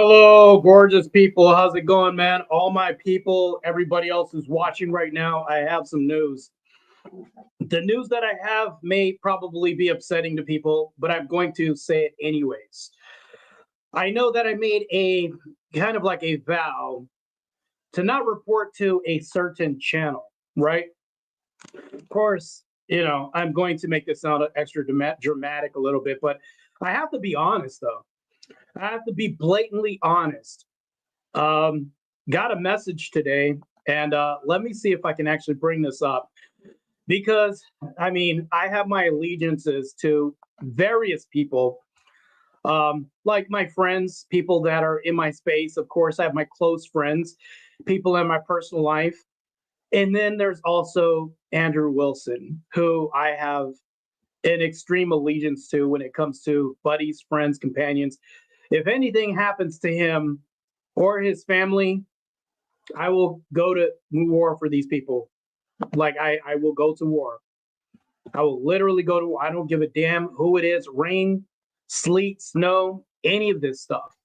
Hello, gorgeous people. How's it going, man? All my people, everybody else who's watching right now, I have some news. The news that I have may probably be upsetting to people, but I'm going to say it anyways. I know that I made a kind of like a vow to not report to a certain channel, right? Of course, I'm going to make this sound extra dramatic a little bit, but I have to be honest, though. I have to be blatantly honest. Um, got a message today, and let me see if I can actually bring this up because I have my allegiances to various people, like my friends, people that are in my space. Of course, I have my close friends, people in my personal life, and then there's also Andrew Wilson, who I have an extreme allegiance to when it comes to buddies, friends, companions. If anything happens to him or his family, I will go to war for these people. Like I will go to war. I will literally go to war. I don't give a damn who it is, rain, sleet, snow, any of this stuff.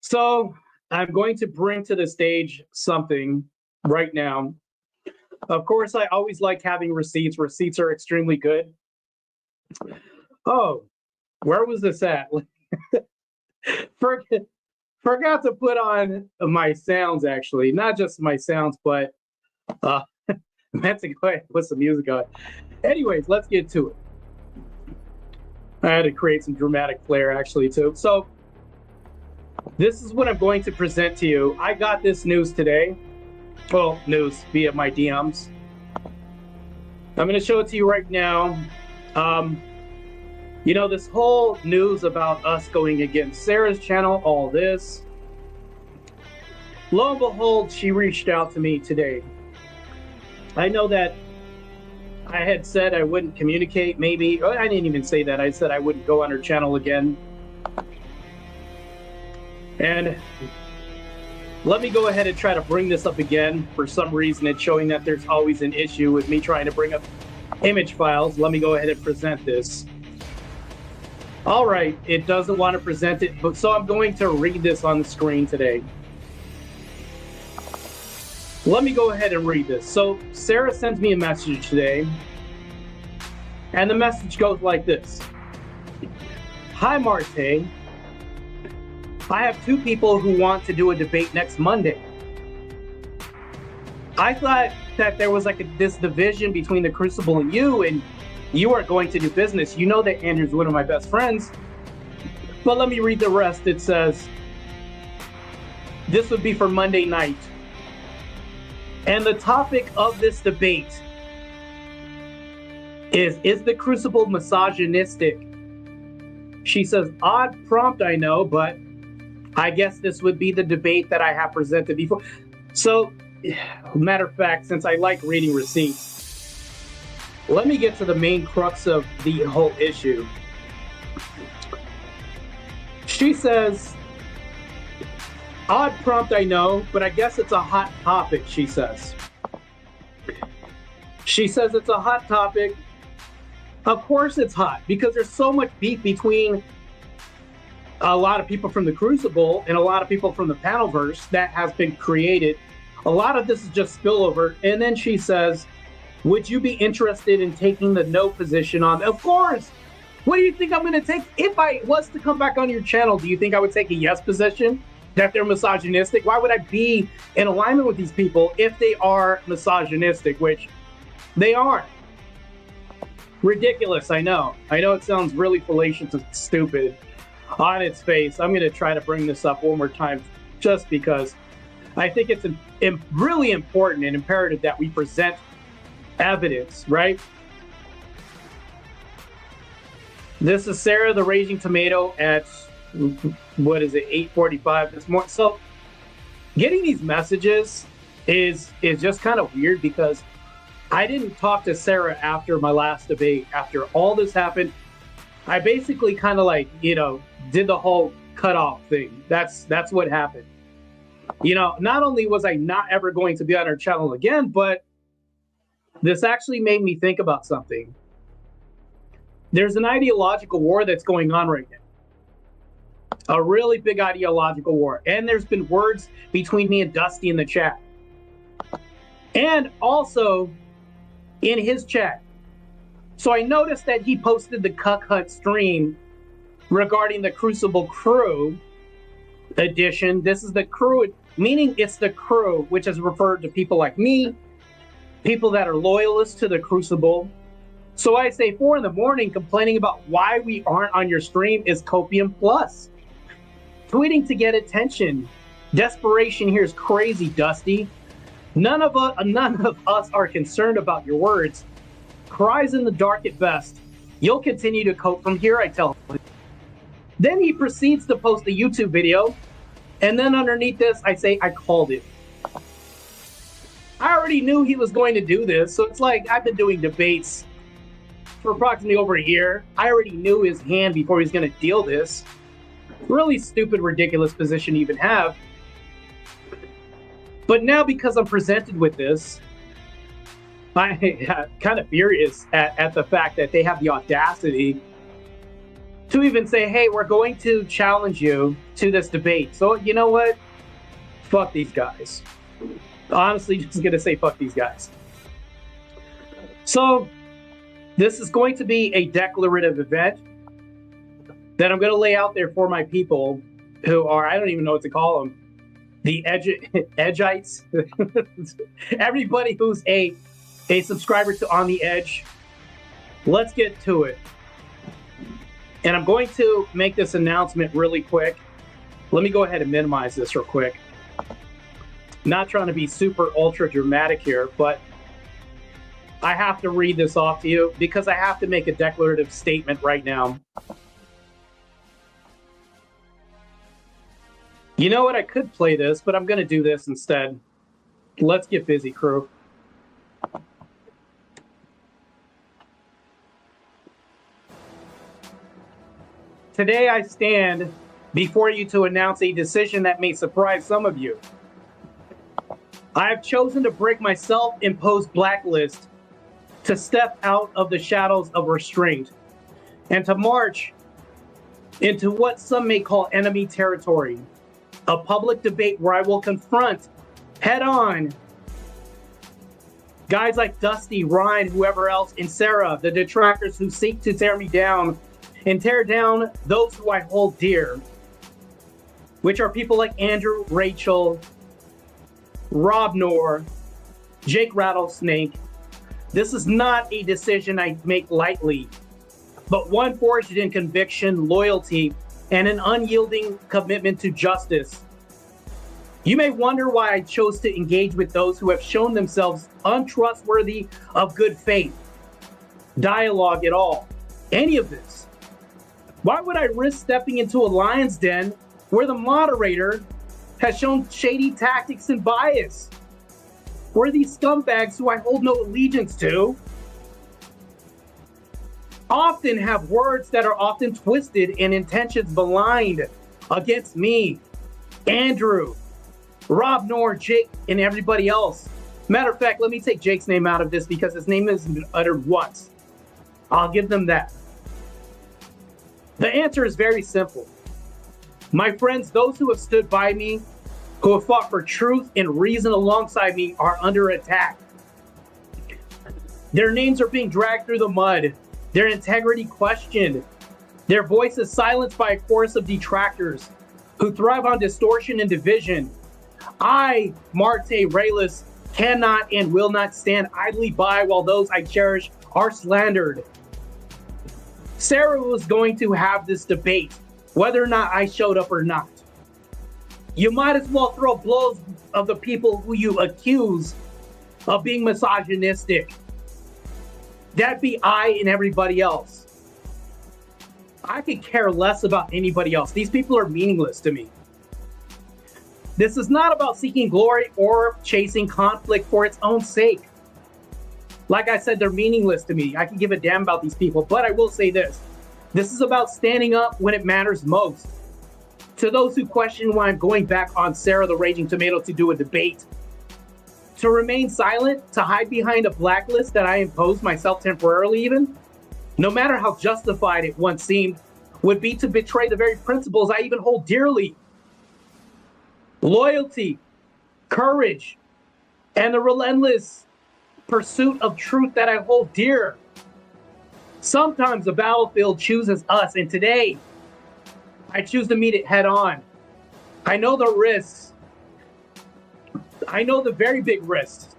So I'm going to bring to the stage something right now. Of course, I always like having receipts. Receipts are extremely good. Oh, where was this at? Forgot to put on my sounds, actually. Not just my sounds, but uh meant to go ahead and put some music on. Anyways, let's get to it. I had to create some dramatic flair, actually, too. So this is what I'm going to present to you. I got this news today. Well, news via my DMs. I'm going to show it to you right now. This whole news about us going against Sarah's channel, all this. Lo and behold, she reached out to me today. I know that I had said I wouldn't communicate, maybe. I didn't even say that. I said I wouldn't go on her channel again. And let me go ahead and try to bring this up again. For some reason, it's showing that there's always an issue with me trying to bring up image files. Let me go ahead and present this. All right, it doesn't want to present it, but so I'm going to read this on the screen today. Let me go ahead and read this. So Sarah sends me a message today, and the message goes like this. Hi, Marte. I have two people who want to do a debate next Monday. I thought that there was this division between the Crucible and you aren't going to do business. You know that Andrew's one of my best friends. But let me read the rest. It says, this would be for Monday night. And the topic of this debate is the Crucible misogynistic? She says, odd prompt, I know, but I guess this would be the debate that I have presented before. So, matter of fact, since I like reading receipts, let me get to the main crux of the whole issue. She says, odd prompt, I know, but I guess it's a hot topic, she says. She says it's a hot topic. Of course it's hot, because there's so much beef between a lot of people from the Crucible and a lot of people from the Panelverse that has been created. A lot of this is just spillover. And then she says, would you be interested in taking the no position on? Of course. What do you think I'm going to take? If I was to come back on your channel, do you think I would take a yes position that they're misogynistic? Why would I be in alignment with these people if they are misogynistic, which they aren't? Ridiculous, I know. I know it sounds really fallacious and stupid on its face. I'm going to try to bring this up one more time just because I think it's really important and imperative that we present evidence, right? This is Sarah the Raging Tomato at, what is it, 8:45 this morning. So getting these messages is just kind of weird because I didn't talk to Sarah after my last debate. After all this happened, I basically kind of did the whole cutoff thing. That's what happened. Not only was I not ever going to be on her channel again, but this actually made me think about something. There's an ideological war that's going on right now. A really big ideological war. And there's been words between me and Dusty in the chat. And also in his chat. So I noticed that he posted the Cuck Hut stream regarding the Crucible Crew edition. This is the crew, meaning it's the crew, which is referred to people like me, people that are loyalists to the Crucible. So I say 4 in the morning complaining about why we aren't on your stream is copium plus. Tweeting to get attention. Desperation here is crazy, Dusty. None of us are concerned about your words. Cries in the dark at best. You'll continue to cope from here, I tell him. Then he proceeds to post a YouTube video. And then underneath this, I say, I called it. I already knew he was going to do this. So it's like I've been doing debates for approximately over a year. I already knew his hand before he was going to deal this. Really stupid, ridiculous position to even have. But now because I'm presented with this, I'm kind of furious at the fact that they have the audacity to even say, hey, we're going to challenge you to this debate. So you know what? Fuck these guys. Honestly, just going to say fuck these guys. So this is going to be a declarative event that I'm going to lay out there for my people who are, I don't even know what to call them, the edgeites. Everybody who's a subscriber to On the Edge. Let's get to it. And I'm going to make this announcement really quick. Let me go ahead and minimize this real quick. Not trying to be super ultra dramatic here, but I have to read this off to you because I have to make a declarative statement right now. You know what? I could play this, but I'm going to do this instead. Let's get busy, crew. Today I stand before you to announce a decision that may surprise some of you. I have chosen to break my self-imposed blacklist, to step out of the shadows of restraint, and to march into what some may call enemy territory. A public debate where I will confront head-on guys like Dusty, Ryan, whoever else, and Sarah, the detractors who seek to tear me down and tear down those who I hold dear, which are people like Andrew, Rachel, Rob Noor, Jake Rattlesnake. This is not a decision I make lightly, but one forged in conviction, loyalty, and an unyielding commitment to justice. You may wonder why I chose to engage with those who have shown themselves untrustworthy of good faith, dialogue at all, any of this. Why would I risk stepping into a lion's den where the moderator has shown shady tactics and bias? Where these scumbags who I hold no allegiance to often have words that are often twisted and intentions maligned against me, Andrew, Rob Noor, Jake, and everybody else. Matter of fact, let me take Jake's name out of this because his name isn't been uttered once. I'll give them that. The answer is very simple. My friends, those who have stood by me, who have fought for truth and reason alongside me, are under attack. Their names are being dragged through the mud, their integrity questioned, their voices silenced by a chorus of detractors who thrive on distortion and division. I, Marte Reyes, cannot and will not stand idly by while those I cherish are slandered. Sarah was going to have this debate, whether or not I showed up or not. You might as well throw blows of the people who you accuse of being misogynistic. That'd be I and everybody else. I could care less about anybody else. These people are meaningless to me. This is not about seeking glory or chasing conflict for its own sake. Like I said, they're meaningless to me. I can give a damn about these people, but I will say this. This is about standing up when it matters most. To those who question why I'm going back on Sarah the Raging Tomato to do a debate, to remain silent, to hide behind a blacklist that I imposed myself temporarily even, no matter how justified it once seemed, would be to betray the very principles I even hold dearly. Loyalty, courage, and the relentless pursuit of truth that I hold dear. Sometimes the battlefield chooses us, and today I choose to meet it head on. I know the risks. I know the very big risks.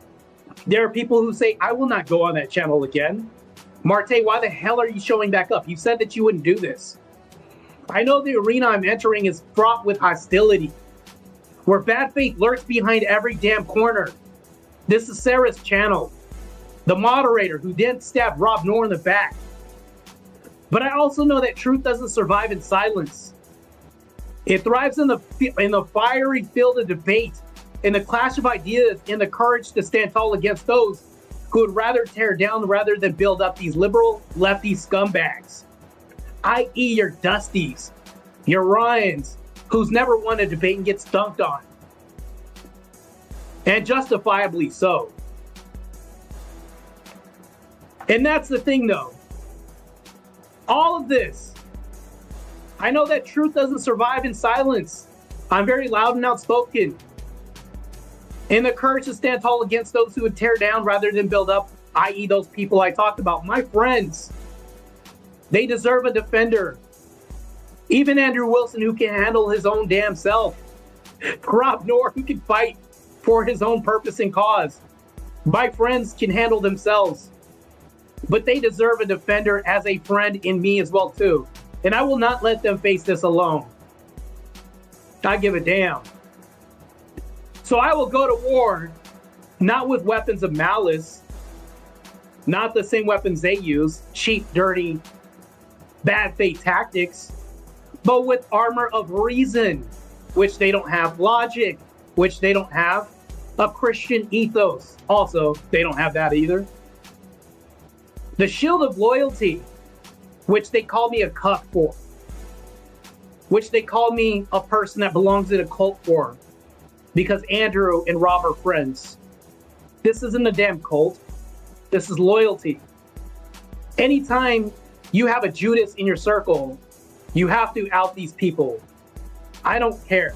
There are people who say, I will not go on that channel again. Marte, why the hell are you showing back up? You said that you wouldn't do this. I know the arena I'm entering is fraught with hostility, where bad faith lurks behind every damn corner. This is Saras' channel, the moderator who didn't stab Rob Noor in the back. But I also know that truth doesn't survive in silence. It thrives in the fiery field of debate, in the clash of ideas, in the courage to stand tall against those who would rather tear down rather than build up these liberal lefty scumbags, i.e. your Dusties, your Ryans, who's never won a debate and gets dunked on. And justifiably so. And that's the thing though. All of this, I know that truth doesn't survive in silence. I'm very loud and outspoken. And the courage to stand tall against those who would tear down rather than build up, i.e. those people I talked about. My friends, they deserve a defender. Even Andrew Wilson, who can handle his own damn self. Rob Noor, who can fight for his own purpose and cause. My friends can handle themselves. But they deserve a defender as a friend in me as well too. And I will not let them face this alone. I give a damn. So I will go to war, not with weapons of malice, not the same weapons they use, cheap, dirty, bad faith tactics, but with armor of reason, which they don't have, logic, which they don't have, a Christian ethos, also, they don't have that either. The shield of loyalty, which they call me a cuck for, which they call me a person that belongs in a cult for, because Andrew and Rob are friends. This isn't a damn cult. This is loyalty. Anytime you have a Judas in your circle, you have to out these people. I don't care.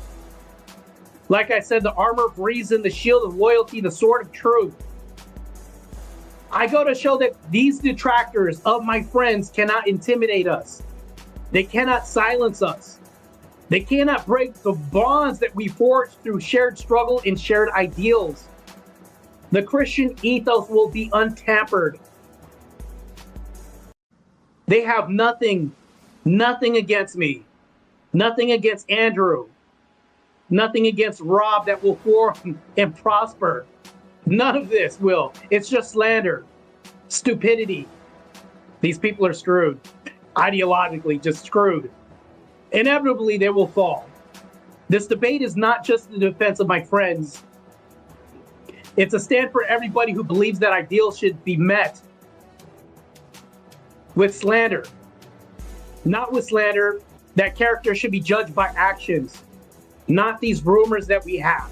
Like I said, the armor of reason, the shield of loyalty, the sword of truth. I go to show that these detractors of my friends cannot intimidate us. They cannot silence us. They cannot break the bonds that we forged through shared struggle and shared ideals. The Christian ethos will be untampered. They have nothing against me, nothing against Andrew, nothing against Rob that will form and prosper. None of this will. It's just slander, stupidity. These people are screwed, ideologically just screwed. Inevitably, they will fall. This debate is not just the defense of my friends. It's a stand for everybody who believes that ideals should be met with slander. Not with slander, that character should be judged by actions, not these rumors that we have.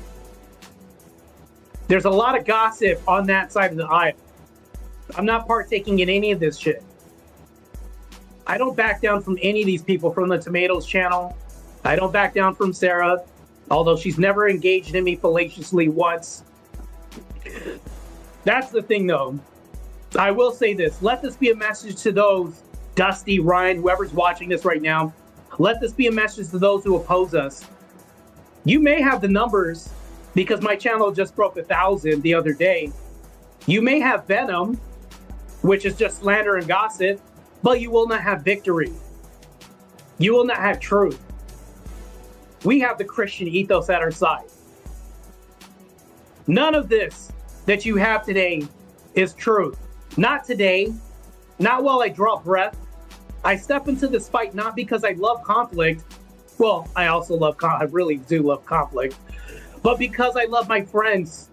There's a lot of gossip on that side of the aisle. I'm not partaking in any of this shit. I don't back down from any of these people from the Tomatoes channel. I don't back down from Sarah, although she's never engaged in me fallaciously once. That's the thing though. I will say this. Let this be a message to those, Dusty, Ryan, whoever's watching this right now. Let this be a message to those who oppose us. You may have the numbers because my channel just broke 1,000 the other day. You may have venom, which is just slander and gossip, but you will not have victory. You will not have truth. We have the Christian ethos at our side. None of this that you have today is truth. Not today, not while I draw breath. I step into this fight not because I love conflict. Well, I also love I really do love conflict, but because I love my friends.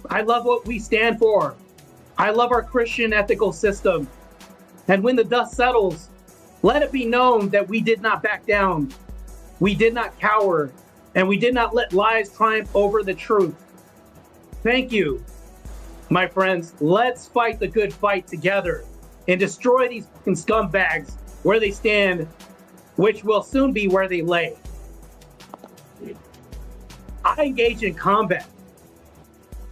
I love what we stand for. I love our Christian ethical system. And when the dust settles, let it be known that we did not back down. We did not cower, and we did not let lies triumph over the truth. Thank you, my friends. Let's fight the good fight together and destroy these fucking scumbags where they stand which will soon be where they lay. I engage in combat.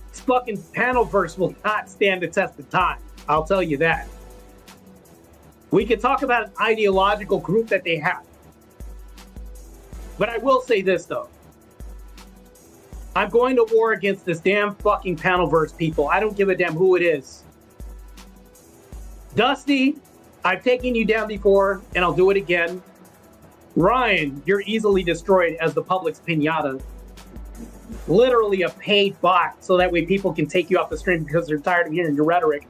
This fucking panelverse will not stand the test of time. I'll tell you that. We can talk about an ideological group that they have. But I will say this, though. I'm going to war against this damn fucking panelverse people. I don't give a damn who it is. Dusty, I've taken you down before, and I'll do it again. Ryan, you're easily destroyed as the public's piñata. Literally a paid bot, so that way people can take you off the stream because they're tired of hearing your rhetoric.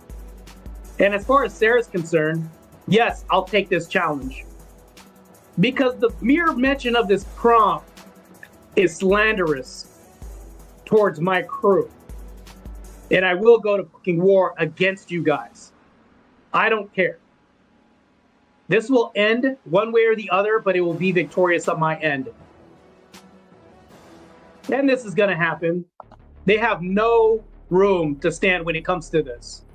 And as far as Sarah's concerned, yes, I'll take this challenge. Because the mere mention of this prompt is slanderous towards my crew. And I will go to fucking war against you guys. I don't care. This will end one way or the other, but it will be victorious on my end. And this is going to happen. They have no room to stand when it comes to this.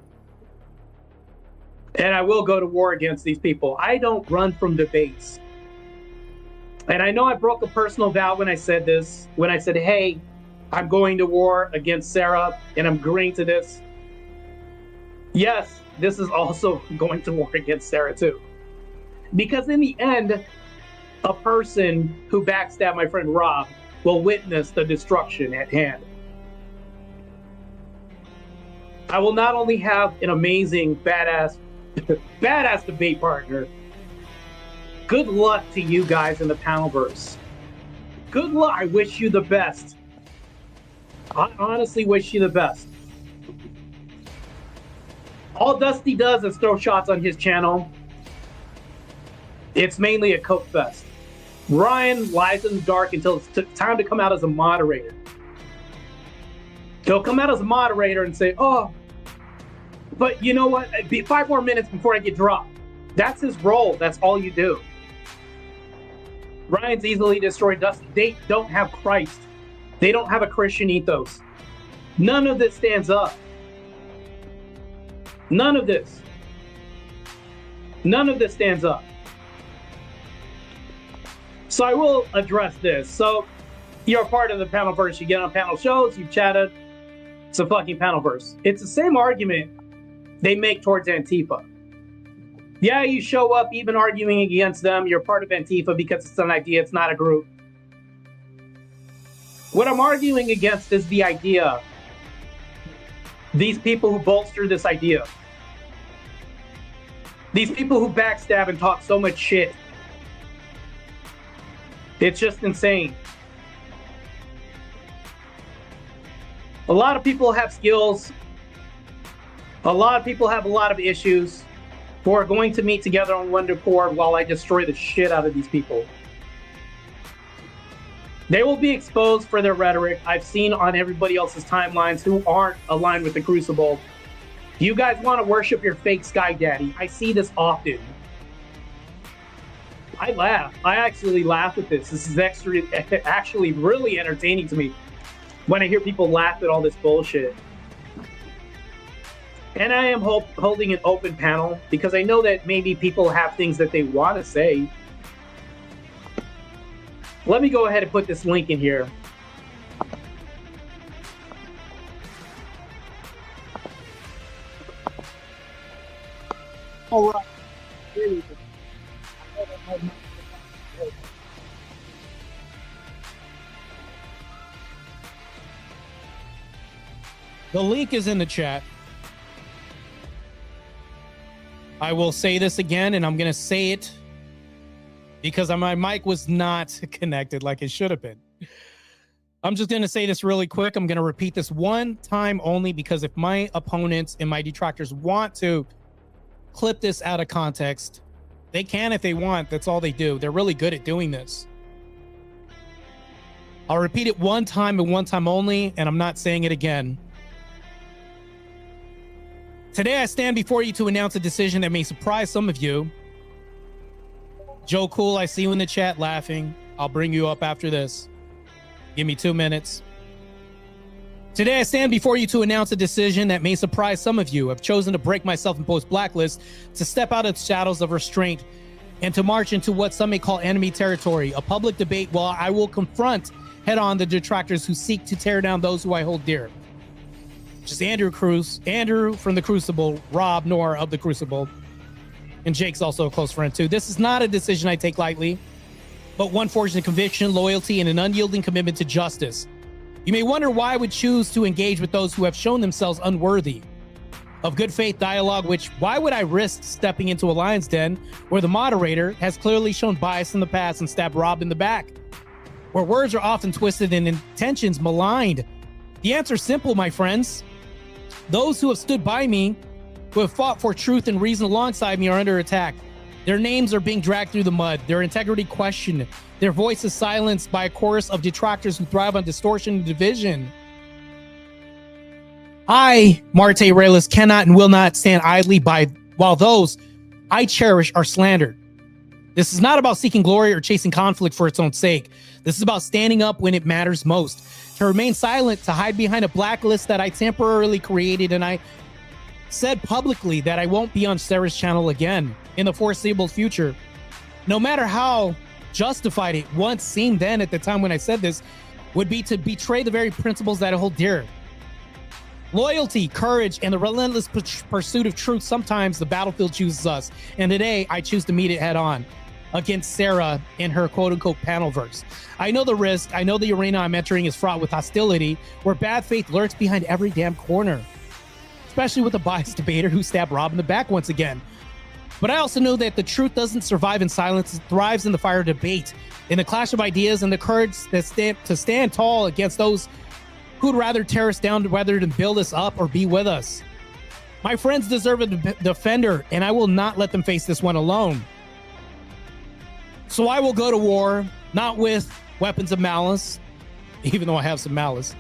And I will go to war against these people. I don't run from debates. And I know I broke a personal vow when I said this, when I said, hey, I'm going to war against Sarah and I'm agreeing to this. Yes, this is also going to war against Sarah too. Because in the end, a person who backstabbed my friend Rob will witness the destruction at hand. I will not only have an amazing, badass debate partner. Good luck to you guys in the panelverse. Good luck. I wish you the best. I honestly wish you the best. All Dusty does is throw shots on his channel. It's mainly a coke fest. Ryan lies in the dark until it's time to come out as a moderator. He'll come out as a moderator and say, oh, but you know what? It'd be 5 more minutes before I get dropped. That's his role. That's all you do. Ryan's easily destroyed. They don't have Christ. They don't have a Christian ethos. None of this stands up. None of this. None of this stands up. So I will address this. So you're a part of the panelverse. You get on panel shows. You've chatted. It's a fucking panelverse. It's the same argument they make towards Antifa. Yeah, you show up even arguing against them. You're part of Antifa because it's an idea. It's not a group. What I'm arguing against is the idea. These people who bolster this idea. These people who backstab and talk so much shit. It's just insane. A lot of people have skills. A lot of people have a lot of issues who are going to meet together on one accord while I destroy the shit out of these people. They will be exposed for their rhetoric. I've seen on everybody else's timelines who aren't aligned with the Crucible. You guys want to worship your fake Sky Daddy. I see this often. I laugh. I actually laugh at this. This is actually really entertaining to me when I hear people laugh at all this bullshit. And I am holding an open panel because I know that maybe people have things that they want to say. Let me go ahead and put this link in here. All right. The link is in the chat. I will say this again, and I'm going to say it because my mic was not connected like it should have been. I'm just going to say this really quick. I'm going to repeat this one time only because if my opponents and my detractors want to clip this out of context, they can if they want. That's all they do. They're really good at doing this. I'll repeat it one time and one time only, and I'm not saying it again. Today, I stand before you to announce a decision that may surprise some of you. Joe Cool, I see you in the chat laughing. I'll bring you up after this. Give me 2 minutes. Today, I stand before you to announce a decision that may surprise some of you. I've chosen to break myself and post blacklist to step out of the shadows of restraint and to march into what some may call enemy territory, a public debate while I will confront head-on the detractors who seek to tear down those who I hold dear. Which is Andrew from the Crucible, Rob Noor of the Crucible, and Jake's also a close friend too. This is not a decision I take lightly, but one forged in conviction, loyalty, and an unyielding commitment to justice. You may wonder why I would choose to engage with those who have shown themselves unworthy of good faith dialogue, which why would I risk stepping into a lion's den where the moderator has clearly shown bias in the past and stabbed Rob in the back, where words are often twisted and intentions maligned? The answer is simple, my friends. Those who have stood by me, who have fought for truth and reason alongside me, are under attack. Their names are being dragged through the mud, their integrity questioned, their voices silenced by a chorus of detractors who thrive on distortion and division. I, Marte Aurelius, cannot and will not stand idly by while those I cherish are slandered. This is not about seeking glory or chasing conflict for its own sake. This is about standing up when it matters most. To remain silent, to hide behind a blacklist that I temporarily created, and I said publicly that I won't be on Saras' channel again in the foreseeable future. No matter how justified it once seemed then at the time when I said this, would be to betray the very principles that I hold dear. Loyalty, courage, and the relentless pursuit of truth. Sometimes the battlefield chooses us, and today I choose to meet it head on against Sarah in her quote-unquote panelverse. I know the risk. I know the arena I'm entering is fraught with hostility, where bad faith lurks behind every damn corner, especially with a biased debater who stabbed Rob in the back once again. But I also know that the truth doesn't survive in silence. It thrives in the fire of debate, in the clash of ideas, and the courage to stand tall against those who'd rather tear us down rather than build us up or be with us. My friends deserve a defender, and I will not let them face this one alone. So I will go to war, not with weapons of malice, even though I have some malice.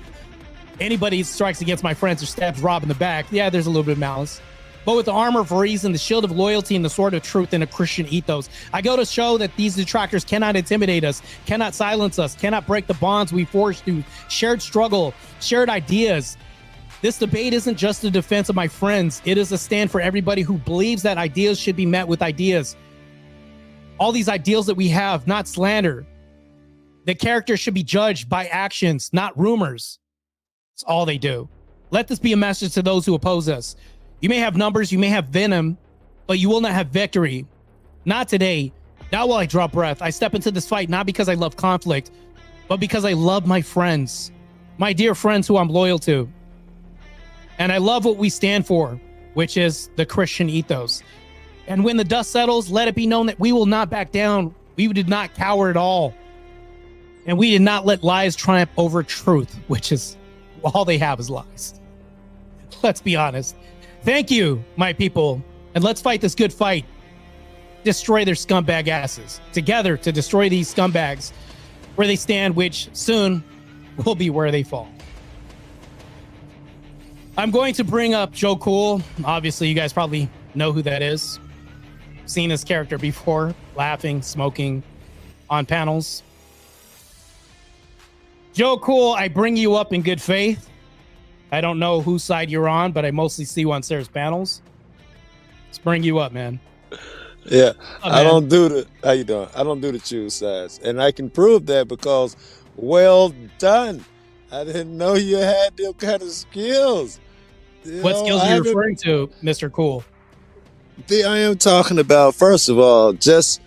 Anybody who strikes against my friends or stabs Rob in the back, yeah, there's a little bit of malice. But with the armor of reason, the shield of loyalty, and the sword of truth, and a Christian ethos, I go to show that these detractors cannot intimidate us, cannot silence us, cannot break the bonds we forged through shared struggle, shared ideas. This debate isn't just a defense of my friends. It is a stand for everybody who believes that ideas should be met with ideas. All these ideals that we have, not slander. The character should be judged by actions, not rumors. That's all they do. Let this be a message to those who oppose us. You may have numbers, you may have venom, but you will not have victory. Not today. Not while I draw breath. I step into this fight not because I love conflict, but because I love my friends. My dear friends who I'm loyal to. And I love what we stand for, which is the Christian ethos. And when the dust settles, let it be known that we will not back down. We did not cower at all. And we did not let lies triumph over truth, which is all they have is lies. Let's be honest. Thank you, my people, and let's fight this good fight. Destroy their scumbag asses. Together to destroy these scumbags where they stand, which soon will be where they fall. I'm going to bring up Joe Cool. Obviously, you guys probably know who that is. Seen this character before, laughing, smoking on panels. Joe Cool, I bring you up in good faith. I don't know whose side you're on, but I mostly see you on Sarah's panels. Let's bring you up, man. Yeah, oh, I don't do the. How you doing? I don't do the choose sides, and I can prove that because, well done. I didn't know you had them kind of skills. What skills are you referring to, Mr. Cool? I am talking about, first of all, just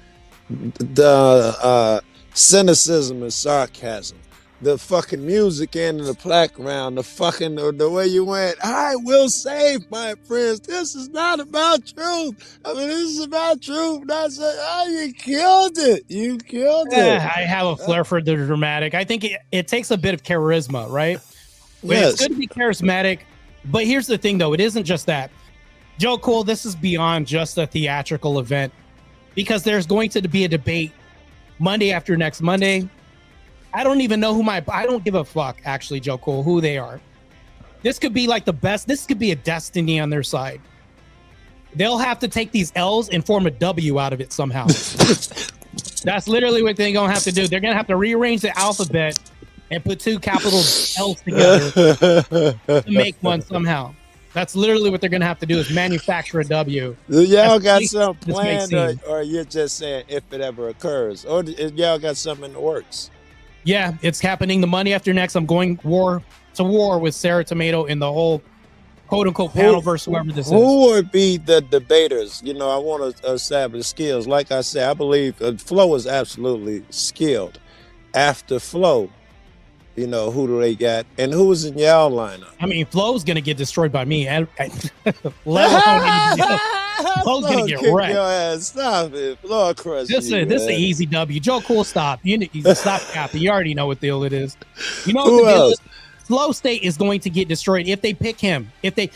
the cynicism and sarcasm. The fucking music and the background, the way you went, I will save my friends. This is not about truth. I mean, this is about truth. Not saying, you killed it. You killed it. I have a flair for the dramatic. I think it takes a bit of charisma, right? Yes. It's good to be charismatic, but here's the thing, though. It isn't just that. Joe Cole, this is beyond just a theatrical event because there's going to be a debate Monday after next Monday. I don't even know I don't give a fuck, actually, Joe Cole, who they are. This could be like the best. This could be a destiny on their side. They'll have to take these L's and form a W out of it somehow. That's literally what they're going to have to do. They're going to have to rearrange the alphabet and put two capital L's together to make one somehow. That's literally what they're gonna have to do is manufacture a W. Do y'all That's got basic something this may planned, seem. or you're just saying if it ever occurs, or y'all got something in the works? Yeah, it's happening the Monday after next. I'm going to war with Sarah Tomato in the whole quote unquote panel versus whoever this is. Who would be the debaters? You know, I want to establish skills. Like I said, I believe Flo is absolutely skilled. After Flo, you know, who do they got? And who was in y'all lineup? I mean, Flo's gonna get destroyed by me, and let alone Flo's gonna get kick wrecked. your ass. Stop it. Flo crush This you, is an man. easy W. Joe Cool, stop. You stop capping. You already know what deal it is. You know what Who the deal else? is? Flow State is going to get destroyed if they pick him. If they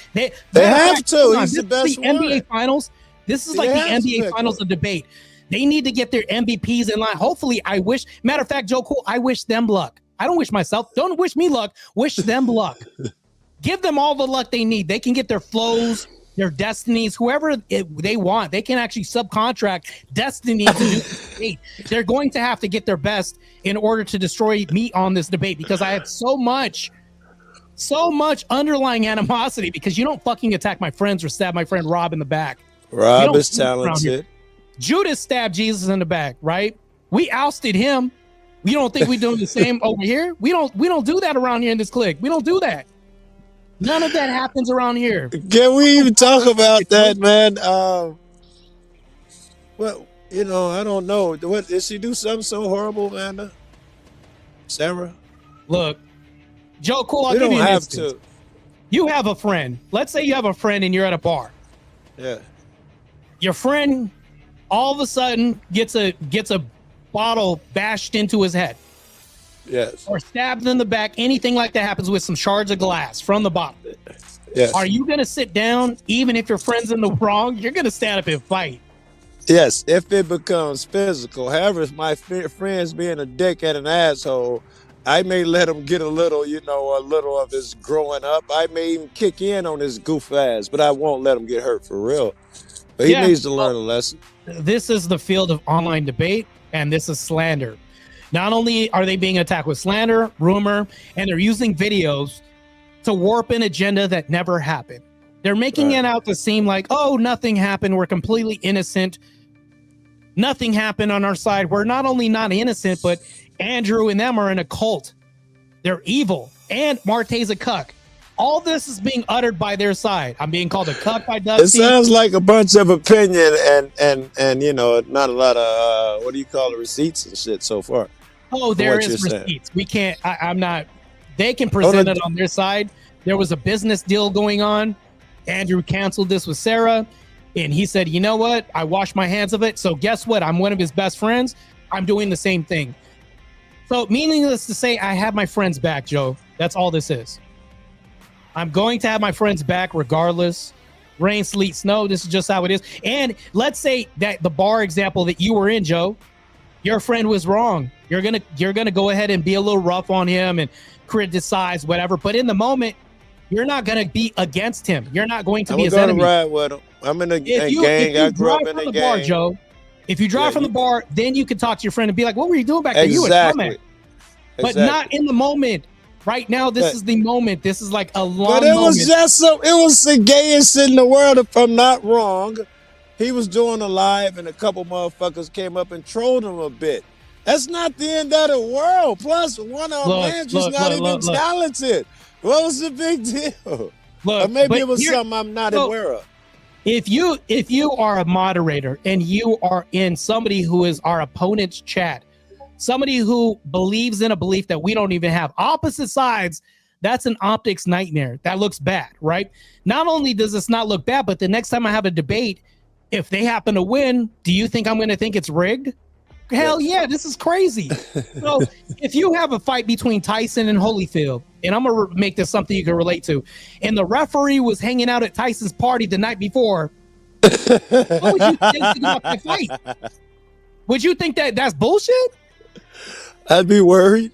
have to. come on, He's the this is best NBA Finals. This is They like the have to NBA pick Finals him. of debate. They need to get their MVPs in line. Hopefully, matter of fact, Joe Cool, I wish them luck. I don't wish myself. Don't wish me luck. Wish them luck. Give them all the luck they need. They can get their flows, their destinies, whoever they want. They can actually subcontract destiny to do this debate. They're going to have to get their best in order to destroy me on this debate because I have so much underlying animosity because you don't fucking attack my friends or stab my friend Rob in the back. Rob is do this around here. talented. Judas stabbed Jesus in the back, right? We ousted him. You don't think we're doing the same over here? We don't do that around here in this clique. We don't do that. None of that happens around here. Can we even talk about that, man? Well, you know, I don't know. What did she do something so horrible, Amanda? Sarah? Look, Joe Cool, I'll We give don't you an have instance. to. You have a friend. Let's say you have a friend and you're at a bar. Yeah. Your friend all of a sudden gets a bottle bashed into his head Yes. or stabbed in the back. Anything like that happens with some shards of glass from the bottle. Yes. Are you going to sit down even if your friend's in the wrong? You're going to stand up and fight. Yes, if it becomes physical. However, if my friend's being a dick and an asshole, I may let him get a little of his growing up. I may even kick in on his goof ass, but I won't let him get hurt for real. But he needs to learn a lesson. This is the field of online debate, and this is slander. Not only are they being attacked with slander, rumor, and they're using videos to warp an agenda that never happened. They're making it out to seem like, oh, nothing happened. We're completely innocent. Nothing happened on our side. We're not only not innocent, but Andrew and them are in a cult. They're evil. And Marte's a cuck. All this is being uttered by their side. I'm being called a cuck by Dusty. It sounds like a bunch of opinion and you know, not a lot of what do you call it, receipts and shit so far. Oh, there is receipts. We can't. I'm not. They can present it on their side. There was a business deal going on. Andrew canceled this with Sarah, and he said, "You know what? I washed my hands of it. So guess what? I'm one of his best friends. I'm doing the same thing." So meaningless to say, I have my friends back, Joe. That's all this is. I'm going to have my friends back regardless. Rain, sleet, snow. This is just how it is. And let's say that the bar example that you were in, Joe, your friend was wrong. You're gonna go ahead and be a little rough on him and criticize whatever. But in the moment, you're not gonna be against him. You're not going to be his enemy. I'm gonna ride with him. I'm in a gang. I grew up in a gang. Bar, Joe, if you drive from the bar, then you can talk to your friend and be like, "What were you doing back there? You were dumbass." But not in the moment. Right now, this is the moment. This is like a long moment. But it was just it was the gayest in the world, if I'm not wrong. He was doing a live, and a couple motherfuckers came up and trolled him a bit. That's not the end of the world. Plus, one of them Andrew's not even talented. What was the big deal? Or maybe it was something I'm not aware of. If you are a moderator and you are in somebody who is our opponent's chat, somebody who believes in a belief that we don't even have, opposite sides, that's an optics nightmare. That looks bad, right? Not only does this not look bad, but the next time I have a debate, if they happen to win, do you think I'm going to think it's rigged? Hell yeah, this is crazy. So if you have a fight between Tyson and Holyfield, and I'm going to make this something you can relate to, and the referee was hanging out at Tyson's party the night before, what would you think about that fight? Would you think that that's bullshit? I'd be worried.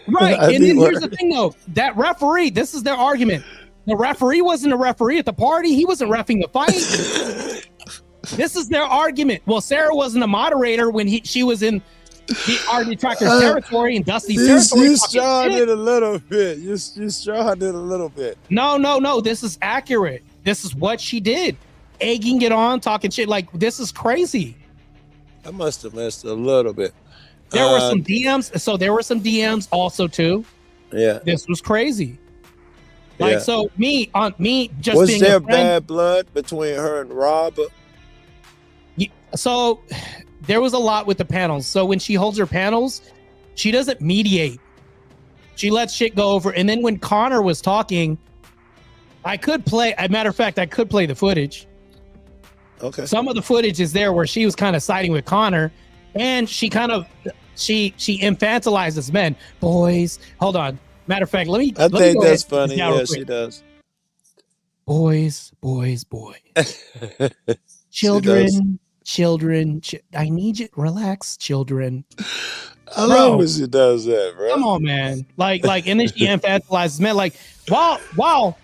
Right. And then here's the thing, though. That referee, this is their argument. The referee wasn't a referee at the party. He wasn't reffing the fight. This is their argument. Well, Sarah wasn't a moderator when she was in He already Detractor's territory and Dusty's You territory. strawed it a little bit. You strawed it a little bit. No. This is accurate. This is what she did. Egging it on, talking shit. Like, this is crazy. I must have missed a little bit. There were some DMs. So there were some DMs also too. Yeah. This was crazy. Like, Yeah. so me just Was being there a friend, bad blood between her and Rob? so there was a lot with the panels. So when she holds her panels, she doesn't mediate. She lets shit go over. And then when Connor was talking, I could play. As a matter of fact, I could play the footage. Okay. Some of the footage is there where she was kind of siding with Connor, and she infantilizes men. Boys, hold on. Matter of fact, let me think go that's ahead and funny. down real Yeah, quick. she does. Boys. Children. I need you. Relax, children. I love when she does that, bro. Come on, man. Like, and then she infantilizes men. Like, while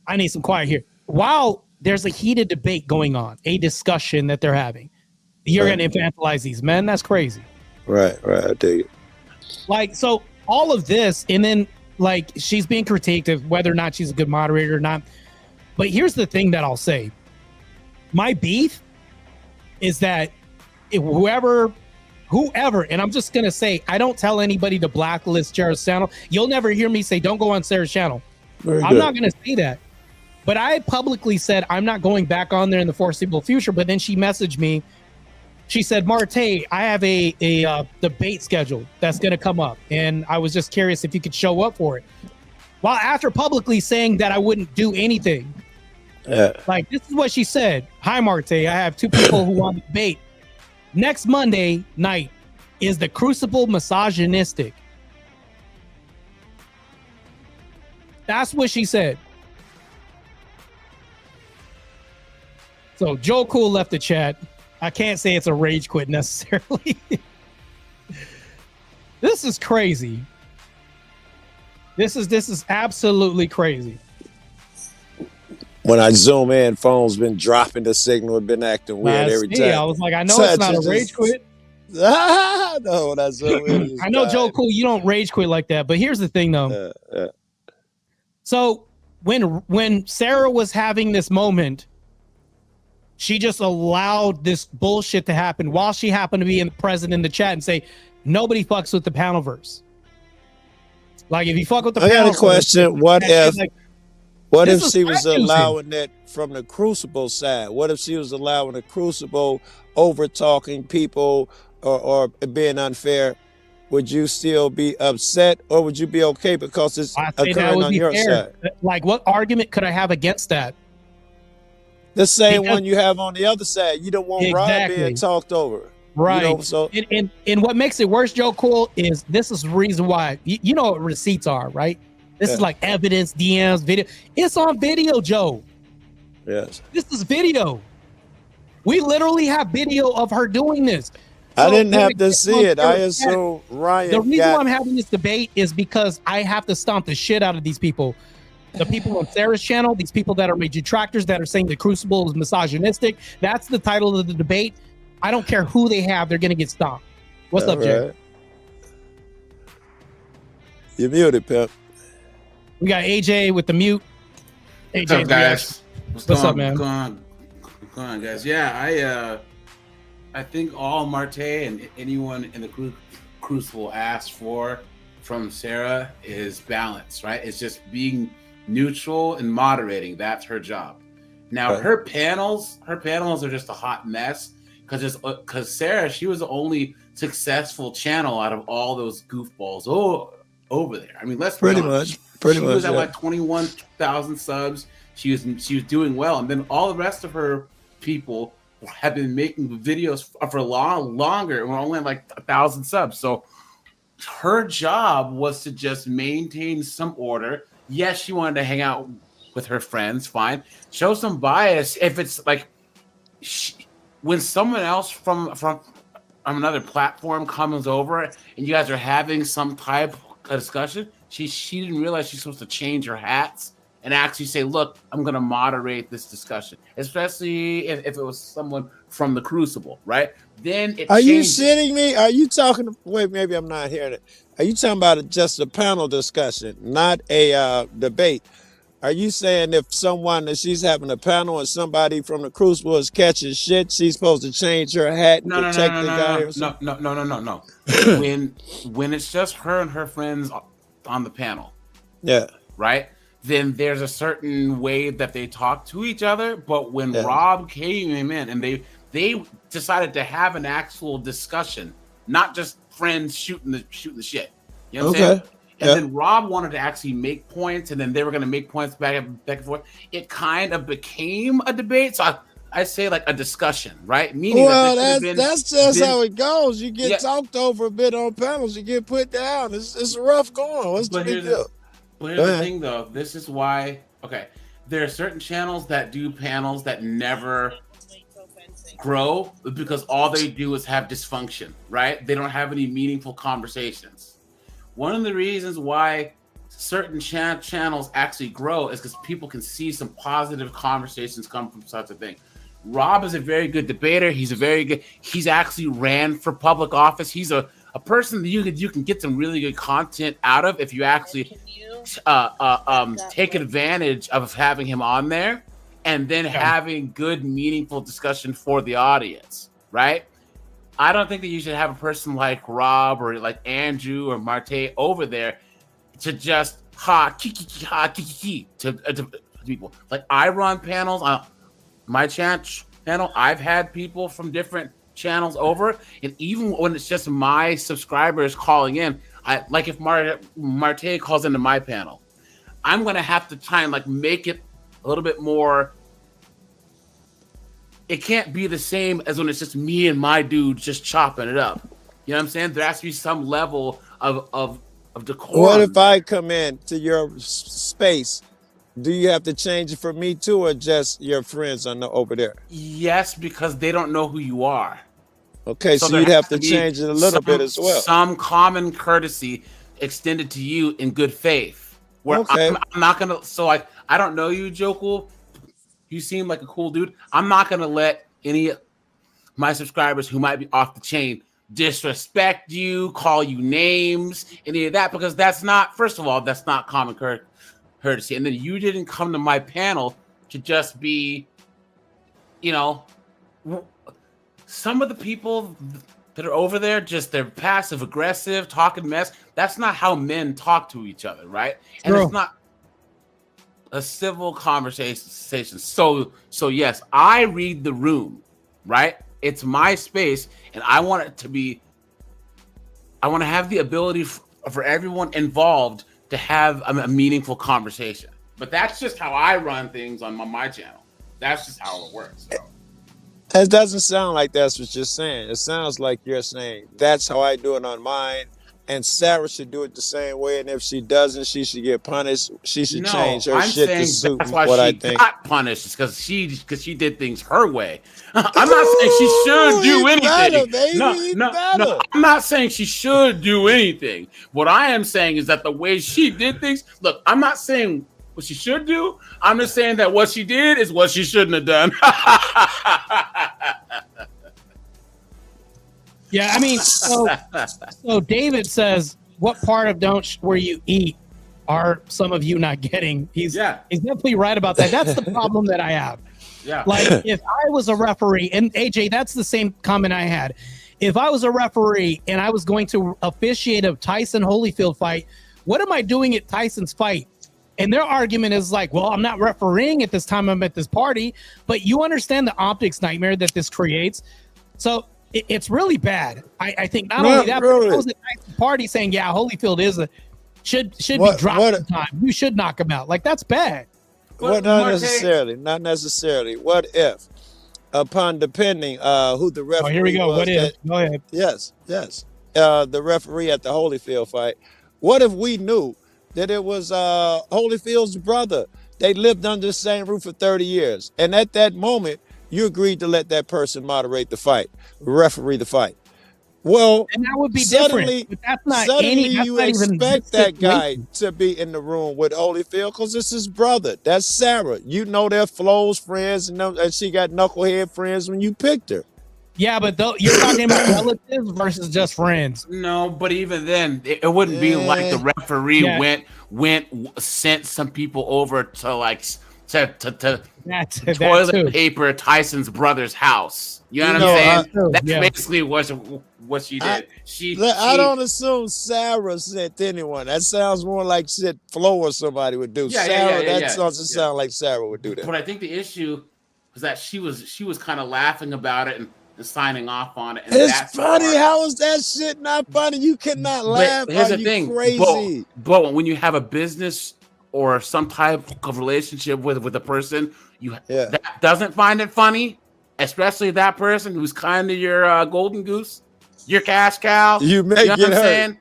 I need some quiet here. While there's a heated debate going on, a discussion that they're having, you're Right. going to infantilize these men. That's crazy. Right. I dig it. Like, so all of this, and then like she's being critiqued of whether or not she's a good moderator or not. But here's the thing that I'll say. My beef is that if whoever, and I'm just going to say, I don't tell anybody to blacklist Sarah's channel. You'll never hear me say, don't go on Sarah's channel. I'm not going to say that. But I publicly said, I'm not going back on there in the foreseeable future. But then she messaged me. She said, Marte, I have a debate scheduled that's going to come up. And I was just curious if you could show up for it. While after publicly saying that I wouldn't do anything. Yeah. Like, this is what she said. Hi, Marte. I have two people who want to debate. Next Monday night is the Crucible misogynistic. That's what she said. So Joe Cool left the chat. I can't say it's a rage quit necessarily. This is crazy. This is absolutely crazy. When I zoom in, phone's been dropping the signal, been acting weird every time. I was like, I know it's not a rage quit. No, when I zoom in, I know, Joe Cool, you don't rage quit like that. But here's the thing, though. So when Sarah was having this moment, she just allowed this bullshit to happen while she happened to be present in the chat and say, nobody fucks with the panelverse. Like, if you fuck with the panelverse. I got a question. What if she was confusing. allowing that from the Crucible side? What if she was allowing the Crucible over talking people or being unfair? Would you still be upset, or would you be okay because it's occurring on your side? Like, what argument could I have against that? The same one you have on the other side. You don't want Rob being talked over. Right. You know, so and what makes it worse, Joe Cool, is this is the reason why. You know what receipts are, right? This is like evidence, DMs, video. It's on video, Joe. Yes. This is video. We literally have video of her doing this. I didn't have to see it. I assume Ryan. The reason why I'm having this debate is because I have to stomp the shit out of these people. The people on Sarah's channel, these people that are made detractors that are saying the Crucible is misogynistic. That's the title of the debate. I don't care who they have, they're gonna get stomped. What's up, Jay? You're muted, Pimp. We got AJ with the mute. AJ, what's up, guys? What's up, man? What's going on, guys? Yeah, I think all Marte and anyone in the Crucible asked for from Sarah is balance, right? It's just being neutral and moderating. That's her job. Now, her panels are just a hot mess because Sarah, she was the only successful channel out of all those goofballs over there. I mean, let's pretty much. She was at like 21,000 subs. She was doing well, and then all the rest of her people have been making videos for longer, and we're only at like 1,000 subs. So her job was to just maintain some order. Yes, she wanted to hang out with her friends, fine. Show some bias if it's like when someone else from another platform comes over and you guys are having some type of discussion. She didn't realize she's supposed to change her hats and actually say, look, I'm going to moderate this discussion, especially if it was someone from the Crucible, right? Then it Are you changes. shitting me? Are you talking? Wait, maybe I'm not hearing it. Are you talking about just a panel discussion, not a debate? Are you saying if she's having a panel and somebody from the Crucible is catching shit, she's supposed to change her hat and protect the guy or something? No. When it's just her and her friends on the panel, Yeah. right? Then there's a certain way that they talk to each other. But when Yeah. Rob came in and they decided to have an actual discussion, not just friends shooting the shit. You know what I'm saying? And then Rob wanted to actually make points, and then they were going to make points back and forth. It kind of became a debate. So I say like a discussion, right? Meaning Well, that's just how it goes. You get Yeah. talked over a bit on panels, you get put down. It's rough going. What's the big deal? But here's the thing, though. This is why. Okay, there are certain channels that do panels that never grow because all they do is have dysfunction, right? They don't have any meaningful conversations. One of the reasons why certain channels actually grow is because people can see some positive conversations come from such a thing. Rob is a very good debater. He's actually ran for public office. He's a person that you can get some really good content out of if you actually take advantage of having him on there and then having good, meaningful discussion for the audience, right? I don't think that you should have a person like Rob or like Andrew or Marte over there to just kiki to people. Like I run panels on my channel. I've had people from different channels over, and even when it's just my subscribers calling in, like if Marte calls into my panel, I'm gonna have to try and like make it a little bit more. It can't be the same as when it's just me and my dude just chopping it up. You know what I'm saying? There has to be some level of decorum. What if I come in to your space? Do you have to change it for me too, or just your friends over there? Yes, because they don't know who you are. Okay, so you'd have to change it a little bit as well. Some common courtesy extended to you in good faith. Where I'm not gonna. So I don't know you, Jokul. You seem like a cool dude. I'm not going to let any of my subscribers who might be off the chain disrespect you, call you names, any of that, because that's not, first of all, that's not common courtesy. And then you didn't come to my panel to just be, you know, some of the people that are over there, just they're passive aggressive, talking mess. That's not how men talk to each other, right? And it's not a civil conversation. So yes, I read the room, right? It's my space, and I want it to be. I want to have the ability for everyone involved to have a meaningful conversation. But that's just how I run things on my channel. That's just how it works. So. It doesn't sound like that's what you're saying. It sounds like you're saying that's how I do it on mine. And Sarah should do it the same way, and if she doesn't, she should get punished. She should change her shit to suit what I think. Got punished because she did things her way. I'm not saying she should do anything. No. I'm not saying she should do anything. What I am saying is that the way she did things. Look, I'm not saying what she should do. I'm just saying that what she did is what she shouldn't have done. Yeah, I mean, so David says, what part of where you eat are some of you not getting? He's definitely right about that. That's the problem that I have. Yeah. Like if I was a referee, and AJ, that's the same comment I had. If I was a referee and I was going to officiate a Tyson Holyfield fight, what am I doing at Tyson's fight? And their argument is like, well, I'm not refereeing at this time. I'm at this party. But you understand the optics nightmare that this creates. So it's really bad. I think not only that, but I was at a party saying, yeah, Holyfield should be dropped in time. You should knock him out. Like, that's bad. Well, not necessarily. What if, upon depending who the referee here we go. was? What if? Go ahead. Yes. The referee at the Holyfield fight. What if we knew that it was Holyfield's brother? They lived under the same roof for 30 years. And at that moment, you agreed to let that person moderate the fight, referee the fight. Well, and that would be suddenly, different. But that's not suddenly that's you not even expect this that guy situation. to be in the room with Holyfield because it's his brother. That's Sarah. You know they're Flo's friends, and she got knucklehead friends when you picked her. Yeah, but you're talking about relatives versus just friends. No, but even then, it wouldn't be like the referee Yeah. sent some people over to like to That toilet too. paper Tyson's brother's house. You know You what know, I'm saying? I- That's yeah. basically what she did. I don't assume Sarah sent anyone. That sounds more like shit Flo or somebody would do. Sarah, that doesn't sound like Sarah would do that. But I think the issue was that she was kind of laughing about it and signing off on it. And It's that's funny. How is that shit not funny? You cannot laugh. Here's Are the you thing, crazy? but when you have a business or some type of relationship with a person, that doesn't find it funny, especially that person who's kind of your golden goose, your cash cow. You make you know it what I'm hurt. saying?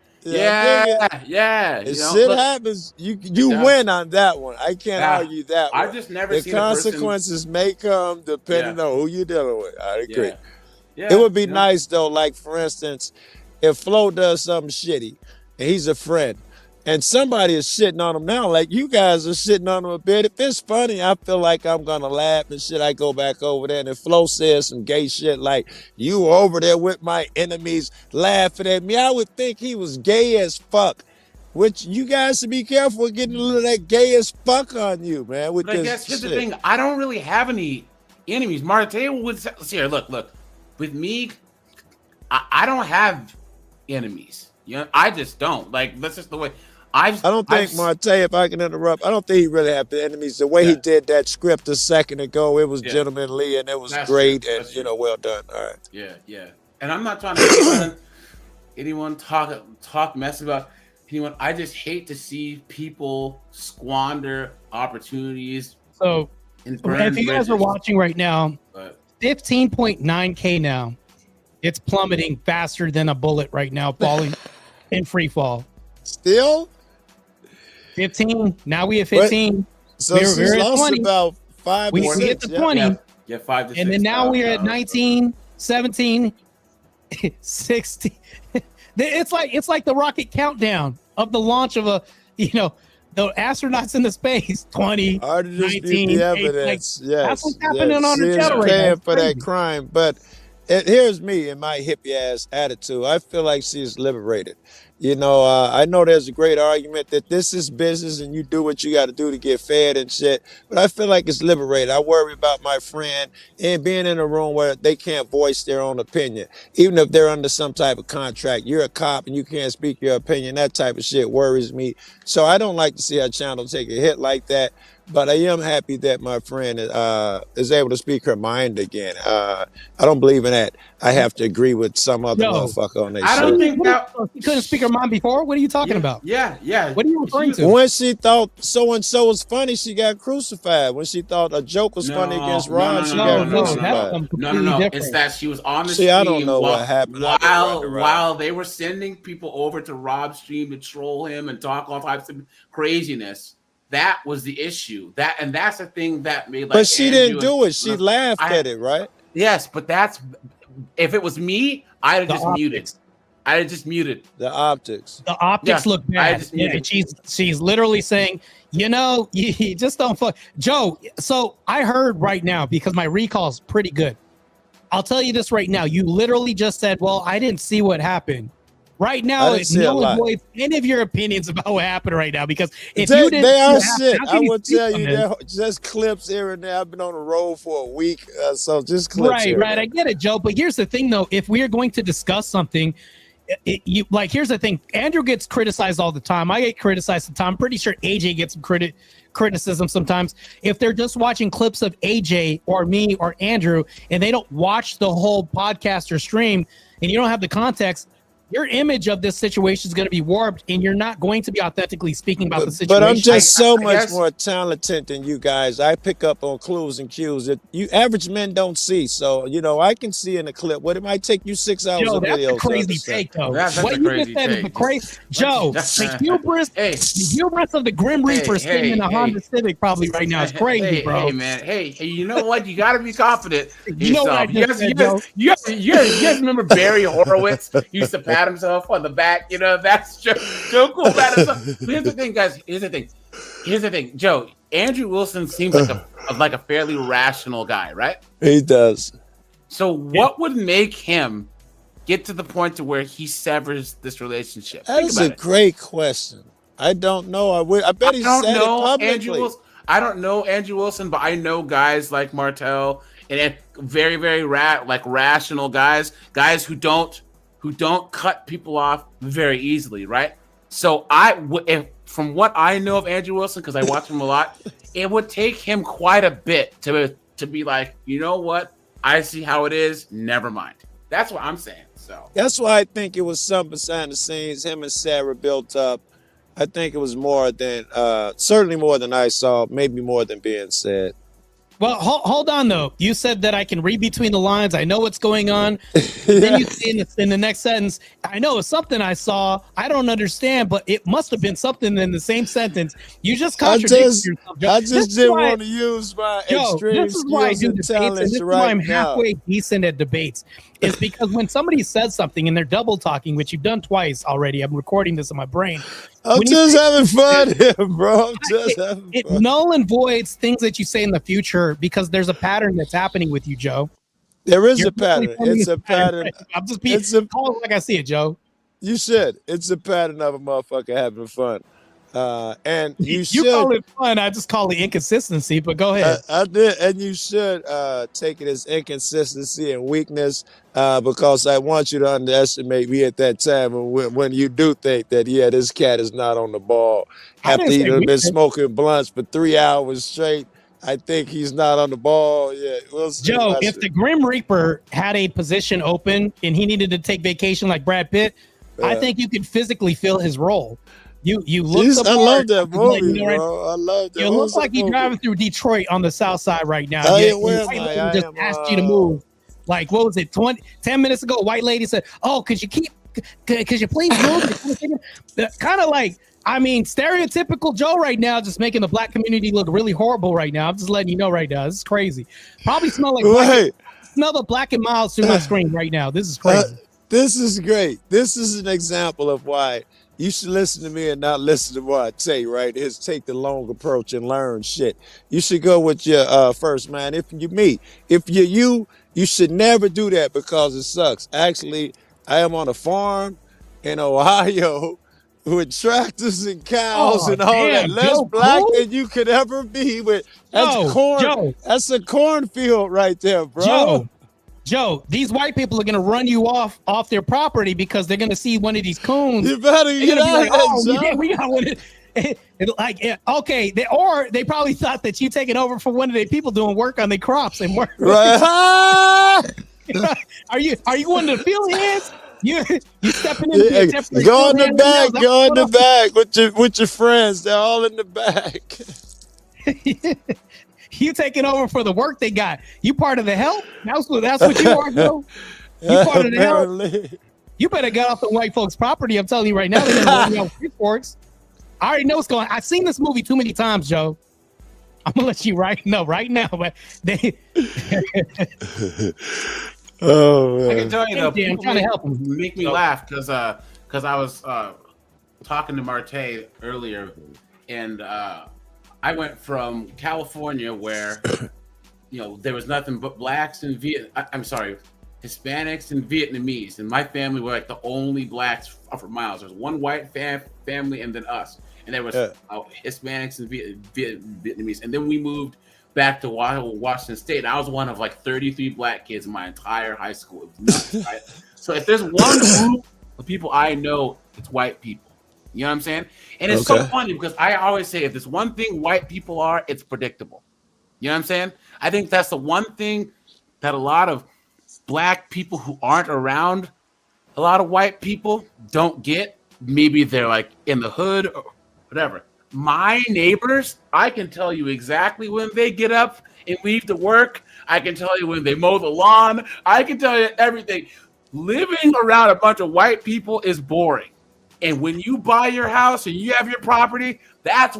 Yeah. If shit happens, you win on that one. I can't argue that one. I've just never the seen consequences may come depending on who you're dealing with. I agree. Yeah, it would be nice though, like for instance, if Flo does something shitty and he's a friend and somebody is shitting on him now, like you guys are shitting on him a bit. If it's funny, I feel like I'm gonna laugh and shit. I go back over there, and if Flo says some gay shit like you were over there with my enemies laughing at me, I would think he was gay as fuck. Which you guys should be careful with getting a little of that gay as fuck on you, man. With But I guess here's the thing: I don't really have any enemies. Marte would here. Look. With me, I don't have enemies. You know, I just don't. Like that's just the way. I don't think Marte, if I can interrupt, I don't think he really had enemies. The way he did that script a second ago, it was gentlemanly and it was great and well done. All right. Yeah. And I'm not trying to anyone talk mess about anyone. I just hate to see people squander opportunities. So if you guys are watching right now, 15.9K now. It's plummeting faster than a bullet right now, falling in free fall. Still? 15. Now we have 15. What? So we're lost 20. about 5 we to 6. Get to 20. Yeah, 5 to 6. And then now we're at 19, 17, 16. It's like the rocket countdown of the launch of the astronauts in the space. 20, 19, the evidence. Yes, that's what's happening on the channel right now. For that crime, but here's me and my hippie ass attitude. I feel like she's liberated. I know there's a great argument that this is business and you do what you got to do to get fed and shit, but I feel like it's liberated. I worry about my friend and being in a room where they can't voice their own opinion, even if they're under some type of contract. You're a cop and you can't speak your opinion. That type of shit worries me. So I don't like to see our channel take a hit like that. But I am happy that my friend is able to speak her mind again. I don't believe in that. I have to agree with some other motherfucker on that I don't think that she couldn't speak her mind before. What are you talking about? Yeah. What are you referring to? When she thought so and so was funny, she got crucified. When she thought a joke was funny against Ron, she got crucified. No. It's that she was on the stream. I don't know what happened. While they were sending people over to Rob's stream to troll him and talk all types of craziness. That was the issue. That's the thing that made. But she didn't do it. She laughed at it, right? Yes, but if it was me, I'd have just muted. I just muted the optics. The optics look bad. She's literally saying, you just don't fuck Joe. So I heard right now because my recall is pretty good. I'll tell you this right now. You literally just said, "Well, I didn't see what happened." Right now, no one voice any of your opinions about what happened right now because if you didn't, they are shit. I will tell you, they're just clips here and there. I've been on the road for a week, so just clips. Right. I get it, Joe. But here's the thing, though. If we are going to discuss something, here's the thing. Andrew gets criticized all the time. I get criticized sometimes. I'm pretty sure AJ gets some criticism sometimes. If they're just watching clips of AJ or me or Andrew and they don't watch the whole podcast or stream, and you don't have the context. your image of this situation is going to be warped, and you're not going to be authentically speaking about the situation. But I'm just so I much guess- more talented than you guys. I pick up on clues and cues that you average men don't see. So, you know, I can see in a clip what it might take you 6 hours Joe, of that's video a crazy take, though. That's what a you crazy just said is the take. crazy. Joe, the hubris, Hey. the hubris of the Grim Reaper sitting in a Honda Civic probably right now is crazy, bro. Hey, man. Hey, you know what? You got to be confident. You know what I just said, Joe? You guys remember Barry Horowitz used to pat himself on the back? You know, that's Joe Cool pat himself. Here's the thing, guys. Here's the thing. Joe, Andrew Wilson seems like a fairly rational guy, right? He does. So what would make him get to the point to where he severs this relationship? That's a great question. I don't know. I bet he said it publicly. I don't know Andrew Wilson, but I know guys like Martell and very, very rational guys who don't cut people off very easily, right? So from what I know of Andrew Wilson, because I watch him a lot, it would take him quite a bit to be like, you know what? I see how it is. Never mind. That's what I'm saying. So that's why I think it was something behind the scenes. Him and Sarah built up. I think it was more than certainly more than I saw, maybe more than being said. Well, hold on though. You said that I can read between the lines. I know what's going on. Then you say in the next sentence, I know it's something I saw. I don't understand, but it must have been something in the same sentence. You just contradicted yourself, Joe. I just didn't want to use my extreme skills and talents this is why I'm halfway decent at debates. Is because when somebody says something and they're double talking, which you've done twice already. I'm recording this in my brain. I'm just having fun here, bro. I'm just having fun. It null and voids things that you say in the future because there's a pattern that's happening with you, Joe. There is a pattern. It's a pattern. I'm just being call it like I see it, Joe. You should. It's a pattern of a motherfucker having fun. And you call it fun. I just call it inconsistency, but go ahead. I did, and you should take it as inconsistency and weakness because I want you to underestimate me at that time when you do think that, yeah, this cat is not on the ball. After he'd been smoking blunts for 3 hours straight, I think he's not on the ball. Yeah, we'll see. Joe, if the Grim Reaper had a position open and he needed to take vacation like Brad Pitt, I think you could physically fill his role. You look. I love that movie, bro. I love that. You look like you're driving through Detroit on the south side right now. I just asked you to move. Like, what was it? 10 minutes ago, a white lady said, "Oh, could you please move?" Kind of like, I mean, stereotypical Joe right now, just making the black community look really horrible right now. I'm just letting you know right now. This is crazy. Probably smell like smell the black and mild through my screen right now. This is crazy. This is great. This is an example of why you should listen to me and not listen to what I say, right? Is take the long approach and learn shit. You should go with your first man. If you're you should never do that because it sucks. Actually, I am on a farm in Ohio with tractors and cows and all that. Less black than you could ever be with. That's corn. Joe. That's a cornfield right there, bro. Joe, these white people are gonna run you off their property because they're gonna see one of these coons. You better get out of there, we got one. Okay, they probably thought that you taking over for one of their people doing work on their crops and work. Right. Are you one of the field hands? You stepping in? Go in the back with your friends. They're all in the back. You taking over for the work they got. You part of the help? That's what you are, bro. You part of the help. You better get off the white folks' property. I'm telling you right now. They're gonna run you reports. I already know what's going on. I've seen this movie too many times, Joe. I'm gonna let you right now. But they. Oh man. I can tell you though, I'm trying to help them. Make me laugh because I was talking to Marte earlier, and I went from California where, there was nothing but blacks and Hispanics and Vietnamese, and my family were like the only blacks for miles. There was one white family and then us, and there was Hispanics and Vietnamese, and then we moved back to Washington State. And I was one of like 33 black kids in my entire high school. It was nuts, right? So if there's one group of people I know, it's white people. You know what I'm saying? And it's so funny because I always say if there's one thing white people are, it's predictable. You know what I'm saying? I think that's the one thing that a lot of black people who aren't around a lot of white people don't get. Maybe they're like in the hood or whatever. My neighbors, I can tell you exactly when they get up and leave to work. I can tell you when they mow the lawn. I can tell you everything. Living around a bunch of white people is boring. And when you buy your house and you have your property, that's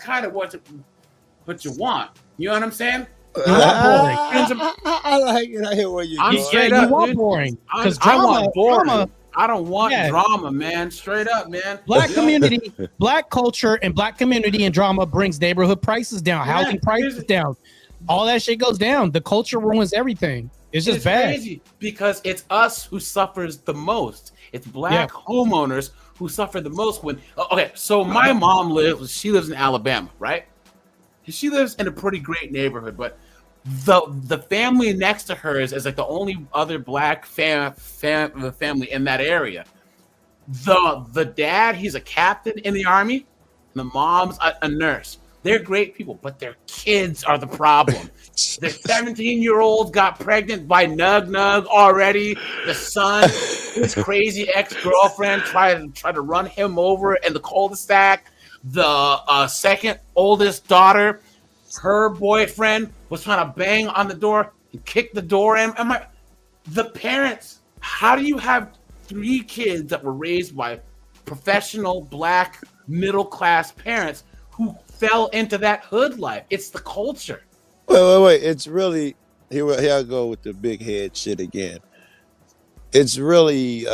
kind of what you want. You know what I'm saying? I like it. I hear what you're I'm going. straight you up, want dude. boring. Because I want boring. drama, I don't want Yeah. drama, man. Straight up, man. black community, black culture, and black community and drama brings neighborhood prices down, Yeah, housing prices down. All that shit goes down. The culture ruins everything. It's just bad. Crazy because it's us who suffers the most. It's black homeowners who suffer the most when. Okay, so my mom lives in Alabama, right? She lives in a pretty great neighborhood, but the family next to her is like the only other black family in that area. The dad, he's a captain in the army. The mom's a nurse. They're great people, but their kids are the problem. The 17-year-old got pregnant by Nug already. The son, his crazy ex-girlfriend tried to run him over in the cul-de-sac. The second oldest daughter, her boyfriend was trying to bang on the door and kick the door in. The parents, how do you have 3 kids that were raised by professional black middle-class parents who fell into that hood life? It's the culture. Wait. It's really here I go with the big head shit again. It's really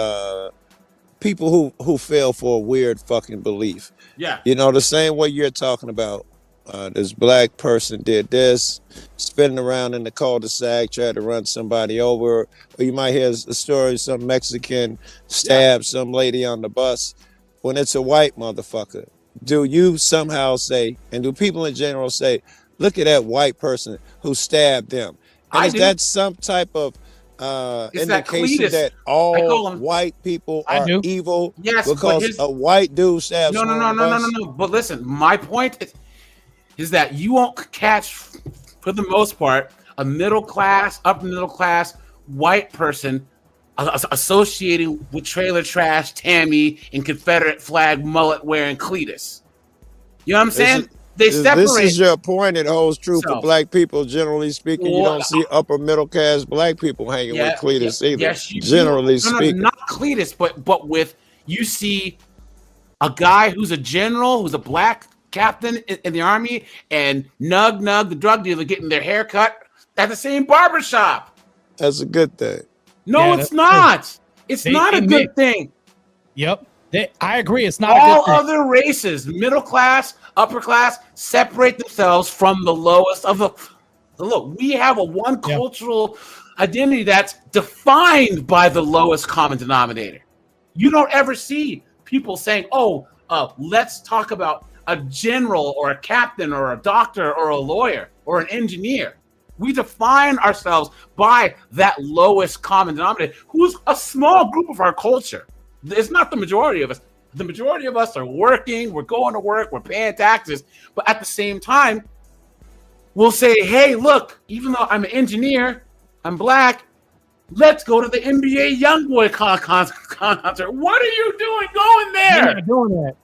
people who fell for a weird fucking belief. Yeah. You know, the same way you're talking about. This black person did this, spinning around in the cul-de-sac, tried to run somebody over. Or you might hear a story, some Mexican stabbed some lady on the bus. When it's a white motherfucker, do you somehow say, and do people in general say, look at that white person who stabbed them? And is that some type of indication that all white people are evil? Yes, because a white dude stabs someone on the bus? No. But listen, my point is that you won't catch, for the most part, a upper middle class white person associating with trailer trash Tammy and Confederate flag mullet wearing Cletus. You know what I'm saying? They separate. This is your point. It holds true for black people, generally speaking. You don't see upper middle class black people hanging with Cletus either. Yes, you generally do. speaking. Not Cletus, but with, you see a guy who's a general, who's a black captain in the army, and Nug, the drug dealer, getting their hair cut at the same barbershop. That's a good thing. No, it's not. It's not a good thing. Yep. I agree. It's not all a good thing. other races, middle class, upper class, separate themselves from the lowest of the look. We have one cultural identity that's defined by the lowest common denominator. You don't ever see people saying, let's talk about a general or a captain or a doctor or a lawyer or an engineer. We define ourselves by that lowest common denominator, who's a small group of our culture. It's not the majority of us. The majority of us are working, we're going to work, we're paying taxes. But at the same time, we'll say, hey, look, even though I'm an engineer, I'm black, let's go to the NBA YoungBoy concert. What are you doing going there? They're not doing that.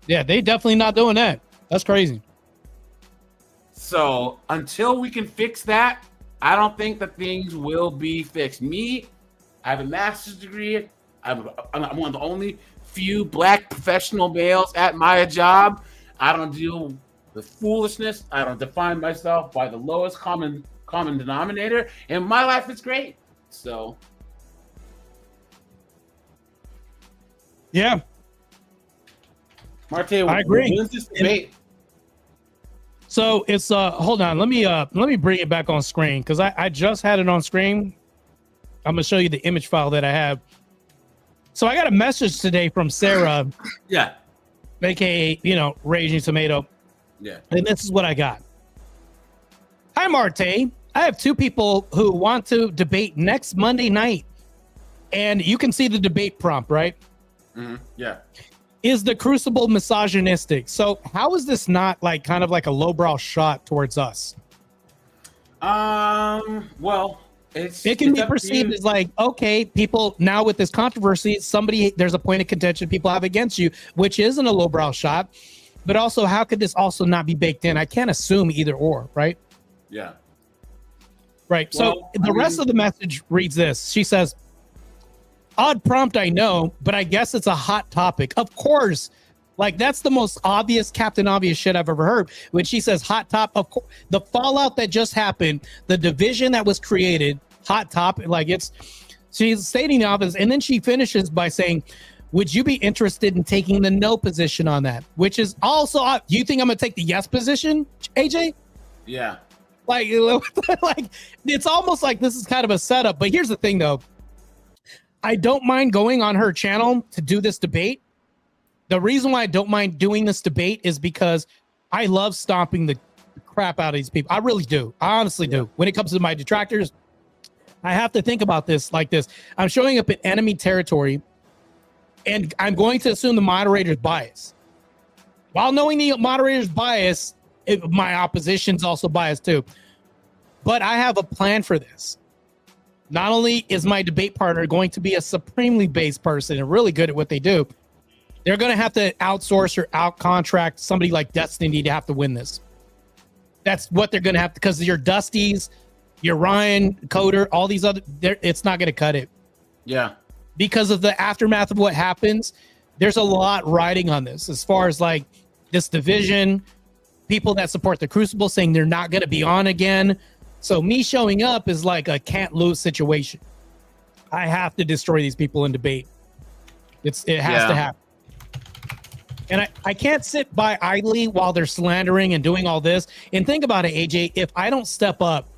Yeah, they definitely not doing that. That's crazy. So until we can fix that, I don't think that things will be fixed. I have a master's degree. I'm one of the only few black professional males at my job. I don't deal with foolishness. I don't define myself by the lowest common denominator, and my life is great. So, yeah, Marte, I agree. When's this debate? So it's hold on, let me bring it back on screen because I just had it on screen. I'm gonna show you the image file that I have. So I got a message today from Sarah, aka Raging Tomato. Yeah. And this is what I got. Hi Marte. I have 2 people who want to debate next Monday night. And you can see the debate prompt, right? Mm-hmm. Yeah. Is the Crucible misogynistic? So how is this not like kind of like a lowbrow shot towards us? Well, It can be perceived as like, okay, people now with this controversy, there's a point of contention people have against you, which isn't a lowbrow shot. But also, how could this also not be baked in? I can't assume either or, right? Yeah. Right. So the rest of the message reads this. She says, odd prompt, I know, but I guess it's a hot topic. Of course. Like, that's the most obvious Captain Obvious shit I've ever heard. When she says hot top, of course, the fallout that just happened, the division that was created, hot topic, like she's stating the obvious. And then she finishes by saying, would you be interested in taking the no position on that? Which is also, you think I'm going to take the yes position, AJ? Yeah. Like, it's almost like this is kind of a setup. But here's the thing, though. I don't mind going on her channel to do this debate. The reason why I don't mind doing this debate is because I love stomping the crap out of these people. I really do. I honestly do. When it comes to my detractors, I have to think about this like this. I'm showing up in enemy territory, and I'm going to assume the moderator's bias. While knowing the moderator's bias, my opposition's also biased too. But I have a plan for this. Not only is my debate partner going to be a supremely based person and really good at what they do, they're going to have to outsource or outcontract somebody like Destiny to have to win this. That's what they're going to have to, because your Dusties, your Ryan, Coder, all these other, it's not going to cut it. Yeah. Because of the aftermath of what happens, there's a lot riding on this as far as like this division, people that support the Crucible saying they're not going to be on again. So me showing up is like a can't lose situation. I have to destroy these people in debate. It has to happen. And I can't sit by idly while they're slandering and doing all this. And think about it, AJ, if I don't step up,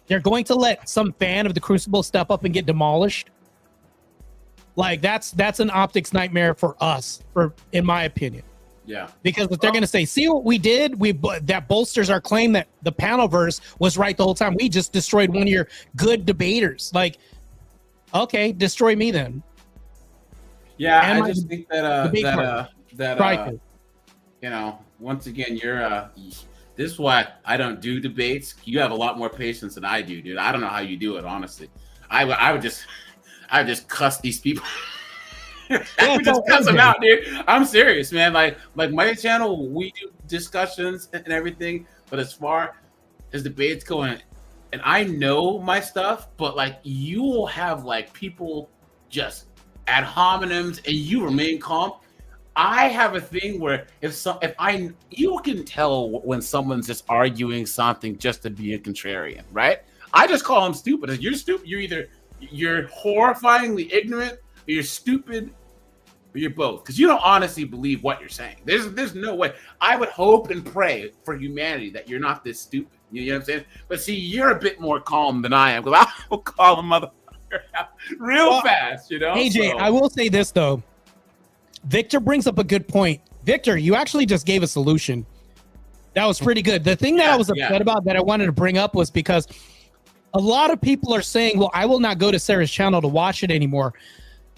they're going to let some fan of the Crucible step up and get demolished. Like that's an optics nightmare for us, in my opinion. Yeah. Because if they're going to say, see what we did, that bolsters our claim that the Panelverse was right the whole time. We just destroyed one of your good debaters. Like, okay, destroy me then. Yeah, And I just think that you know, once again, you're this is why I don't do debates. You have a lot more patience than I do, dude. I don't know how you do it, honestly. I would just cuss these people. I would just cuss them out, dude. I'm serious, man. Like my channel, we do discussions and everything, but as far as debates going, and I know my stuff, but like you will have like people just ad hominems and you remain calm. I have a thing where you can tell when someone's just arguing something just to be a contrarian, right? I just call them stupid. If you're stupid, you're horrifyingly ignorant, or you're stupid, or you're both, because you don't honestly believe what you're saying. There's no way. I would hope and pray for humanity that you're not this stupid. You know what I'm saying? But see, you're a bit more calm than I am, because I will call a motherfucker out real fast, you know? AJ, so. I will say this, though. Victor brings up a good point. Victor, you actually just gave a solution. That was pretty good. The thing that I was upset about that I wanted to bring up was because a lot of people are saying, well, I will not go to Sarah's channel to watch it anymore.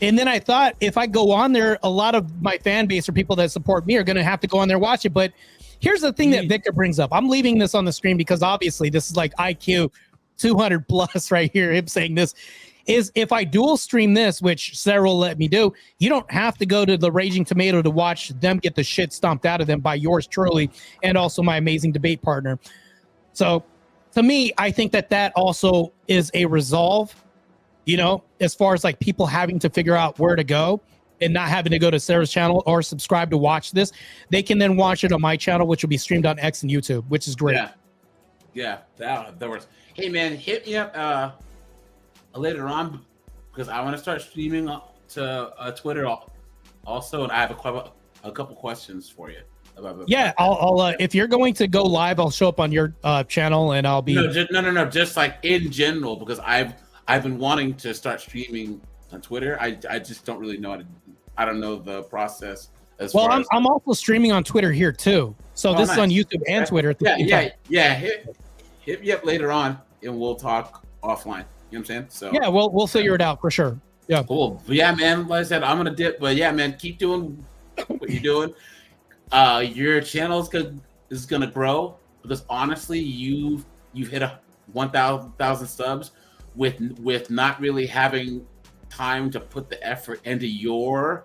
And then I thought, if I go on there, a lot of my fan base or people that support me are going to have to go on there and watch it. But here's the thing that Victor brings up. I'm leaving this on the screen because obviously this is like IQ 200 plus right here. Him saying this is, if I dual stream this, which Sarah will let me do, you don't have to go to the Raging Tomato to watch them get the shit stomped out of them by yours truly and also my amazing debate partner. So to me, I think that also is a resolve, you know, as far as like people having to figure out where to go and not having to go to Sarah's channel or subscribe to watch this. They can then watch it on my channel, which will be streamed on X and YouTube, which is great. Yeah, that works. Hey man, hit me up later on, because I want to start streaming to Twitter also, and I have a couple questions for you. I'll if you're going to go live, I'll show up on your channel and I'll be no, just like in general, because I've been wanting to start streaming on Twitter. I just don't really know I don't know the process as well. I'm also streaming on Twitter here too. So this is on YouTube and Twitter at the same time. Hit me up later on and we'll talk offline. You know what I'm saying? So yeah, we'll figure it out for sure. Yeah. Cool. But yeah, man, like I said, I'm gonna dip, but yeah, man, keep doing what you're doing. Your channel is gonna grow, because honestly, you've hit 1,000 subs. with not really having time to put the effort into your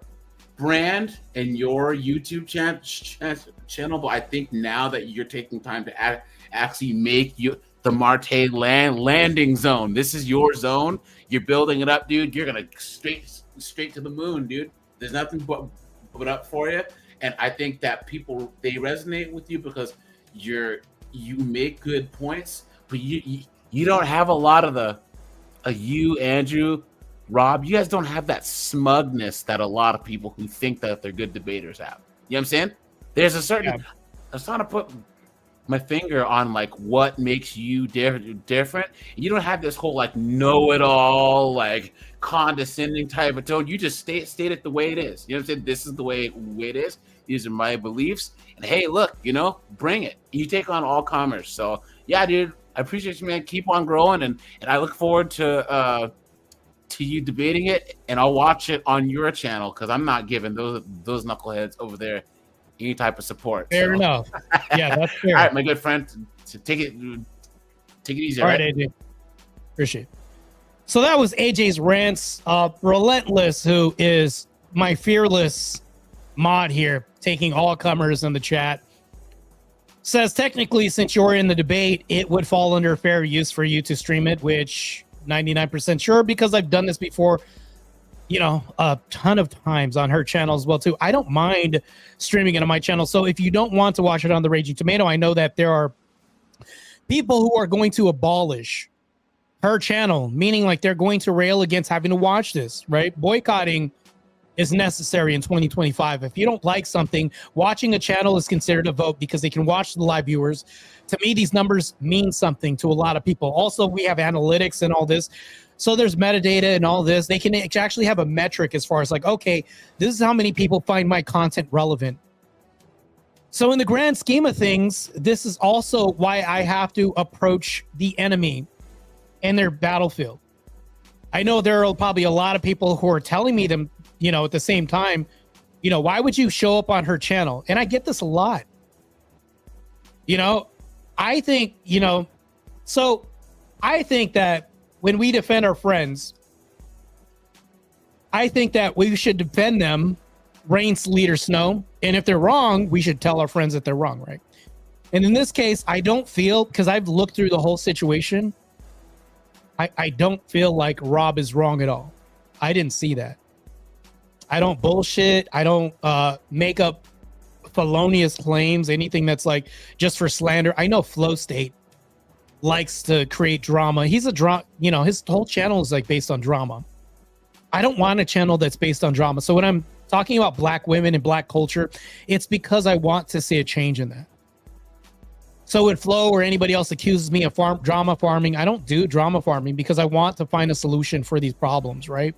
brand and your YouTube channel. But I think now that you're taking time to actually make the Marte landing zone. This is your zone. You're building it up, dude. You're gonna straight to the moon, dude. There's nothing but up for you. And I think that people, they resonate with you because you make good points, but you don't have a lot of you, Andrew, Rob, you guys don't have that smugness that a lot of people who think that they're good debaters have. You know what I'm saying? There's a certain, I was trying to put my finger on like what makes you different. You don't have this whole like know-it-all, like condescending type of tone. You just state it the way it is. You know what I'm saying? This is the way it is. These are my beliefs. And hey, look, bring it. You take on all comers. So yeah, dude, I appreciate you, man. Keep on growing, and I look forward to you debating it, and I'll watch it on your channel because I'm not giving those knuckleheads over there any type of support. Fair enough. Yeah, that's fair. All right, my good friend, take it easy. All right, AJ. Appreciate it. So that was AJ's rants. Relentless, who is my fearless mod here, taking all comers in the chat, says technically, since you're in the debate, it would fall under fair use for you to stream it, which 99% sure, because I've done this before, a ton of times on her channel as well too. I don't mind streaming it on my channel. So if you don't want to watch it on the Raging Tomato, I know that there are people who are going to abolish her channel, meaning like they're going to rail against having to watch this, right? Boycotting is necessary in 2025. If you don't like something, watching a channel is considered a vote because they can watch the live viewers. To me, these numbers mean something to a lot of people. Also, we have analytics and all this. So there's metadata and all this. They can actually have a metric as far as like, okay, this is how many people find my content relevant. So in the grand scheme of things, this is also why I have to approach the enemy and their battlefield. I know there are probably a lot of people who are telling me them, at the same time, why would you show up on her channel? And I get this a lot. I think, so I think that when we defend our friends, I think that we should defend them, rain, sleet, or snow. And if they're wrong, we should tell our friends that they're wrong, right? And in this case, I don't feel, because I've looked through the whole situation, I don't feel like Rob is wrong at all. I didn't see that. I don't bullshit. I don't make up felonious claims, anything that's like just for slander. I know Flow State likes to create drama. He's a drama, his whole channel is like based on drama. I don't want a channel that's based on drama. So when I'm talking about black women and black culture, it's because I want to see a change in that. So when Flo or anybody else accuses me of drama farming, I don't do drama farming because I want to find a solution for these problems, right?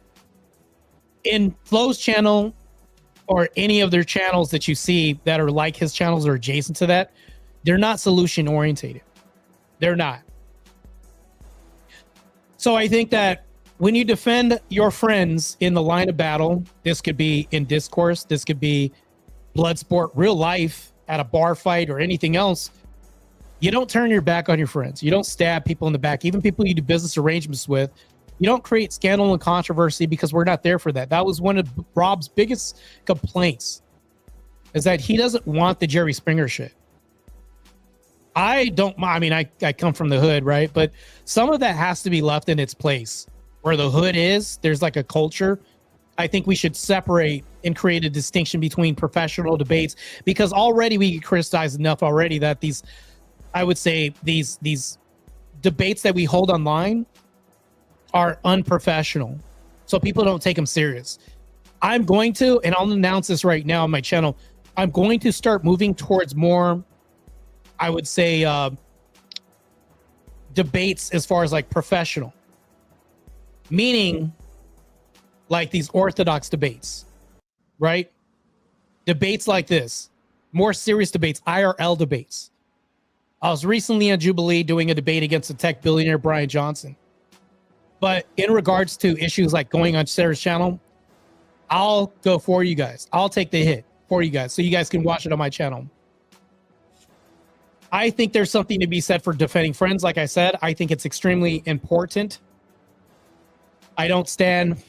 In Flo's channel or any of their channels that you see that are like his channels or adjacent to that, they're not solution orientated. They're not. So I think that when you defend your friends in the line of battle, this could be in discourse, this could be blood sport, real life, at a bar fight or anything else, you don't turn your back on your friends. You don't stab people in the back, even people you do business arrangements with. You don't create scandal and controversy because we're not there for that. That was one of Rob's biggest complaints, is that he doesn't want the Jerry Springer shit. I come from the hood, right? But some of that has to be left in its place. Where the hood is, there's like a culture. I think we should separate and create a distinction between professional debates, because already we get criticized enough already that these debates that we hold online are unprofessional. So people don't take them serious. I'm going to, and I'll announce this right now on my channel, I'm going to start moving towards more, I would say, debates as far as like professional. Meaning like these orthodox debates, right? Debates like this, more serious debates, IRL debates. I was recently on Jubilee doing a debate against the tech billionaire Brian Johnson. But in regards to issues like going on Sarah's channel, I'll go for you guys. I'll take the hit for you guys so you guys can watch it on my channel. I think there's something to be said for defending friends. Like I said, I think it's extremely important I don't stand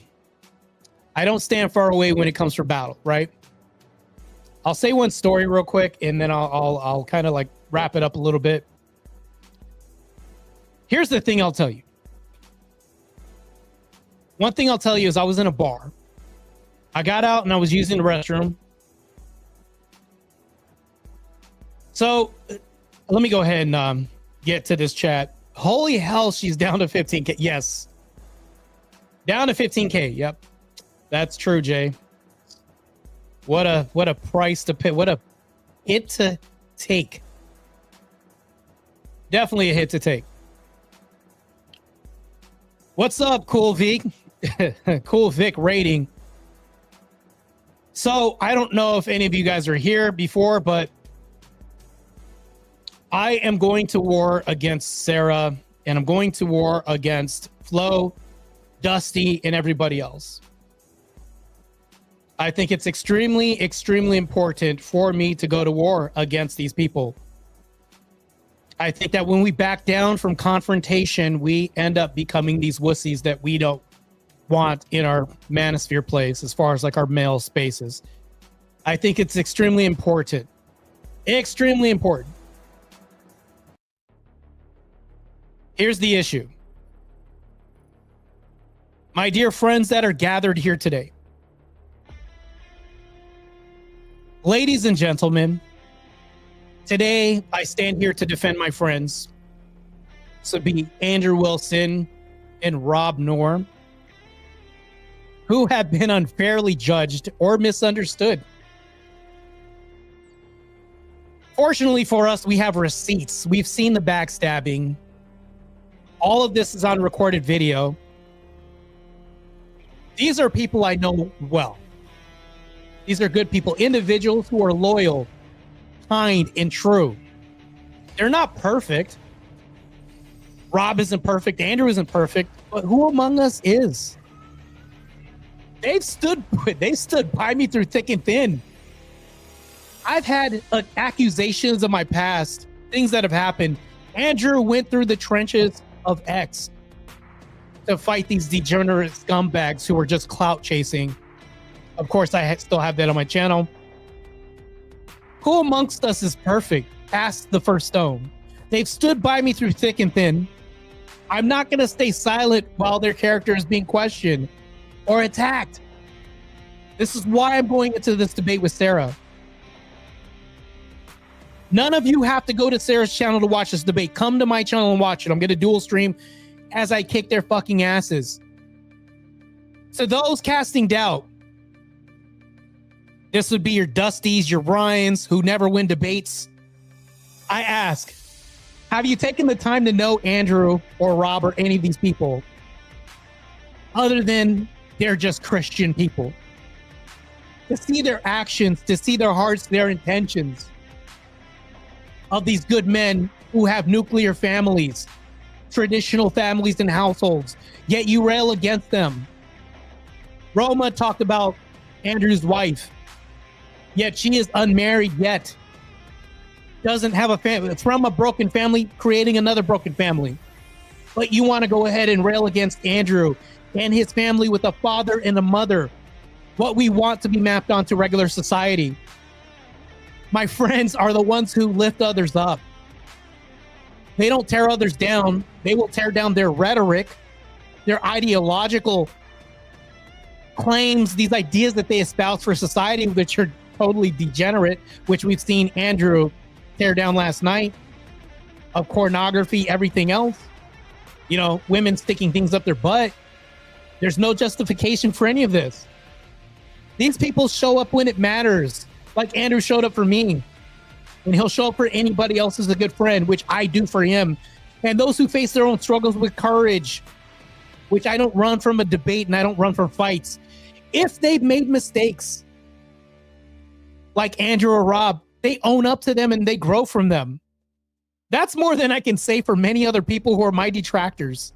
far away when it comes for battle, right? I'll say one story real quick, and then I'll kind of like wrap it up a little bit. Here's the thing I'll tell you. One thing I'll tell you is I was in a bar. I got out and I was using the restroom. So let me go ahead and get to this chat. Holy hell, she's down to 15K. Yes. Down to 15K. Yep. That's true, Jay. What a price to pay. What a hit to take. Definitely a hit to take. What's up, Cool Vic? Cool Vic rating. So I don't know if any of you guys are here before, but I am going to war against Sarah, and I'm going to war against Flo, Dusty, and everybody else. I think it's extremely, extremely important for me to go to war against these people. I think that when we back down from confrontation, we end up becoming these wussies that we don't want in our manosphere place as far as like our male spaces. I think it's extremely important. Extremely important. Here's the issue. My dear friends that are gathered here today. Ladies and gentlemen, today I stand here to defend my friends. This would be Andrew Wilson and Rob Norm, who have been unfairly judged or misunderstood. Fortunately for us, we have receipts. We've seen the backstabbing. All of this is on recorded video. These are people I know well. These are good people, individuals who are loyal, kind, and true. They're not perfect. Rob isn't perfect. Andrew isn't perfect. But who among us is? They stood by me through thick and thin. I've had accusations of my past, things that have happened. Andrew went through the trenches of X to fight these degenerate scumbags who were just clout chasing. Of course, I still have that on my channel. Who amongst us is perfect? Ask the first stone. They've stood by me through thick and thin. I'm not going to stay silent while their character is being questioned or attacked. This is why I'm going into this debate with Sarah. None of you have to go to Sarah's channel to watch this debate. Come to my channel and watch it. I'm going to dual stream as I kick their fucking asses. So those casting doubt, this would be your Dusties, your Ryans, who never win debates. I ask, have you taken the time to know Andrew or Rob or any of these people? Other than they're just Christian people. To see their actions, to see their hearts, their intentions of these good men who have nuclear families, traditional families and households, yet you rail against them. Roma talked about Andrew's wife, yet she is unmarried yet. Doesn't have a family, from a broken family, creating another broken family. But you want to go ahead and rail against Andrew and his family with a father and a mother. What we want to be mapped onto regular society. My friends are the ones who lift others up. They don't tear others down. They will tear down their rhetoric, their ideological claims, these ideas that they espouse for society, which are totally degenerate, which we've seen Andrew tear down last night, of pornography, everything else. You know, women sticking things up their butt. There's no justification for any of this. These people show up when it matters, like Andrew showed up for me. And he'll show up for anybody else as a good friend, which I do for him. And those who face their own struggles with courage, which I don't run from a debate and I don't run from fights. If they've made mistakes, like Andrew or Rob, they own up to them and they grow from them. That's more than I can say for many other people who are my detractors.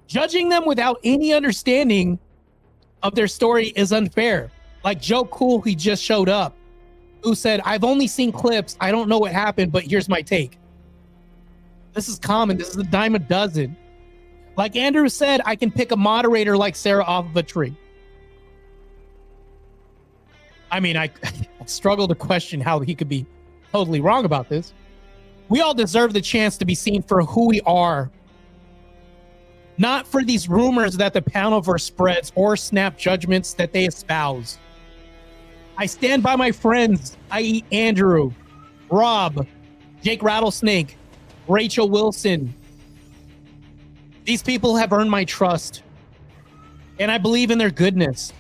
Judging them without any understanding of their story is unfair. Like Joe Cool, he just showed up, who said, I've only seen clips. I don't know what happened, but here's my take. This is common. This is a dime a dozen. Like Andrew said, I can pick a moderator like Sarah off of a tree. I mean, I struggle to question how he could be totally wrong about this. We all deserve the chance to be seen for who we are, not for these rumors that the Panelverse spreads or snap judgments that they espouse. I stand by my friends, i.e. Andrew, Rob, Jake Rattlesnake, Rachel Wilson. These people have earned my trust, and I believe in their goodness.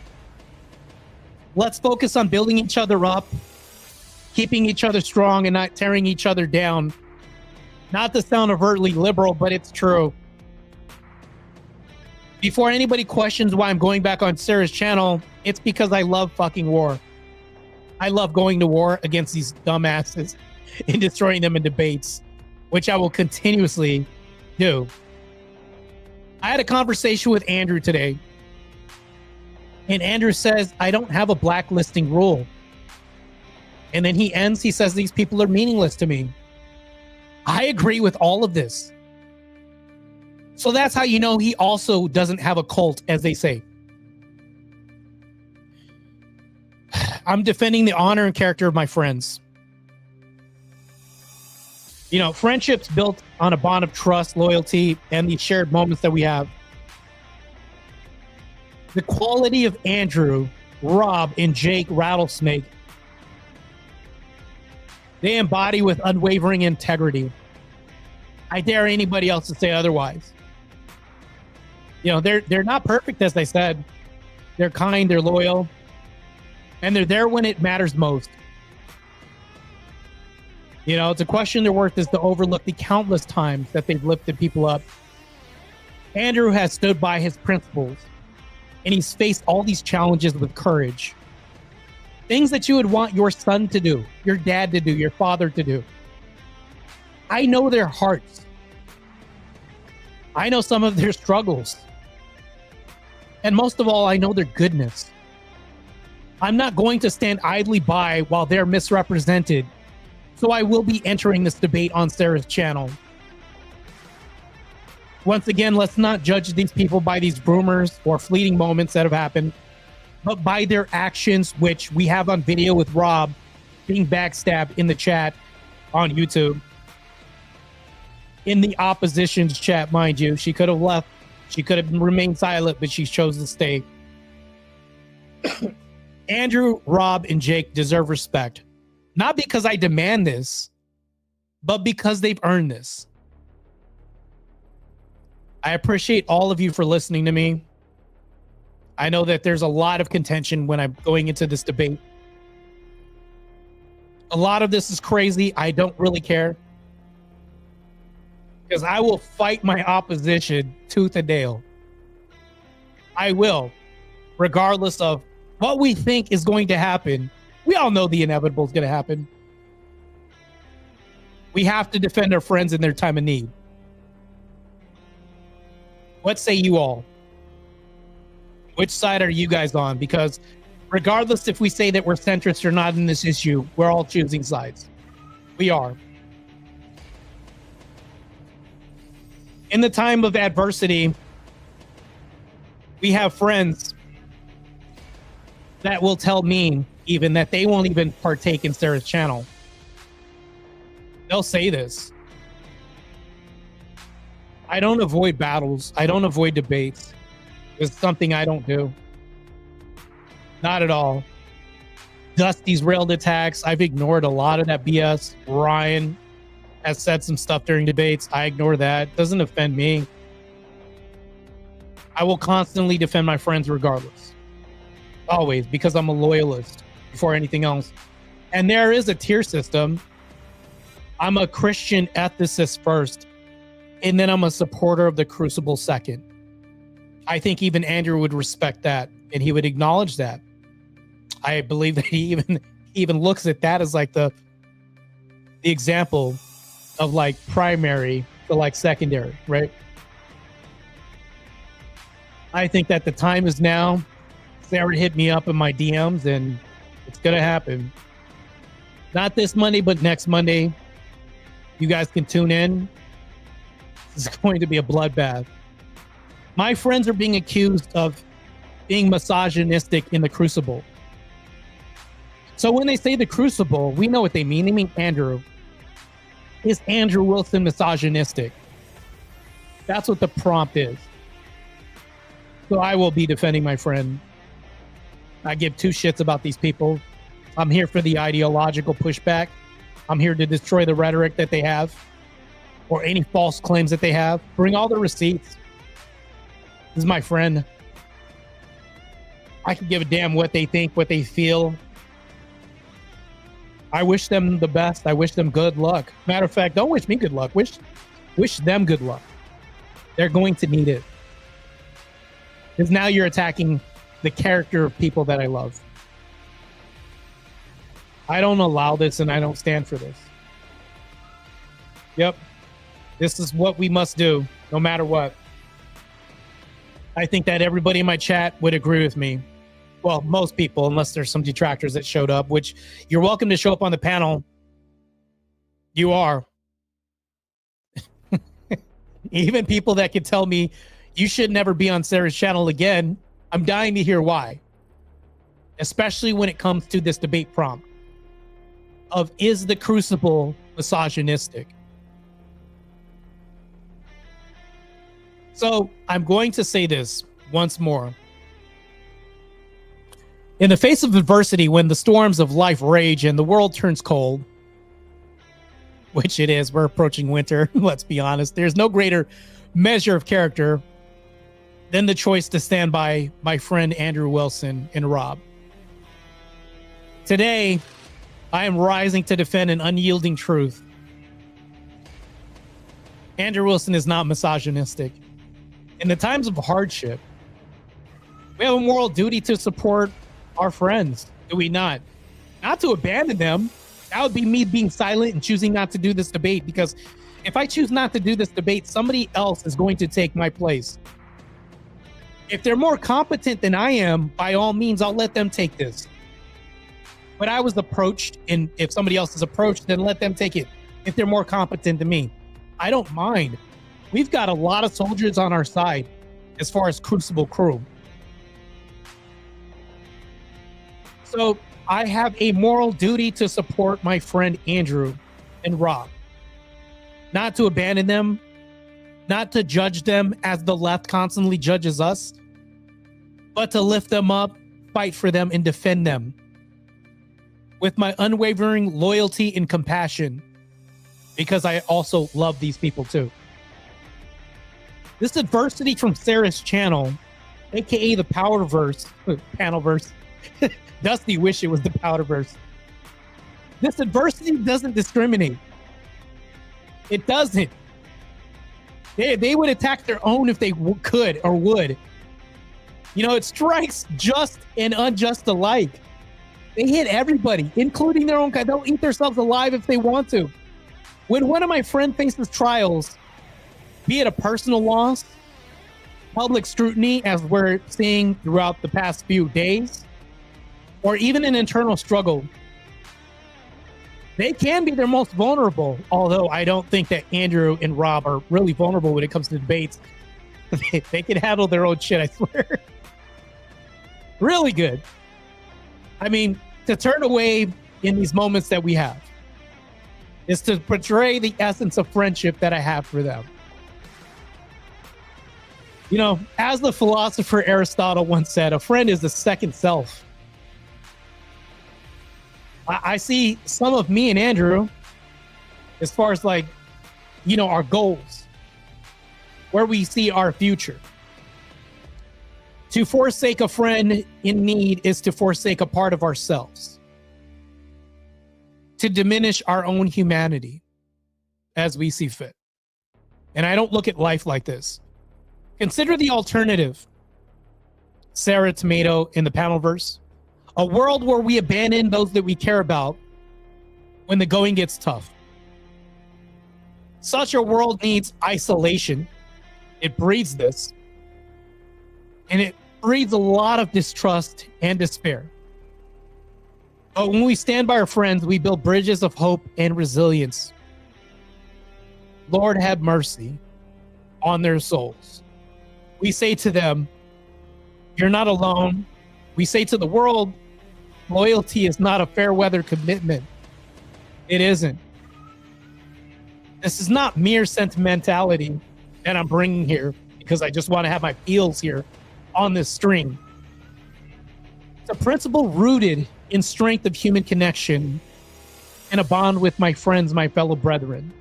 Let's focus on building each other up, keeping each other strong, and not tearing each other down. Not to sound overtly liberal, but it's true. Before anybody questions why I'm going back on Sarah's channel, it's because I love fucking war. I love going to war against these dumbasses and destroying them in debates, which I will continuously do. I had a conversation with Andrew today, and Andrew says, I don't have a blacklisting rule. And then he ends, he says, these people are meaningless to me. I agree with all of this. So that's how you know he also doesn't have a cult, as they say. I'm defending the honor and character of my friends. You know, friendships built on a bond of trust, loyalty, and the shared moments that we have. The quality of Andrew, Rob, and Jake Rattlesnake, they embody with unwavering integrity. I dare anybody else to say otherwise. You know, they're not perfect, as I said. They're kind, they're loyal, and they're there when it matters most. You know, it's a question their worth is to overlook the countless times that they've lifted people up. Andrew has stood by his principles, and he's faced all these challenges with courage. Things that you would want your son to do, your dad to do, your father to do. I know their hearts. I know some of their struggles. And most of all, I know their goodness. I'm not going to stand idly by while they're misrepresented. So I will be entering this debate on Sarah's channel. Once again, let's not judge these people by these rumors or fleeting moments that have happened, but by their actions, which we have on video with Rob being backstabbed in the chat on YouTube. In the opposition's chat, mind you, she could have left. She could have remained silent, but she chose to stay. Andrew, Rob, and Jake deserve respect. Not because I demand this, but because they've earned this. I appreciate all of you for listening to me. I know that there's a lot of contention when I'm going into this debate. A lot of this is crazy. I don't really care. Because I will fight my opposition tooth and nail. I will, regardless of what we think is going to happen. We all know the inevitable is going to happen. We have to defend our friends in their time of need. What say you all? Which side are you guys on? Because regardless if we say that we're centrist or not in this issue, we're all choosing sides. We are. In the time of adversity, we have friends that will tell me even that they won't even partake in Sarah's channel. They'll say this. I don't avoid battles. I don't avoid debates. It's something I don't do. Not at all. Dusty's railed attacks. I've ignored a lot of that BS. Ryan has said some stuff during debates. I ignore that. Doesn't offend me. I will constantly defend my friends regardless. Always, because I'm a loyalist before anything else. And there is a tier system. I'm a Christian ethicist first, and then I'm a supporter of the Crucible second. I think even Andrew would respect that, and he would acknowledge that. I believe that he even looks at that as like the example of like primary to like secondary, right? I think that the time is now. Sarah hit me up in my DMs, and it's gonna happen. Not this Monday, but next Monday. You guys can tune in. This is going to be a bloodbath. My friends are being accused of being misogynistic in the Crucible. So when they say the Crucible, we know what they mean. They mean Andrew. Is Andrew Wilson misogynistic? That's what the prompt is. So I will be defending my friend. I give two shits about these people. I'm here for the ideological pushback. I'm here to destroy the rhetoric that they have or any false claims that they have. Bring all the receipts. This is my friend. I can give a damn what they think, what they feel. I wish them the best. I wish them good luck. Matter of fact, don't wish me good luck. Wish them good luck. They're going to need it. Because now you're attacking the character of people that I love. I don't allow this and I don't stand for this. Yep. This is what we must do, no matter what. I think that everybody in my chat would agree with me. Well, most people, unless there's some detractors that showed up, which you're welcome to show up on the panel. You are. Even people that could tell me you should never be on Sarah's channel again. I'm dying to hear why. Especially when it comes to this debate prompt of, is the Crucible misogynistic? So I'm going to say this once more. In the face of adversity, when the storms of life rage and the world turns cold, which it is, we're approaching winter, let's be honest, there's no greater measure of character than the choice to stand by my friend Andrew Wilson and Rob. Today, I am rising to defend an unyielding truth. Andrew Wilson is not misogynistic. In the times of hardship, we have a moral duty to support our friends, do we not? Not to abandon them. That would be me being silent and choosing not to do this debate, because if I choose not to do this debate, somebody else is going to take my place. If they're more competent than I am, by all means, I'll let them take this. But I was approached, and if somebody else is approached, then let them take it. If they're more competent than me, I don't mind. We've got a lot of soldiers on our side as far as Crucible crew. So I have a moral duty to support my friend Andrew and Rob. Not to abandon them, not to judge them as the left constantly judges us, but to lift them up, fight for them, and defend them with my unwavering loyalty and compassion, because I also love these people too. This adversity from Saras' channel, aka the Powderverse, Panelverse, Dusty wish it was the Powderverse. This adversity doesn't discriminate. It doesn't. They would attack their own if they could or would. You know, it strikes just and unjust alike. They hit everybody, including their own kind. They'll eat themselves alive if they want to. When one of my friends faces trials, be it a personal loss, public scrutiny, as we're seeing throughout the past few days, or even an internal struggle, they can be their most vulnerable. Although I don't think that Andrew and Rob are really vulnerable when it comes to debates. They can handle their own shit, I swear. Really good. I mean, to turn away in these moments that we have is to portray the essence of friendship that I have for them. You know, as the philosopher Aristotle once said, a friend is the second self. I see some of me and Andrew as far as, like, you know, our goals, where we see our future. To forsake a friend in need is to forsake a part of ourselves, to diminish our own humanity as we see fit. And I don't look at life like this. Consider the alternative, Sarah Tomato in the Panelverse. A world where we abandon those that we care about when the going gets tough. Such a world needs isolation. It breeds this. And it breeds a lot of distrust and despair. But when we stand by our friends, we build bridges of hope and resilience. Lord, have mercy on their souls. We say to them, you're not alone. We say to the world, loyalty is not a fair weather commitment. It isn't. This is not mere sentimentality that I'm bringing here because I just want to have my feels here on this string. It's a principle rooted in strength of human connection and a bond with my friends, my fellow brethren.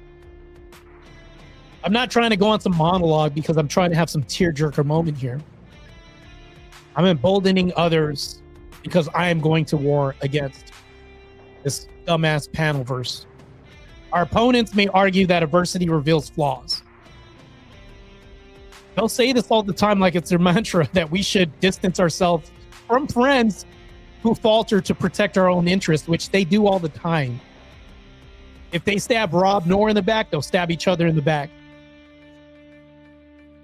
I'm not trying to go on some monologue because I'm trying to have some tearjerker moment here. I'm emboldening others because I am going to war against this dumbass panel verse. Our opponents may argue that adversity reveals flaws. They'll say this all the time like it's their mantra that we should distance ourselves from friends who falter to protect our own interests, which they do all the time. If they stab Rob Noor in the back, they'll stab each other in the back.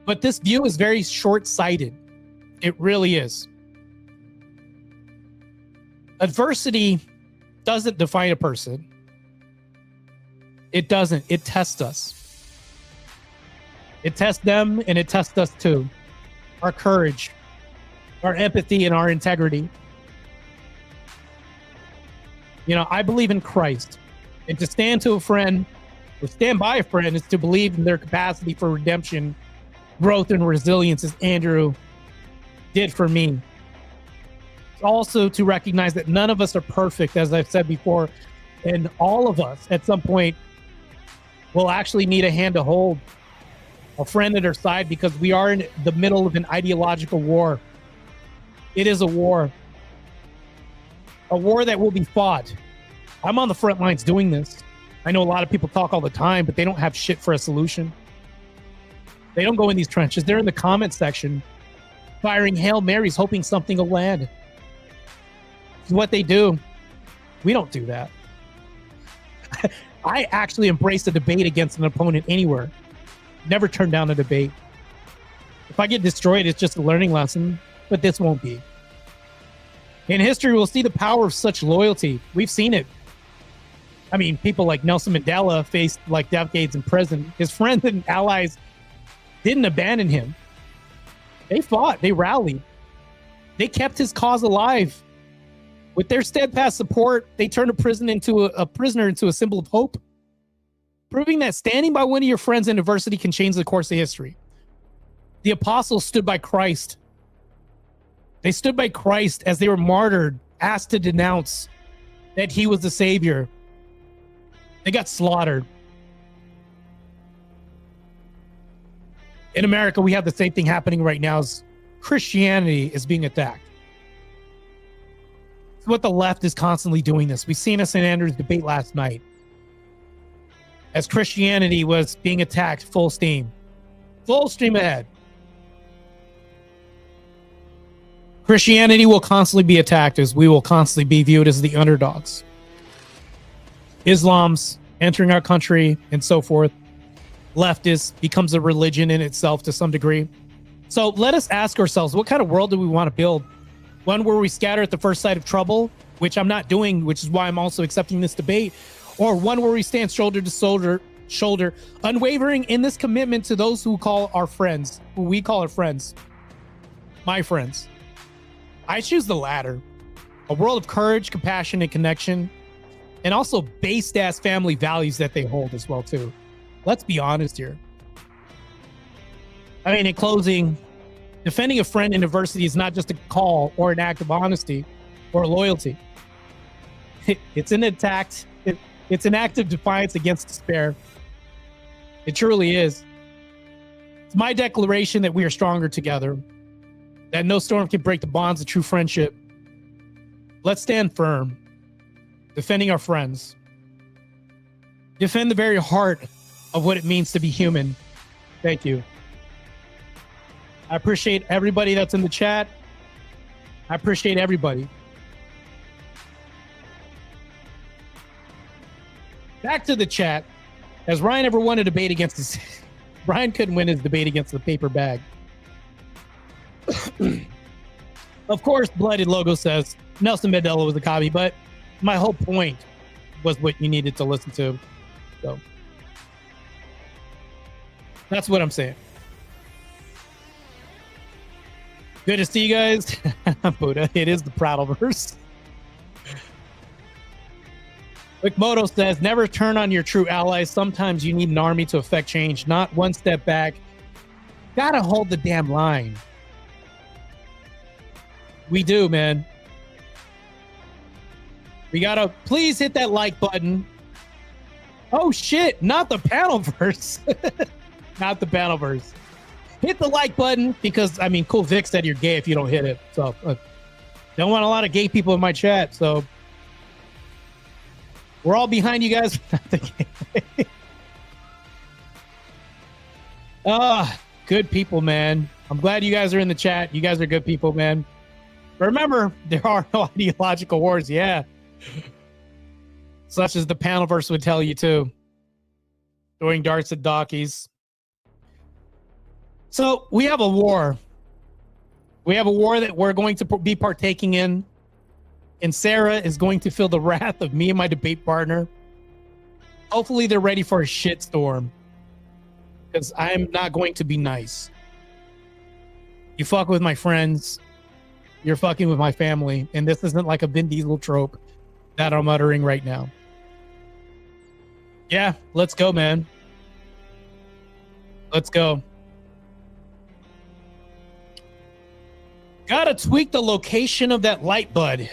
But this view is very short-sighted. It really is. Adversity doesn't define a person. It doesn't. It tests us. It tests them and it tests us too. Our courage, our empathy, and our integrity. You know, I believe in Christ. And to stand to a friend or stand by a friend is to believe in their capacity for redemption, growth, and resilience, as Andrew did for me. It's also to recognize that none of us are perfect, as I've said before, and all of us at some point will actually need a hand to hold, a friend at our side, because we are in the middle of an ideological war. It is a war that will be fought. I'm on the front lines doing this. I know a lot of people talk all the time, but they don't have shit for a solution. They don't go in these trenches. They're in the comment section firing Hail Marys, hoping something will land. It's what they do. We don't do that. I actually embrace a debate against an opponent anywhere. Never turn down a debate. If I get destroyed, it's just a learning lesson, but this won't be. In history, we'll see the power of such loyalty. We've seen it. I mean, people like Nelson Mandela faced like decades in prison. His friends and allies didn't abandon him. They fought. They rallied. They kept his cause alive. With their steadfast support, they turned a prisoner into a symbol of hope, proving that standing by one of your friends in adversity can change the course of history. The apostles stood by Christ. They stood by Christ as they were martyred, asked to denounce that he was the Savior. They got slaughtered. In America, we have the same thing happening right now as Christianity is being attacked. It's what the left is constantly doing this. We've seen a St. Andrews debate last night as Christianity was being attacked full steam ahead. Christianity will constantly be attacked as we will constantly be viewed as the underdogs. Islam's entering our country and so forth. Leftist becomes a religion in itself to some degree. So let us ask ourselves, what kind of world do we want to build? One where we scatter at the first sight of trouble, which I'm not doing, which is why I'm also accepting this debate, or one where we stand shoulder to shoulder, unwavering in this commitment to those who call our friends, who we call our friends, my friends. I choose the latter. A world of courage, compassion, and connection, and also based-ass family values that they hold as well, too. Let's be honest here. I mean, in closing, defending a friend in adversity is not just a call or an act of honesty or loyalty. It's an attack. It's an act of defiance against despair. It truly is. It's my declaration that we are stronger together, that no storm can break the bonds of true friendship. Let's stand firm, defending our friends. Defend the very heart of what it means to be human. Thank you. I appreciate everybody that's in the chat. I appreciate everybody. Back to the chat. Has Ryan ever won a debate against his... Ryan couldn't win his debate against the paper bag. Of course, Blooded Logo says Nelson Mandela was a copy, but my whole point was what you needed to listen to. So that's what I'm saying. Good to see you guys. Buddha, it is the Pratleverse. Wickmoto says, never turn on your true allies. Sometimes you need an army to affect change, not one step back. Gotta hold the damn line. We do, man. We gotta please hit that like button. Oh shit, not the panelverse. Not the panelverse. Hit the like button because, I mean, Cool Vic said you're gay if you don't hit it. So, don't want a lot of gay people in my chat. So, we're all behind you guys. Good people, man. I'm glad you guys are in the chat. You guys are good people, man. Remember, there are no ideological wars. Yeah. Such as the panelverse would tell you, too. Throwing darts at Dockies. So, we have a war. We have a war that we're going to be partaking in. And Sarah is going to feel the wrath of me and my debate partner. Hopefully, they're ready for a shitstorm. Because I'm not going to be nice. You fuck with my friends. You're fucking with my family. And this isn't like a Vin Diesel trope that I'm uttering right now. Yeah, let's go, man. Let's go. Gotta tweak the location of that light, bud.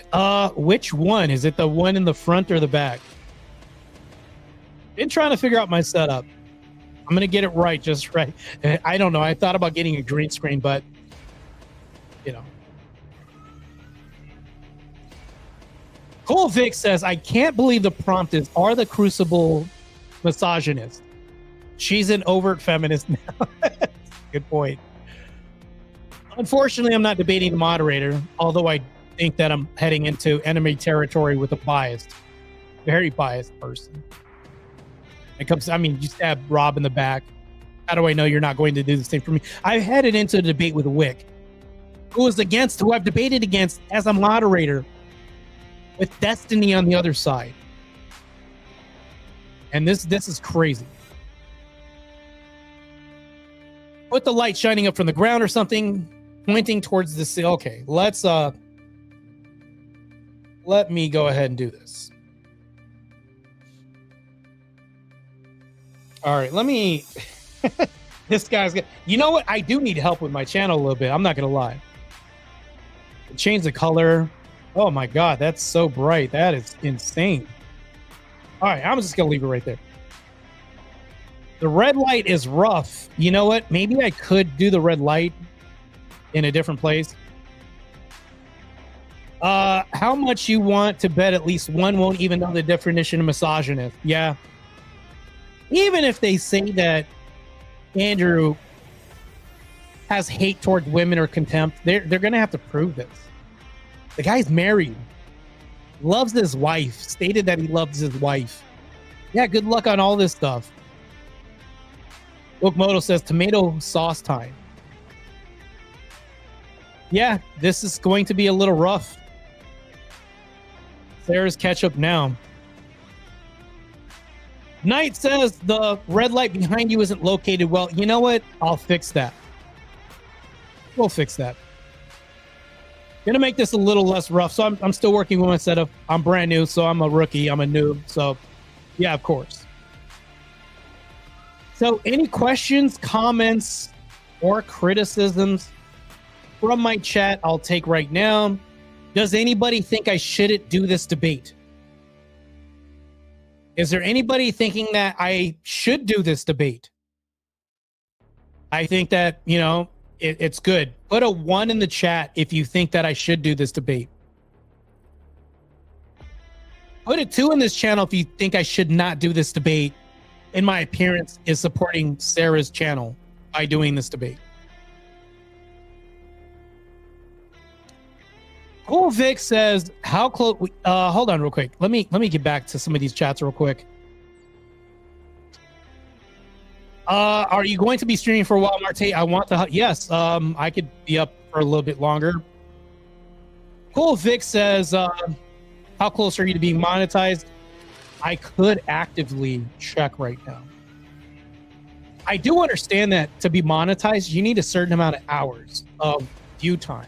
Which one? Is it the one in the front or the back? Been trying to figure out my setup. I'm gonna get it right, just right. I don't know. I thought about getting a green screen, but you know. Cool Vic says, I can't believe the prompt is, are the Crucible misogynist? She's an overt feminist now. Good point. Unfortunately, I'm not debating the moderator, although I think that I'm heading into enemy territory with a biased, very biased person. It comes, I mean, you stab Rob in the back. How do I know you're not going to do the same for me? I headed into a debate with Wick, who I've debated against as a moderator, with Destiny on the other side. And this is crazy. Put the light shining up from the ground or something, pointing towards the sea. Okay, let me go ahead and do this. All right, let me this guy's good. You know what? I do need help with my channel a little bit. I'm not gonna lie. Change the color. Oh my god, that's so bright. That is insane. All right, I'm just gonna leave it right there. The red light is rough. You know what? Maybe I could do the red light in a different place. How much you want to bet at least one won't even know the definition of misogynist? Yeah. Even if they say that Andrew has hate towards women or contempt, they're gonna have to prove this. The guy's married, loves his wife, stated that he loves his wife. Yeah, good luck on all this stuff. Bookmoto says tomato sauce time. Yeah, this is going to be a little rough. Sarah's catch up now. Knight says the red light behind you isn't located well. You know what? I'll fix that. We'll fix that. Gonna make this a little less rough. So I'm still working with my setup. I'm brand new, so I'm a rookie. I'm a noob. So yeah, of course. So any questions, comments, or criticisms from my chat, I'll take right now. Does anybody think I shouldn't do this debate? Is there anybody thinking that I should do this debate? I think that, you know, it's good. Put a 1 in the chat if you think that I should do this debate. Put a 2 in this channel if you think I should not do this debate. And my appearance is supporting Sarah's channel by doing this debate. Cool Vic says, how close? Hold on real quick. Let me get back to some of these chats real quick. Are you going to be streaming for a while, Marte? I want to. Yes. I could be up for a little bit longer. Cool Vic says, how close are you to being monetized? I could actively check right now. I do understand that to be monetized, you need a certain amount of hours of view time.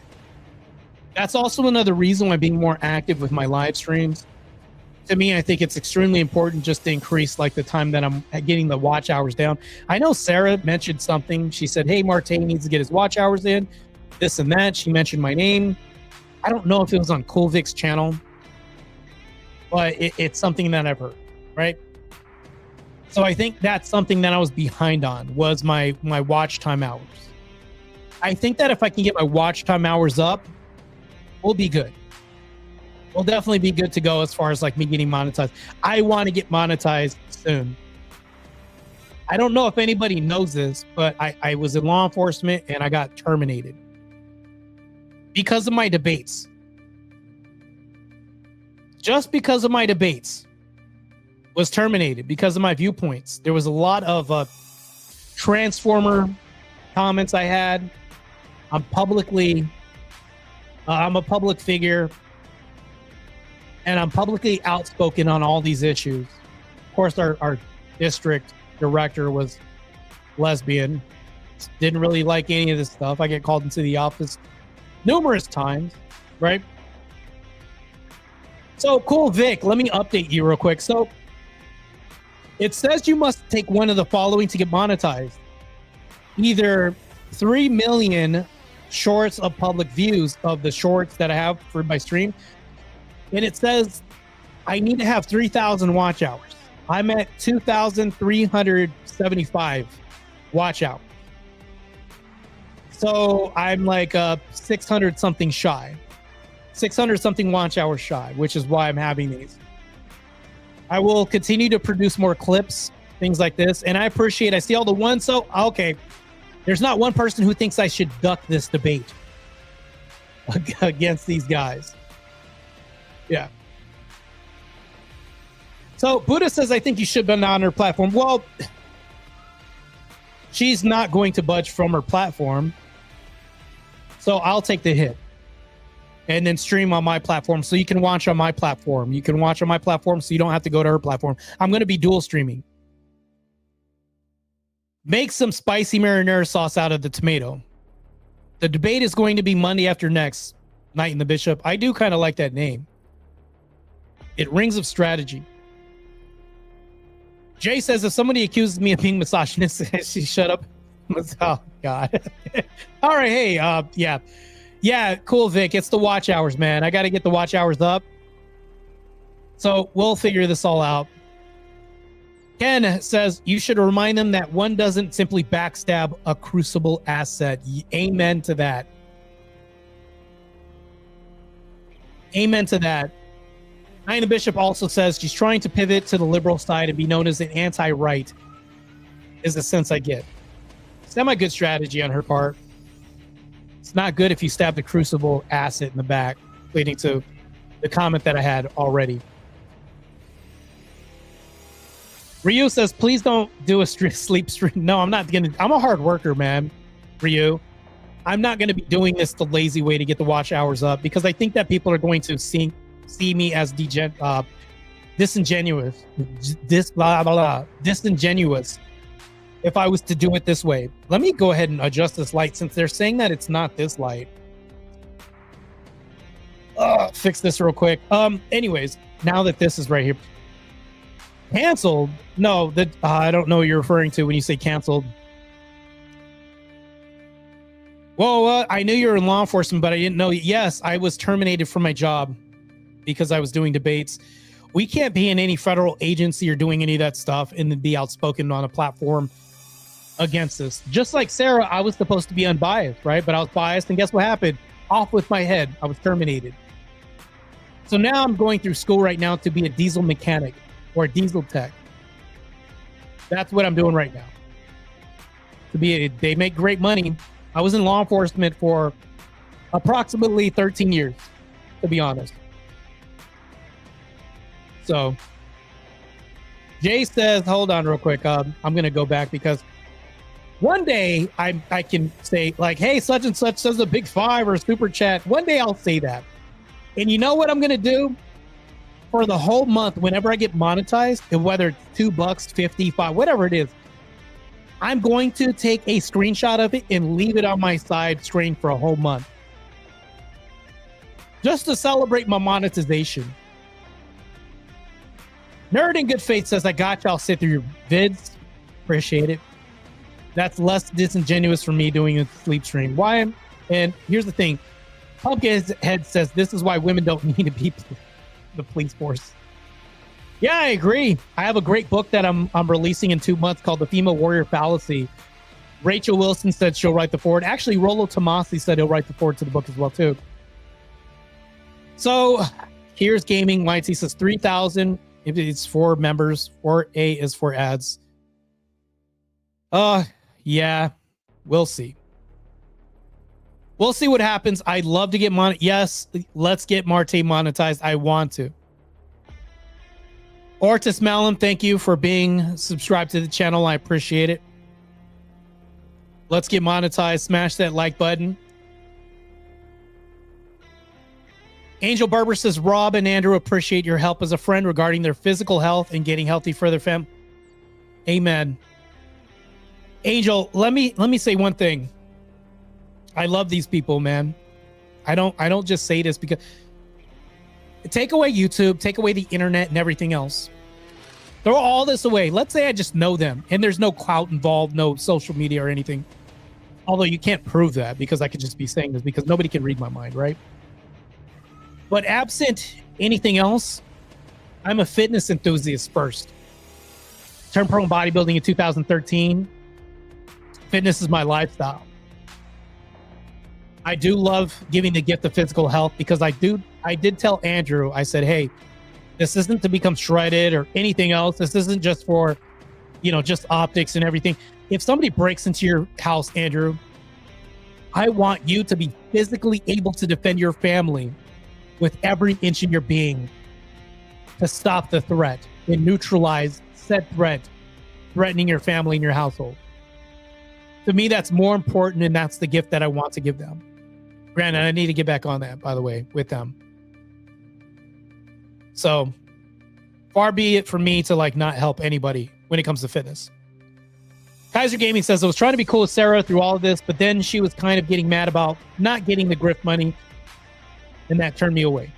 That's also another reason why being more active with my live streams. To me, I think it's extremely important just to increase like the time that I'm getting the watch hours down. I know Sarah mentioned something. She said, hey, Marte needs to get his watch hours in, this and that. She mentioned my name. I don't know if it was on Cool Vic's channel, but it's something that I've heard, right? So I think that's something that I was behind on, was my watch time hours. I think that if I can get my watch time hours up, we'll be good. We'll definitely be good to go as far as like me getting monetized. I want to get monetized soon. I don't know if anybody knows this, but I was in law enforcement and I got terminated because of my debates. Just because of my debates was terminated because of my viewpoints. There was a lot of transformer comments I had. I'm a public figure, and I'm publicly outspoken on all these issues. Of course, our district director was lesbian. Didn't really like any of this stuff. I get called into the office numerous times, right? So, Cool Vic, let me update you real quick. So, it says you must take one of the following to get monetized. Either 3 million shorts of public views of the shorts that I have for my stream. And it says I need to have 3,000 watch hours. I'm at 2,375 watch hours. So I'm like 600 something shy. 600 something watch hours shy, which is why I'm having these. I will continue to produce more clips, things like this. And I see all the ones. So, okay. There's not one person who thinks I should duck this debate against these guys. Yeah. So Buddha says, I think you should be on her platform. Well, she's not going to budge from her platform. So I'll take the hit and then stream on my platform. So you can watch on my platform. You can watch on my platform so you don't have to go to her platform. I'm going to be dual streaming. Make some spicy marinara sauce out of the tomato. The debate is going to be Monday after next, Knight and the Bishop. I do kind of like that name. It rings of strategy. Jay says, if somebody accuses me of being misogynist, she shut up. Oh, God. All right, hey, yeah. Yeah, cool, Vic. It's the watch hours, man. I got to get the watch hours up. So we'll figure this all out. Ken says, you should remind them that one doesn't simply backstab a crucible asset. Amen to that. Amen to that. Nina Bishop also says she's trying to pivot to the liberal side and be known as an anti-right, is the sense I get. Semi-good strategy on her part. It's not good if you stab the crucible asset in the back, leading to the comment that I had already. Ryu says, please don't do a sleep stream. No, I'm not going to. I'm a hard worker, man, Ryu. I'm not going to be doing this the lazy way to get the watch hours up because I think that people are going to see me as disingenuous. Disingenuous if I was to do it this way. Let me go ahead and adjust this light since they're saying that it's not this light. Fix this real quick. Anyways, now that this is right here. Canceled? No, that I don't know what you're referring to when you say canceled. Well, I knew you were in law enforcement, but I didn't know. Yes, I was terminated from my job because I was doing debates. We can't be in any federal agency or doing any of that stuff and then be outspoken on a platform against this. Just like Sarah, I was supposed to be unbiased, right? But I was biased, and guess what happened? Off with my head. I was terminated. So now I'm going through school right now to be a diesel mechanic or a diesel tech. That's what I'm doing right now. They make great money. I was in law enforcement for approximately 13 years, to be honest. So Jay says, hold on real quick. I'm going to go back because one day I can say like, hey, such and such says a big 5 or a super chat. One day I'll say that. And you know what I'm going to do? For the whole month, whenever I get monetized, and whether it's $2, 55, whatever it is, I'm going to take a screenshot of it and leave it on my side screen for a whole month. just to celebrate my monetization. Nerd in Good Faith says, I got you. I'll sit through your vids. Appreciate it. That's less disingenuous for me doing a sleep stream. Why? And here's the thing. Pumpkinhead says, this is why women don't need to be the police force. Yeah, I agree. I have a great book that I'm releasing in 2 months called The Female Warrior Fallacy. Rachel Wilson said she'll write the forward. Actually, Rollo Tomasi said he'll write the forward to the book as well, too. So here's Gaming Lights. He says 3,000 if it's for members. 4A is for ads. Yeah, we'll see. We'll see what happens. I'd love to get yes, let's get Marte monetized. I want to. Ortis Malum, thank you for being subscribed to the channel. I appreciate it. Let's get monetized. Smash that like button. Angel Barber says, Rob and Andrew appreciate your help as a friend regarding their physical health and getting healthy for their fam. Amen. Angel, let me say one thing. I love these people, man. I don't just say this because take away YouTube, take away the internet and everything else. Throw all this away. Let's say I just know them and there's no clout involved, no social media or anything. Although you can't prove that because I could just be saying this because nobody can read my mind, right? But absent anything else, I'm a fitness enthusiast first. Turned pro in bodybuilding in 2013. Fitness is my lifestyle. I do love giving the gift of physical health because I did tell Andrew, I said, hey, this isn't to become shredded or anything else. This isn't just for, just optics and everything. If somebody breaks into your house, Andrew, I want you to be physically able to defend your family with every inch of your being to stop the threat and neutralize said threat, threatening your family and your household. To me, that's more important, and that's the gift that I want to give them. Granted, I need to get back on that, by the way, with them. So far be it for me to not help anybody when it comes to fitness. Kaiser Gaming says, I was trying to be cool with Sarah through all of this, but then she was kind of getting mad about not getting the grift money, and that turned me away.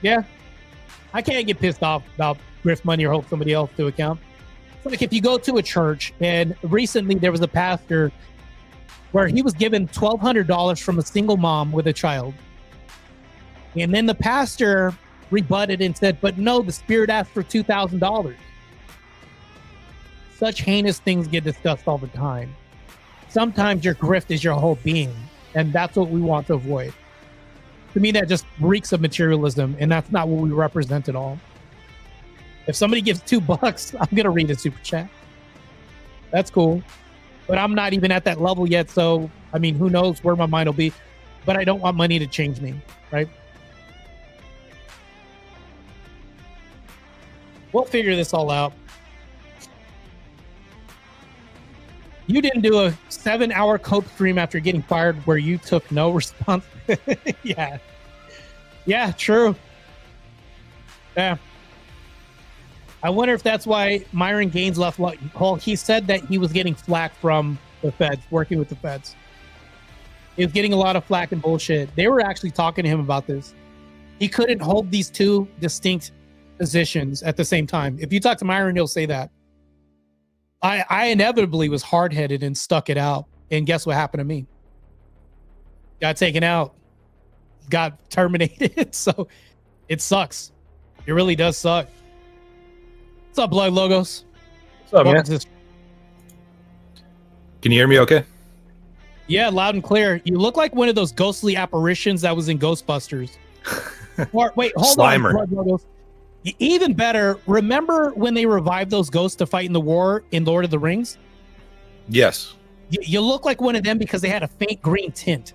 Yeah, I can't get pissed off about grift money or hold somebody else to account. It's like if you go to a church, and recently there was a pastor where he was given $1,200 from a single mom with a child. And then the pastor rebutted and said, but no, the Spirit asked for $2,000. Such heinous things get discussed all the time. Sometimes your grift is your whole being, and that's what we want to avoid. To me, that just reeks of materialism, and that's not what we represent at all. If somebody gives $2, I'm going to read a super chat. That's cool. But I'm not even at that level yet, so, who knows where my mind will be. But I don't want money to change me, right? We'll figure this all out. You didn't do a 7-hour cope stream after getting fired where you took no response. Yeah, true. Yeah. I wonder if that's why Myron Gaines left. He said that he was getting flack from the feds, working with the feds. He was getting a lot of flack and bullshit. They were actually talking to him about this. He couldn't hold these two distinct positions at the same time. If you talk to Myron, he'll say that. I inevitably was hard-headed and stuck it out. And guess what happened to me? Got taken out. Got terminated. So it sucks. It really does suck. What's up, Blood Logos? What's up, man? Can you hear me okay? Yeah, loud and clear. You look like one of those ghostly apparitions that was in Ghostbusters. Or, wait, hold Slimer. on, Blood Logos. Even better, remember when they revived those ghosts to fight in the war in Lord of the Rings? Yes. You look like one of them because they had a faint green tint.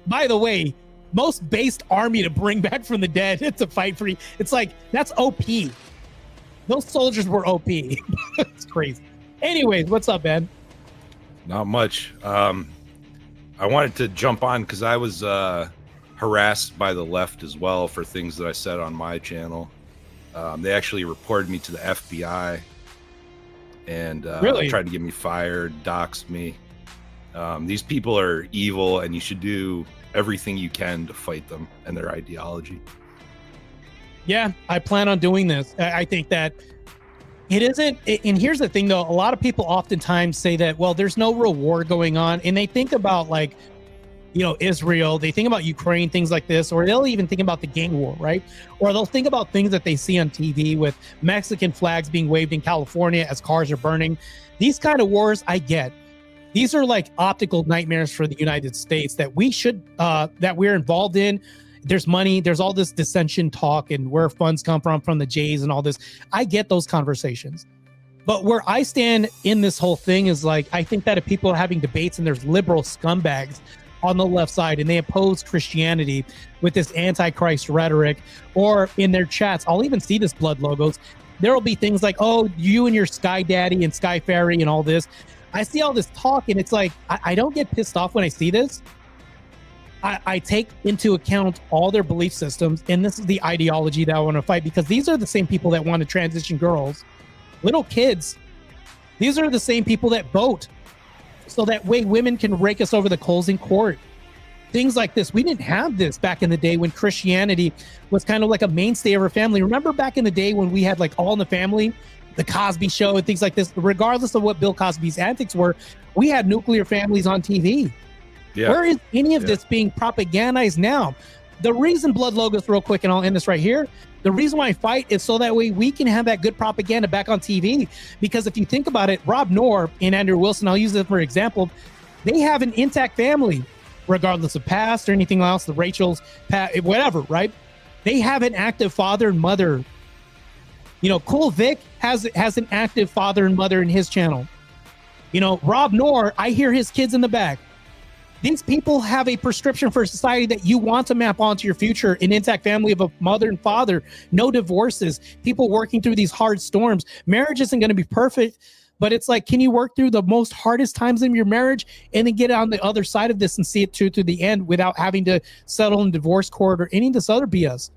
By the way, most based army to bring back from the dead to fight for you. It's like, that's OP. Those soldiers were OP. It's crazy. Anyways, what's up, Ben? Not much. I wanted to jump on because I was harassed by the left as well for things that I said on my channel. They actually reported me to the FBI and Really? tried to get me fired, doxed me. These people are evil, and you should do everything you can to fight them and their ideology. Yeah, I plan on doing this. I think that it isn't. And here's the thing, though. A lot of people oftentimes say that, well, there's no real war going on. And they think about, like, you know, Israel, they think about Ukraine, things like this, or they'll even think about the gang war, right? Or they'll think about things that they see on TV with Mexican flags being waved in California as cars are burning. These kind of wars, I get. These are like optical nightmares for the United States that we should, that we're involved in. There's money, there's all this dissension talk and where funds come from the Jays and all this. I get those conversations. But where I stand in this whole thing is, like, I think that if people are having debates and there's liberal scumbags on the left side and they oppose Christianity with this antichrist rhetoric, or in their chats, I'll even see this blood logos. There will be things like, oh, you and your Sky Daddy and Sky Fairy and all this. I see all this talk and it's like, I don't get pissed off when I see this. I take into account all their belief systems, and this is the ideology that I want to fight, because these are the same people that want to transition girls, little kids. These are the same people that vote so that way women can rake us over the coals in court. Things like this. We didn't have this back in the day when Christianity was kind of like a mainstay of our family. Remember back in the day when we had like All in the Family, the Cosby Show, and things like this? Regardless of what Bill Cosby's antics were, we had nuclear families on TV. Yeah. Where is any of this being propagandized now? The reason, blood logos, real quick, and I'll end this right here. The reason why I fight is so that way we can have that good propaganda back on TV. Because if you think about it, Rob Noor and Andrew Wilson, I'll use it for example, they have an intact family, regardless of past or anything else, the Rachel's, whatever, right? They have an active father and mother. You know, Cool Vic has an active father and mother in his channel. You know, Rob Noor, I hear his kids in the back. These people have a prescription for society that you want to map onto your future, an intact family of a mother and father, no divorces, people working through these hard storms. Marriage isn't going to be perfect, but it's like, can you work through the most hardest times in your marriage and then get on the other side of this and see it through to the end without having to settle in divorce court or any of this other BS?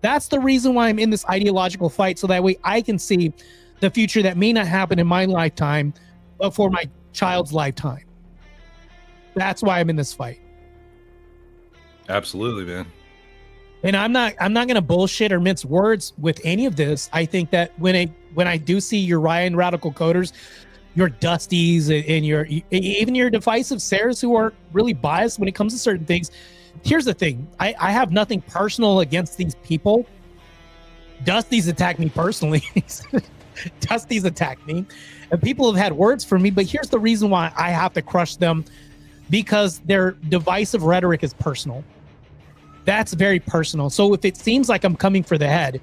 That's the reason why I'm in this ideological fight, so that way I can see the future that may not happen in my lifetime, but for my child's lifetime. That's why I'm in this fight. Absolutely, man. And I'm not going to bullshit or mince words with any of this. I think that when I do see your Ryan Radical Coders, your Dusties, and your even your divisive Saras who are really biased when it comes to certain things. Here's the thing. I have nothing personal against these people. Dusty's attacked me personally. Dusty's attacked me. And people have had words for me, but here's the reason why I have to crush them. Because their divisive rhetoric is personal. That's very personal. So if it seems like I'm coming for the head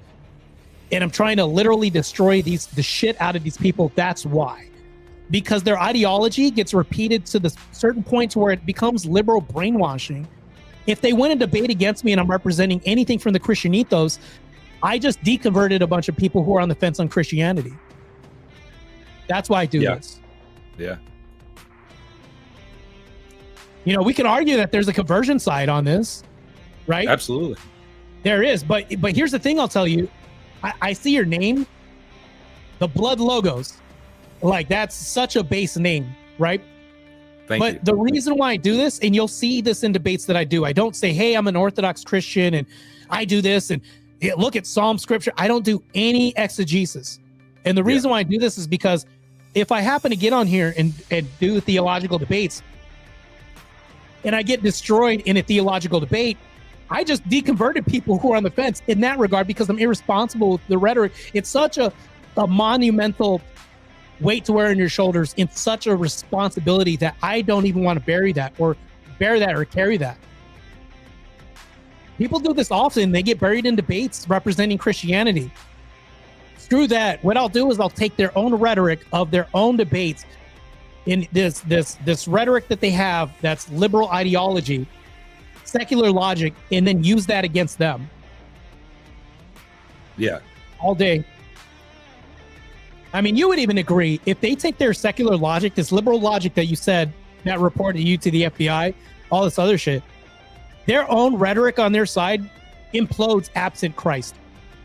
and I'm trying to literally destroy the shit out of these people, that's why. Because their ideology gets repeated to the certain points where it becomes liberal brainwashing. If they win a debate against me and I'm representing anything from the Christian ethos, I just deconverted a bunch of people who are on the fence on Christianity. That's why I do this. Yeah. You know, we can argue that there's a conversion side on this, right? Absolutely. There is, but here's the thing I'll tell you. I see your name, the blood logos. Like, that's such a base name, right? Thank you. But the reason why I do this, and you'll see this in debates that I do, I don't say, hey, I'm an Orthodox Christian and I do this and look at Psalm scripture. I don't do any exegesis. And the reason why I do this is because if I happen to get on here and do theological debates, and I get destroyed in a theological debate, I just deconverted people who are on the fence in that regard because I'm irresponsible with the rhetoric. It's such a monumental weight to wear on your shoulders. It's such a responsibility that I don't even want to bear that or carry that. People do this often. They get buried in debates representing Christianity. Screw that. What I'll do is I'll take their own rhetoric of their own debates, in this rhetoric that they have, that's liberal ideology, secular logic, and then use that against them. Yeah. All day. I mean, you would even agree, if they take their secular logic, this liberal logic that you said that reported you to the FBI, all this other shit, their own rhetoric on their side implodes absent Christ.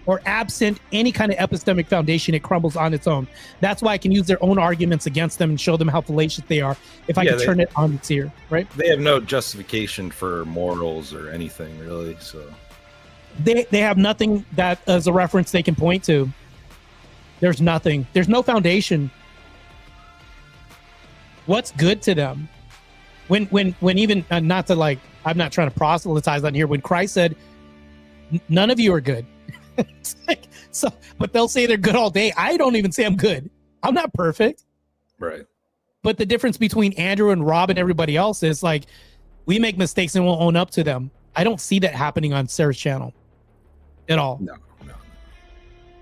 or absent any kind of epistemic foundation, it crumbles on its own. That's why I can use their own arguments against them and show them how fallacious they are if I can turn it on its ear, right? They have no justification for morals or anything, really. So they have nothing that as a reference they can point to. There's nothing. There's no foundation. What's good to them? When even not to like, I'm not trying to proselytize on here. When Christ said, "None of you are good," it's like, so, but they'll say they're good all day. I don't even say I'm good. I'm not perfect. right. But the difference between Andrew and Rob and everybody else is like, we make mistakes and we'll own up to them. I don't see that happening on Sarah's channel at all. No.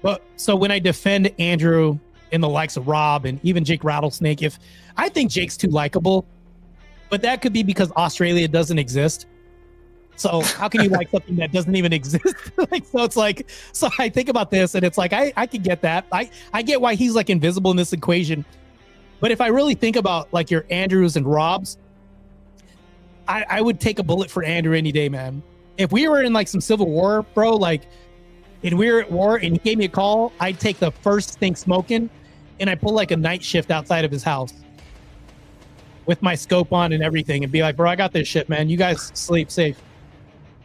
But so when I defend Andrew and the likes of Rob and even Jake Rattlesnake, if I think Jake's too likable, but that could be because Australia doesn't exist. So how can you like something that doesn't even exist? Like, so it's like, so I think about this and it's like, I can get that. I get why he's like invisible in this equation. But if I really think about like your Andrews and Robs, I would take a bullet for Andrew any day, man. If we were in like some civil war, bro, like, and we were at war and he gave me a call, I'd take the first thing smoking and I pull like a night shift outside of his house with my scope on and everything and be like, bro, I got this shit, man. You guys sleep safe.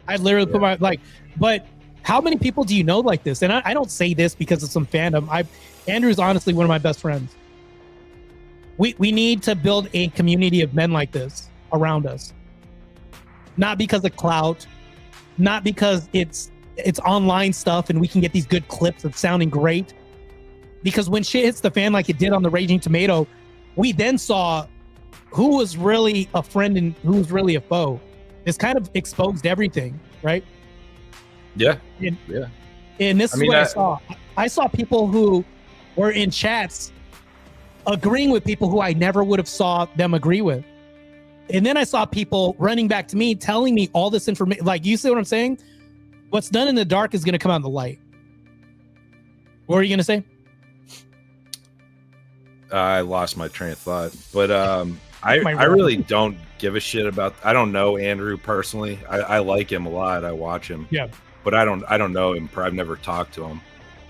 I'd literally put my, like, but how many people do you know like this? And I don't say this because of some fandom. Andrew's honestly one of my best friends. We need to build a community of men like this around us. Not because of clout, not because it's online stuff and we can get these good clips of sounding great. Because when shit hits the fan like it did on the Raging Tomato, we then saw who was really a friend and who was really a foe. This kind of exposed everything, right? Yeah. And this is what I saw. I saw people who were in chats agreeing with people who I never would have saw them agree with. And then I saw people running back to me, telling me all this information. Like, you see what I'm saying? What's done in the dark is going to come out in the light. What are you going to say? I lost my train of thought, but I really don't give a shit about. I don't know Andrew personally. I like him a lot. I watch him. Yeah. But I don't know him. I've never talked to him,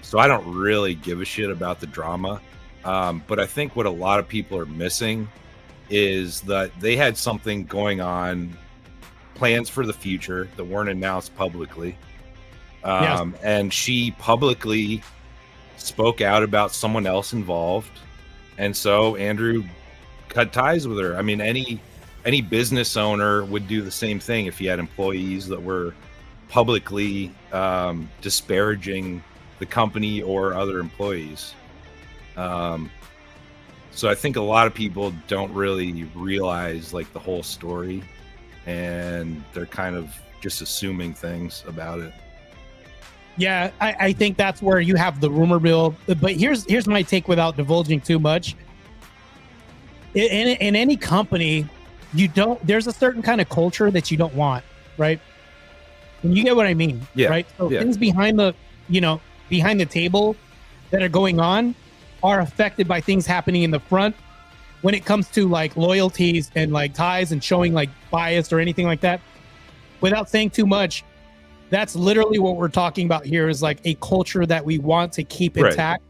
so I don't really give a shit about the drama. But I think what a lot of people are missing is that they had something going on, plans for the future that weren't announced publicly. And she publicly spoke out about someone else involved. And so Andrew cut ties with her. I mean, any business owner would do the same thing if he had employees that were publicly disparaging the company or other employees. So I think a lot of people don't really realize like the whole story, and they're kind of just assuming things about it. Yeah, I think that's where you have the rumor mill. But here's my take without divulging too much. In any company, there's a certain kind of culture that you don't want, right? And you get what I mean, right? So things behind the table that are going on are affected by things happening in the front when it comes to like loyalties and like ties and showing like bias or anything like that. Without saying too much, that's literally what we're talking about here, is like a culture that we want to keep intact,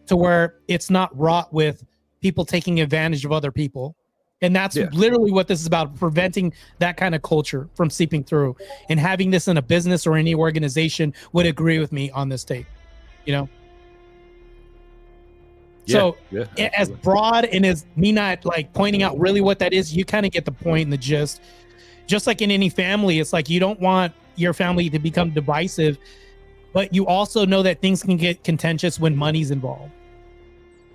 to where it's not wrought with people taking advantage of other people. And that's literally what this is about, preventing that kind of culture from seeping through. And having this in a business or any organization would agree with me on this take, you know? So as broad and as me not like pointing out really what that is, you kind of get the point and the gist. Just like in any family, it's like you don't want your family to become divisive, but you also know that things can get contentious when money's involved.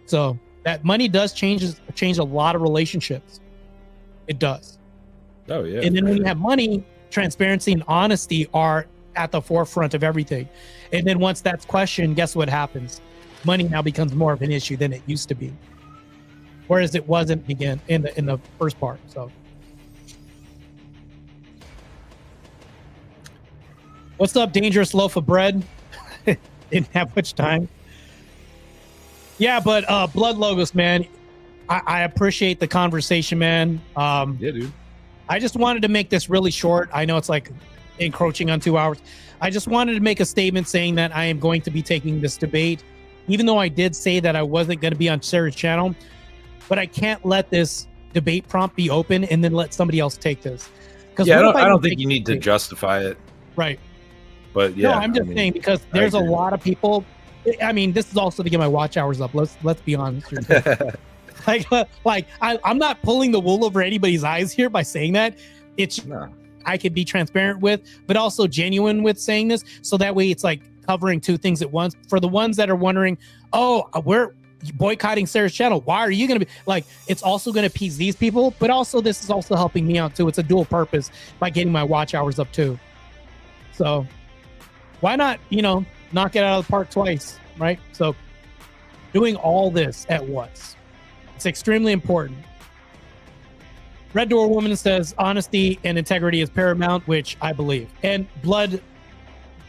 So that money does change a lot of relationships. It does. Oh yeah. And then when you have money, transparency and honesty are at the forefront of everything. And then once that's questioned, guess what happens? Money now becomes more of an issue than it used to be, whereas it wasn't in the first part. So, what's up, dangerous loaf of bread? Didn't have much time. Yeah, but Blood Logos, man, I appreciate the conversation, man. Yeah, dude. I just wanted to make this really short. I know it's like encroaching on 2 hours. I just wanted to make a statement saying that I am going to be taking this debate, even though I did say that I wasn't going to be on Sarah's channel, but I can't let this debate prompt be open and then let somebody else take this. Yeah, I don't think you need to justify it. Right. But yeah, no, I'm just saying because there's a lot of people. I mean, this is also to get my watch hours up. Let's be honest. I'm not pulling the wool over anybody's eyes here by saying that. It's I could be transparent with, but also genuine with saying this, so that way it's like covering two things at once. For the ones that are wondering, oh, we're boycotting Sarah's channel, why are you going to be like? It's also going to appease these people, but also this is also helping me out too. It's a dual purpose by getting my watch hours up too. So why not, knock it out of the park twice, right? So doing all this at once, it's extremely important. Red Door Woman says honesty and integrity is paramount, which I believe. And Blood,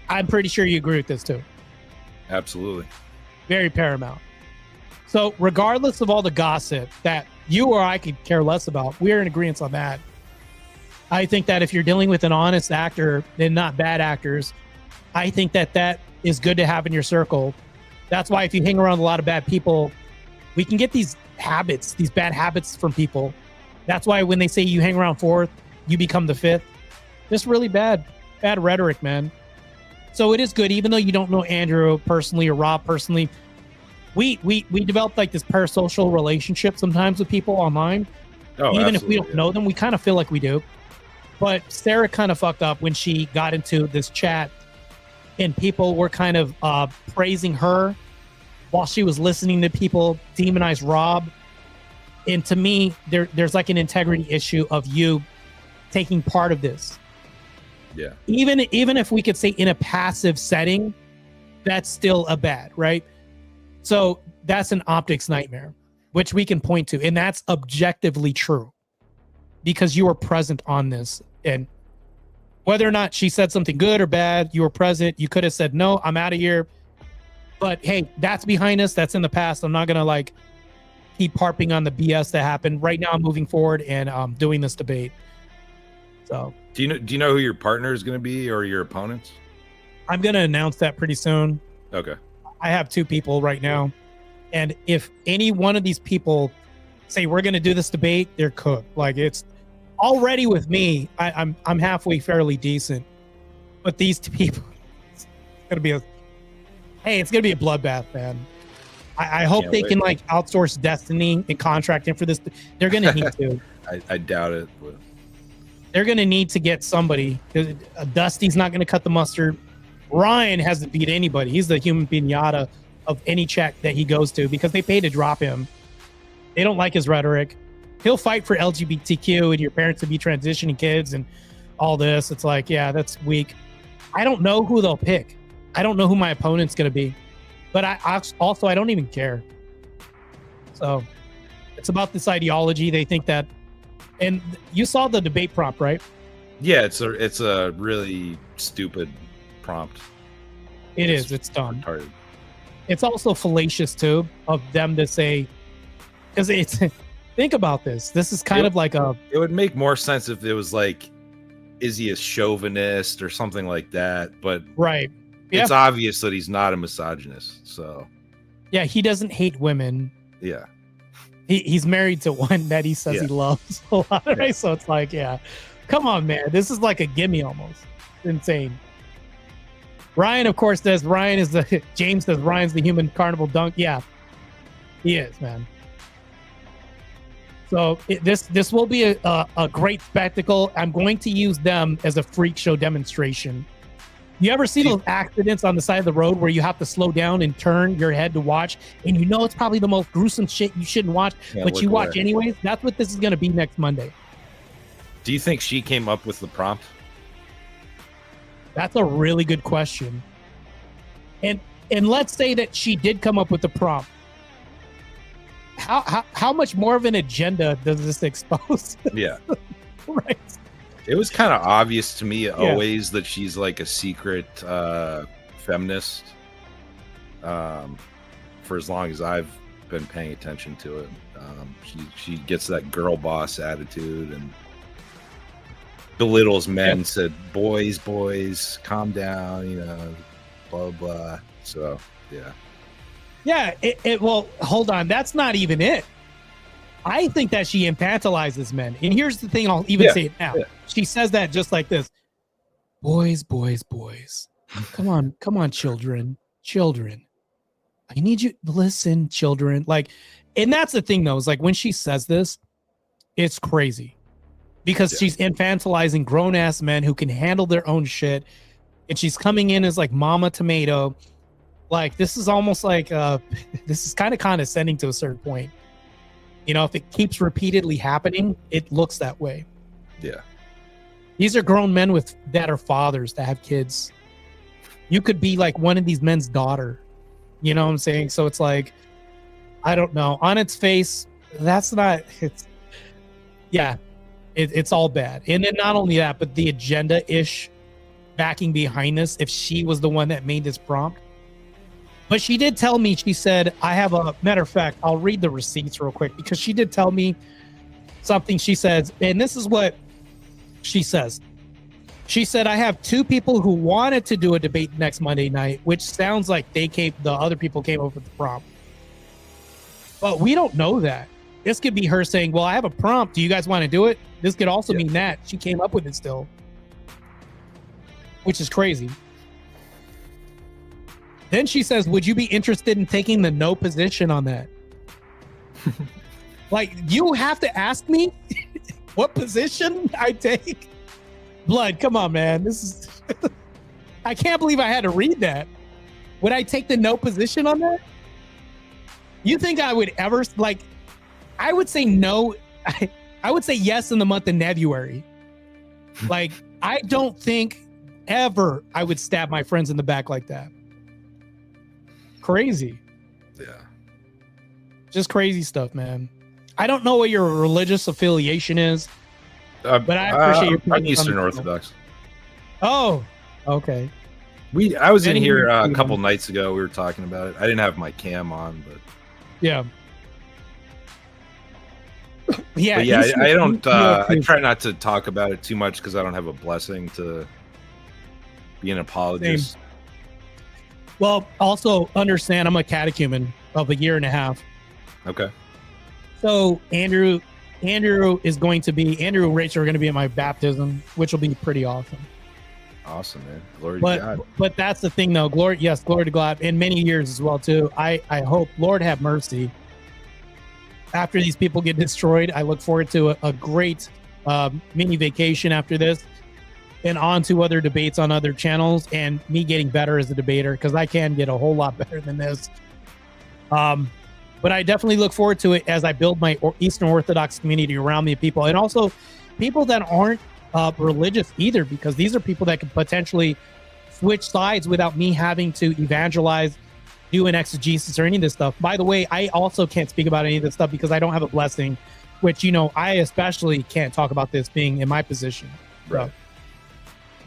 I'm pretty sure you agree with this too. Absolutely. Very paramount. So regardless of all the gossip that you or I could care less about, we're in agreement on that. I think that if you're dealing with an honest actor and not bad actors, I think that is good to have in your circle. That's why if you hang around a lot of bad people, we can get these habits, these bad habits from people. That's why when they say you hang around fourth, you become the fifth. Just really bad rhetoric, man. So it is good, even though you don't know Andrew personally or Rob personally. We develop like this parasocial relationship sometimes with people online. Oh, even if we don't know them, we kind of feel like we do. But Sarah kind of fucked up when she got into this chat and people were kind of praising her while she was listening to people demonize Rob. And to me, there's like an integrity issue of you taking part of this. Yeah. Even if we could say in a passive setting, that's still a bad, right? So that's an optics nightmare, which we can point to. And that's objectively true because you were present on this. And whether or not she said something good or bad, you were present. You could have said, no, I'm out of here. But hey, that's behind us. That's in the past. I'm not going to keep harping on the BS that happened. Right now I'm moving forward and doing this debate. So do you know who your partner is going to be or your opponents? I'm going to announce that pretty soon. Okay. I have two people right now. And if any one of these people say we're going to do this debate, they're cooked. It's already with me. I'm halfway fairly decent. But these two people, it's going to be a bloodbath, man. I hope they can outsource Destiny and contract him for this. They're going to need to. I doubt it. But they're going to need to get somebody. Dusty's not going to cut the mustard. Ryan hasn't beat anybody. He's the human pinata of any chat that he goes to because they pay to drop him. They don't like his rhetoric. He'll fight for LGBTQ and your parents to be transitioning kids and all this. It's that's weak. I don't know who they'll pick. I don't know who my opponent's going to be. But I don't even care. So it's about this ideology. They think that, and you saw the debate prompt, right? Yeah, it's a really stupid prompt. It's dumb. Retarded. It's also fallacious too of them to say, because it's think about this. This is kind of like a. It would make more sense if it was is he a chauvinist or something like that? But right. It's obvious that he's not a misogynist. So yeah, he doesn't hate women. Yeah. He's married to one that he says he loves a lot, right? Yeah. So it's come on, man. This is like a gimme almost. Insane. Ryan, of course, says James says Ryan's the human carnival dunk. Yeah, he is, man. So this will be a great spectacle. I'm going to use them as a freak show demonstration. You ever see those accidents on the side of the road where you have to slow down and turn your head to watch, and it's probably the most gruesome shit you shouldn't watch, but you watch anyways? That's what this is going to be next Monday. Do you think she came up with the prompt? That's a really good question. And let's say that she did come up with the prompt. How much more of an agenda does this expose? Yeah. Right. It was kind of obvious to me always that she's a secret feminist for as long as I've been paying attention to it. She gets that girl boss attitude, belittles men, said, boys, calm down, you know, blah, blah. So, yeah. Yeah, well, hold on. That's not even it. I think that she infantilizes men. And here's the thing, I'll even say it now. Yeah. She says that just like this. Boys. Come on, children. I need you to listen, children. Like, and that's the thing, though, is like when she says this, it's crazy. Because she's infantilizing grown-ass men who can handle their own shit. And she's coming in as like Mama Tomato. Like, this is almost like, this is kind of condescending to a certain point. You know, if it keeps repeatedly happening, it looks that way. Yeah. These are grown men that are fathers, that have kids. You could be like one of these men's daughter. You know what I'm saying? So it's like, I don't know. On its face, that's not, it's all bad. And then not only that, but the agenda-ish backing behind this, if she was the one that made this prompt. But she did tell me, she said, I have a, matter of fact, I'll read the receipts real quick, because she did tell me something. She says, and this is what she says. She said, I have 2 people who wanted to do a debate next Monday night, which sounds like the other people came up with the prompt. But we don't know that. This could be her saying, well, I have a prompt. Do you guys want to do it? This could also mean that she came up with it still, which is crazy. Then she says, would you be interested in taking the no position on that? Like, you have to ask me what position I take? Blood, come on, man. This is... I can't believe I had to read that. Would I take the no position on that? You think I would ever... Like, I would say no. I would say yes in the month of February. Like, I don't think ever I would stab my friends in the back like that. Crazy. Yeah. Just crazy stuff, man. I don't know what your religious affiliation is, but I appreciate your I'm Eastern Orthodox. Oh, okay. I was in here a couple nights ago. We were talking about it. I didn't have my cam on, but yeah. Yeah, but yeah. I don't. I try not to talk about it too much because I don't have a blessing to be an apologist. Same. Well, also understand I'm a catechumen of 1.5 years. Okay. So Andrew and Rachel are going to be at my baptism, which will be pretty awesome. Awesome, man. Glory to God. But that's the thing, though. Glory to God. In many years as well, too. I hope, Lord have mercy. After these people get destroyed, I look forward to a great mini vacation after this, and on to other debates on other channels, and me getting better as a debater, because I can get a whole lot better than this. But I definitely look forward to it as I build my Eastern Orthodox community around me, people, and also people that aren't religious either, because these are people that could potentially switch sides without me having to evangelize, do an exegesis, or any of this stuff. By the way, I also can't speak about any of this stuff because I don't have a blessing, which, you know, I especially can't talk about this being in my position. Right. So.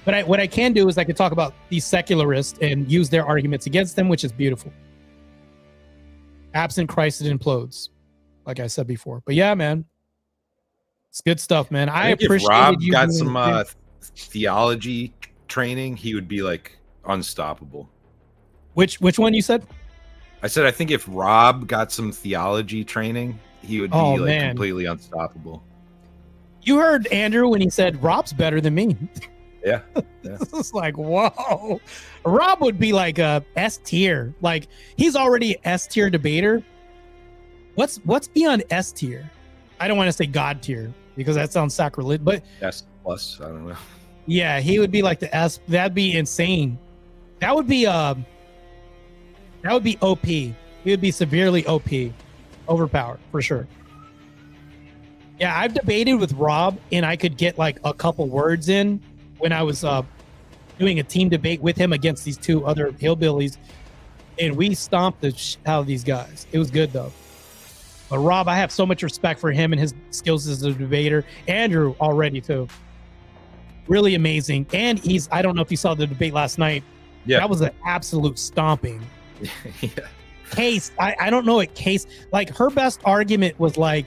But what I can do is I can talk about these secularists and use their arguments against them, which is beautiful. Absent Christ, it implodes, like I said before. But yeah, man, it's good stuff, man. I appreciate. If Rob got some theology training, he would be like unstoppable. Which one you said? I said I think if Rob got some theology training, he would be completely unstoppable. You heard Andrew when he said Rob's better than me. Yeah. It's like, whoa. Rob would be like a S tier. Like, he's already S tier debater. What's beyond S tier? I don't want to say God tier because that sounds sacrilege, but S plus, I don't know. Yeah, he would be like the S. That'd be insane. That would be OP. He would be severely OP. Overpowered for sure. Yeah, I've debated with Rob and I could get like a couple words in when I was doing a team debate with him against these 2 other hillbillies, and we stomped the out of these guys. It was good though. But Rob, I have so much respect for him and his skills as a debater. Andrew already too. Really amazing. And I don't know if you saw the debate last night. Yeah. That was an absolute stomping. Yeah. Case, I don't know what Case, like her best argument was like,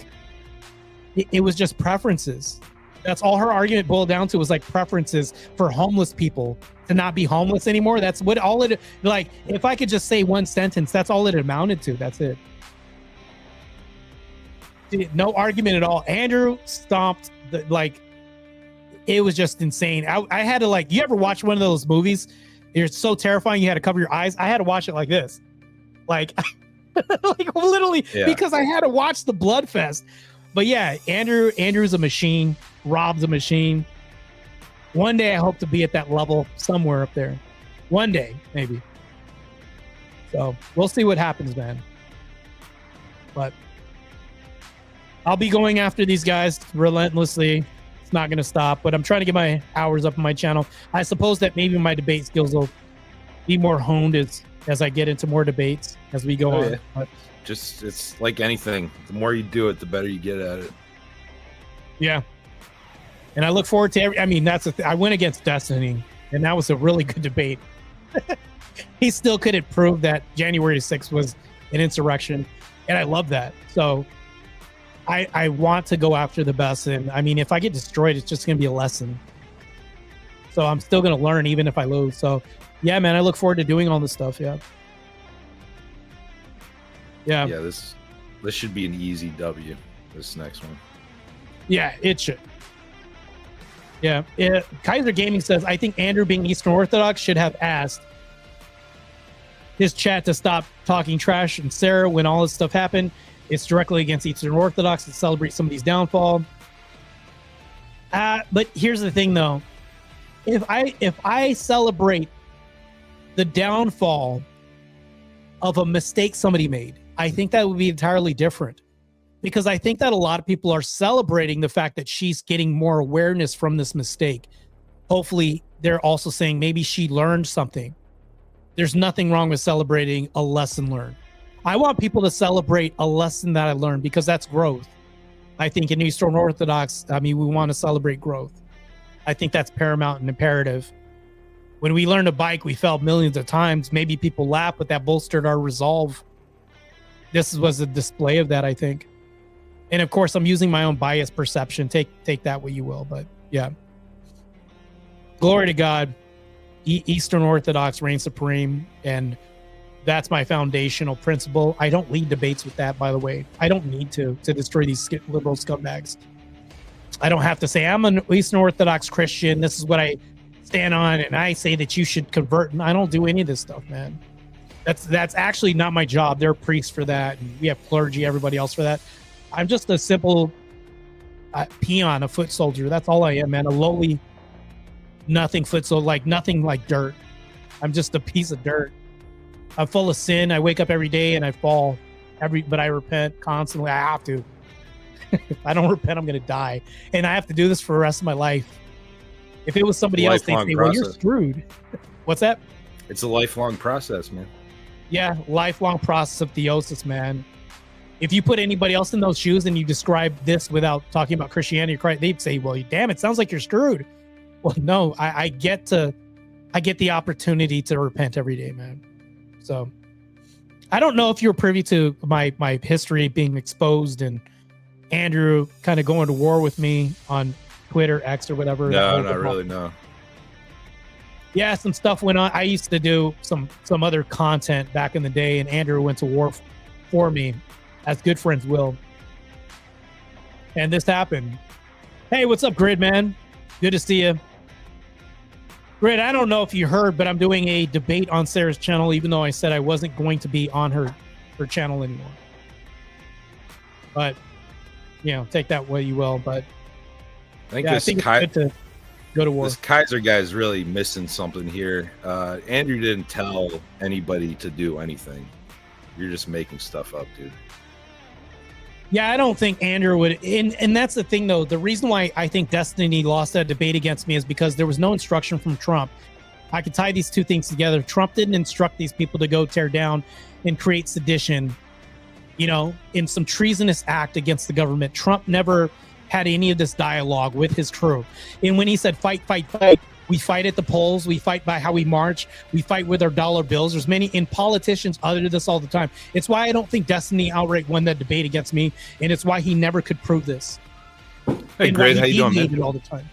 it was just preferences. That's all her argument boiled down to, was like preferences for homeless people to not be homeless anymore. That's what all it, like, if I could just say one sentence, that's all it amounted to. That's it. No argument at all. Andrew stomped the, like, it was just insane. I had to, like, you ever watch one of those movies? It's so terrifying you had to cover your eyes. I had to watch it like this. Like, like literally, because I had to watch the blood fest. But yeah, Andrew's a machine. Rob's a machine. One day I hope to be at that level somewhere up there. One day, maybe. So we'll see what happens, man. But I'll be going after these guys relentlessly. It's not going to stop, but I'm trying to get my hours up on my channel. I suppose that maybe my debate skills will be more honed as I get into more debates as we go on. Yeah. But just, it's like anything. The more you do it, the better you get at it. Yeah. And I look forward to I mean, that's the thing. I went against Destiny, and that was a really good debate. He still couldn't prove that January 6th was an insurrection, and I love that. So I want to go after the best, and I mean, if I get destroyed, it's just going to be a lesson. So I'm still going to learn even if I lose. So yeah, man, I look forward to doing all this stuff. Yeah. Yeah. Yeah, this should be an easy W, this next one. Yeah, it should. Yeah. Kaiser Gaming says, I think Andrew, being Eastern Orthodox, should have asked his chat to stop talking trash and Sarah when all this stuff happened. It's directly against Eastern Orthodox to celebrate somebody's downfall. But here's the thing, though. If I celebrate the downfall of a mistake somebody made, I think that would be entirely different. Because I think that a lot of people are celebrating the fact that she's getting more awareness from this mistake. Hopefully, they're also saying maybe she learned something. There's nothing wrong with celebrating a lesson learned. I want people to celebrate a lesson that I learned, because that's growth. I think in Eastern Orthodox, I mean, we want to celebrate growth. I think that's paramount and imperative. When we learned to bike, we fell millions of times. Maybe people laugh, but that bolstered our resolve. This was a display of that, I think. And of course, I'm using my own biased perception. Take that what you will, but yeah. Glory to God. Eastern Orthodox reign supreme, and that's my foundational principle. I don't lead debates with that, by the way. I don't need to destroy these liberal scumbags. I don't have to say, I'm an Eastern Orthodox Christian. This is what I stand on, and I say that you should convert. And I don't do any of this stuff, man. That's actually not my job. There are priests for that, and we have clergy, everybody else for that. I'm just a simple peon, a foot soldier. That's all I am, man. A lowly, nothing foot soldier, like nothing like dirt. I'm just a piece of dirt. I'm full of sin. I wake up every day and I fall, but I repent constantly. I have to. If I don't repent, I'm going to die, and I have to do this for the rest of my life. If it was somebody else, they'd say, "Well, you're screwed." What's that? It's a lifelong process, man. Yeah, lifelong process of theosis, man. If you put anybody else in those shoes and you describe this without talking about Christianity or Christ, they'd say, "Well, damn, it sounds like you're screwed." Well, no, I get the opportunity to repent every day, man. So I don't know if you're privy to my history being exposed and Andrew kind of going to war with me on Twitter, X, or whatever. No, not really, no. Yeah, some stuff went on. I used to do some other content back in the day, and Andrew went to war for me, as good friends will. And this happened. Hey, what's up, Grid, man? Good to see you. Grid, I don't know if you heard, but I'm doing a debate on Sarah's channel, even though I said I wasn't going to be on her channel anymore. But, you know, take that what you will. But I think it's good to go to war. This Kaiser guy is really missing something here. Andrew didn't tell anybody to do anything. You're just making stuff up, dude. Yeah, I don't think Andrew would. And that's the thing, though. The reason why I think Destiny lost that debate against me is because there was no instruction from Trump. I could tie these two things together. Trump didn't instruct these people to go tear down and create sedition, you know, in some treasonous act against the government. Trump never had any of this dialogue with his crew. And when he said fight, fight, fight, we fight at the polls, we fight by how we march, we fight with our dollar bills. There's many in politicians utter this all the time. It's why I don't think Destiny outright won that debate against me, and it's why he never could prove this. Hey, and why Grid, he how you doing, man? deviated all the time.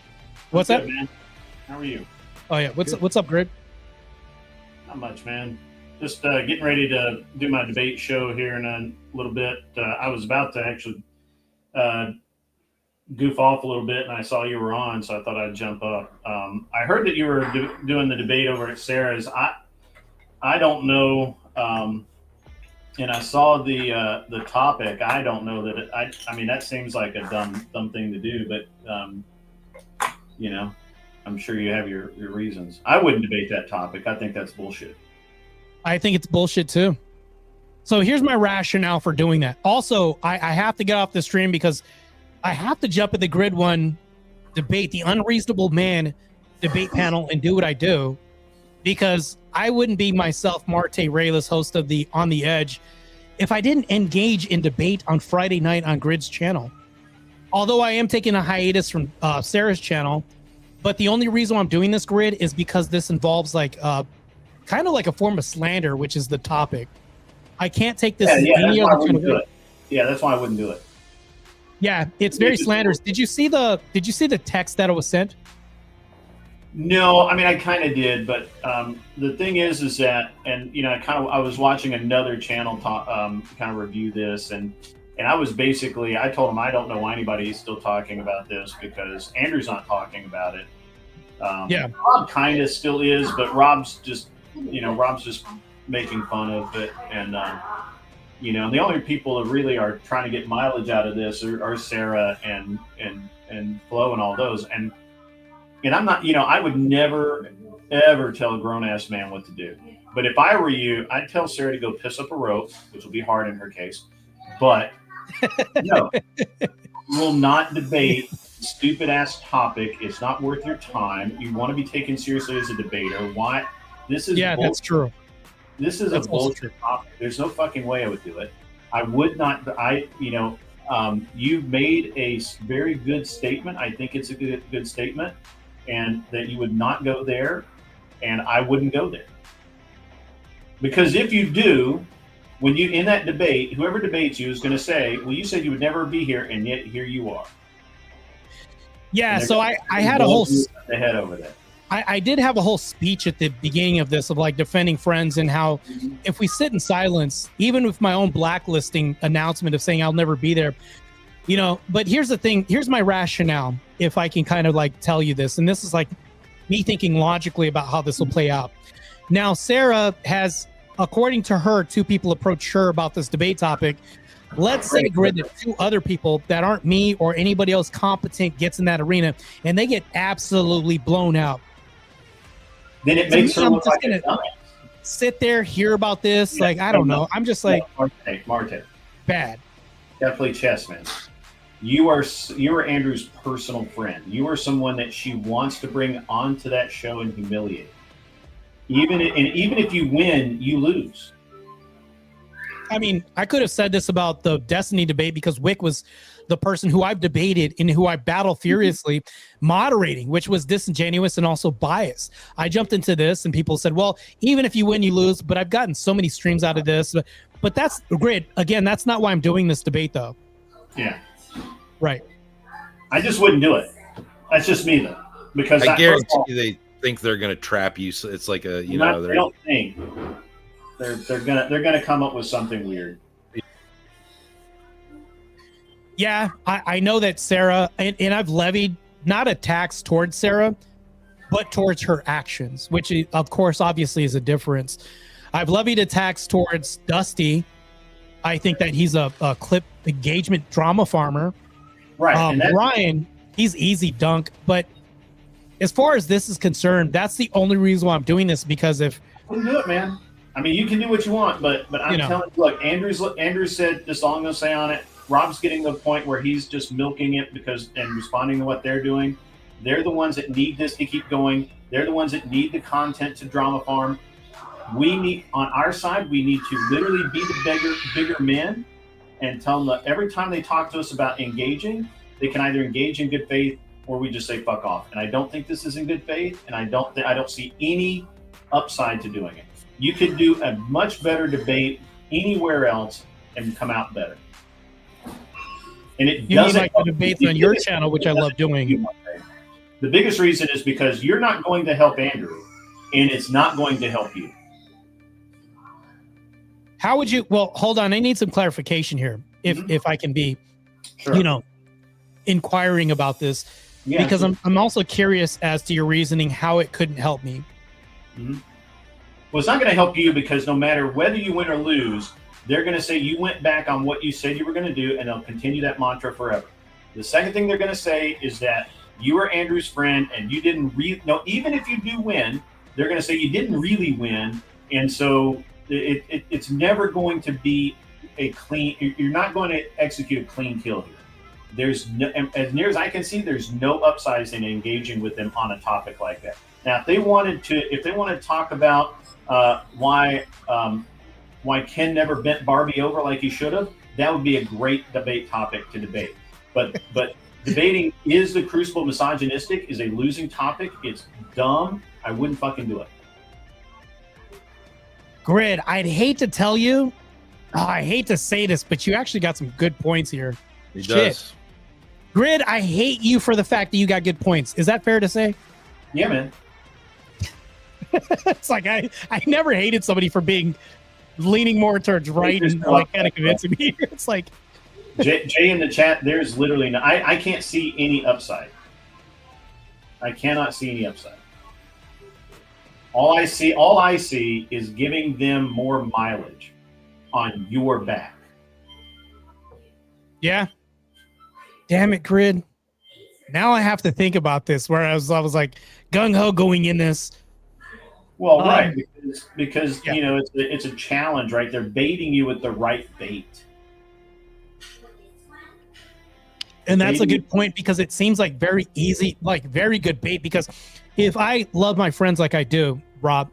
What's Good, that? man? How are you? Oh yeah, what's up, Grid? Not much, man. Just getting ready to do my debate show here in a little bit. I was about to actually goof off a little bit, and I saw you were on, so I thought I'd jump up. I heard that you were doing the debate over at Saras. I don't know, and I saw the topic. I don't know that I mean, that seems like a dumb thing to do, but you know, I'm sure you have your reasons. I wouldn't debate that topic. I think that's bullshit. I think it's bullshit too. So here's my rationale for doing that. Also, I have to get off the stream because I have to jump at the Grid One debate, the Unreasonable Man debate panel, and do what I do, because I wouldn't be myself, Marte Reyes, host of the On the Edge, if I didn't engage in debate on Friday night on Grid's channel. Although I am taking a hiatus from Sarah's channel, but the only reason I'm doing this, Grid, is because this involves like kind of like a form of slander, which is the topic. I can't take this any other kind of way. Yeah, that's why I wouldn't do it. Yeah, it's very slanderous. Did you see the text that it was sent? No, I mean, I kind of did, but the thing is that, and you know, I was watching another channel talk, kind of review this, and I was basically, I told him I don't know why anybody is still talking about this because Andrew's not talking about it. Yeah, Rob kind of still is, but Rob's just making fun of it, and you know, the only people that really are trying to get mileage out of this are Sarah and Flo and all those, and I'm not, you know, I would never ever tell a grown ass man what to do. But if I were you, I'd tell Sarah to go piss up a rope, which will be hard in her case. But no, will not debate stupid ass topic. It's not worth your time. You want to be taken seriously as a debater. Why? This is yeah, bullshit. that's true. This is That's a bullshit topic. There's no fucking way I would do it. I would not. You've made a very good statement. I think it's a good statement, and that you would not go there, and I wouldn't go there. Because if you do, when you in that debate, whoever debates you is going to say, "Well, you said you would never be here, and yet here you are." Yeah, so I had a whole the head over there. I did have a whole speech at the beginning of this of like defending friends and how if we sit in silence, even with my own blacklisting announcement of saying I'll never be there, you know, but here's the thing, here's my rationale, if I can kind of like tell you this, and this is like me thinking logically about how this will play out. Now, Sarah has, according to her, 2 people approached her about this debate topic. Let's say, Grid, that 2 other people that aren't me or anybody else competent gets in that arena and they get absolutely blown out. Then it makes her look like gonna sit there, hear about this. Yeah, like, I don't know. I'm just like, Marte. Bad. Gotta play chess, man. You are Andrew's personal friend. You are someone that she wants to bring onto that show and humiliate. Even if you win, you lose. I mean, I could have said this about the Destiny debate because Wick was the person who I've debated and who I battle furiously moderating, which was disingenuous and also biased. I jumped into this and people said, well, even if you win, you lose. But I've gotten so many streams out of this. But that's Grid. Again, that's not why I'm doing this debate, though. Yeah. Right. I just wouldn't do it. That's just me, though. Because I guarantee you they think they're going to trap you. So it's like a, you know, they don't think. They're gonna come up with something weird. Yeah, I know that Sarah, and I've levied not attacks towards Sarah, but towards her actions, which of course obviously is a difference. I've levied attacks towards Dusty. I think that he's a clip engagement drama farmer. Right. Ryan, he's easy dunk. But as far as this is concerned, that's the only reason why I'm doing this, because if you can do it, man. I mean, you can do what you want, but I'm telling you, look, Andrew said this. All I'm gonna say on it. Rob's getting to the point where he's just milking it and responding to what they're doing. They're the ones that need this to keep going. They're the ones that need the content to drama farm. We need, on our side, we need to literally be the bigger men and tell them that every time they talk to us about engaging, they can either engage in good faith or we just say fuck off. And I don't think this is in good faith, and I don't see any upside to doing it. You could do a much better debate anywhere else and come out better. And it You mean doesn't like the debates on your channel, which I love doing. The biggest reason is because you're not going to help Andrew, and it's not going to help you. How would you? Well, hold on. I need some clarification here, if I can be, Sure. you know, inquiring about this, Yeah, because sure. I'm also curious as to your reasoning how it couldn't help me. Well, it's not going to help you because no matter whether you win or lose, they're going to say you went back on what you said you were going to do, and they'll continue that mantra forever. The second thing they're going to say is that you were Andrew's friend and you didn't no, even if you do win, they're going to say you didn't really win. And so it's never going to be a clean, you're not going to execute a clean kill here. There's no, as near as I can see, there's no upsides in engaging with them on a topic like that. Now, if they wanted to talk about why Ken never bent Barbie over like he should have, that would be a great debate topic to debate. But debating is the crucible misogynistic is a losing topic. It's dumb. I wouldn't fucking do it. Grid, I'd hate to tell you, I hate to say this, but you actually got some good points here. He Shit. does. Grid, I hate you for the fact that you got good points. Is that fair to say? Yeah, man. It's like I never hated somebody for being leaning more towards right and like kind of convincing me. It's like Jay in the chat, there's literally no, I can't see any upside. I cannot see any upside. All I see is giving them more mileage on your back. yeah. Damn it, Grid. Now I have to think about this. Whereas I was like gung ho going in this. Well, right, because yeah. you know it's a challenge, right? They're baiting you with the right bait. And that's a good point because it seems like very easy, like very good bait. Because if I love my friends like I do, Rob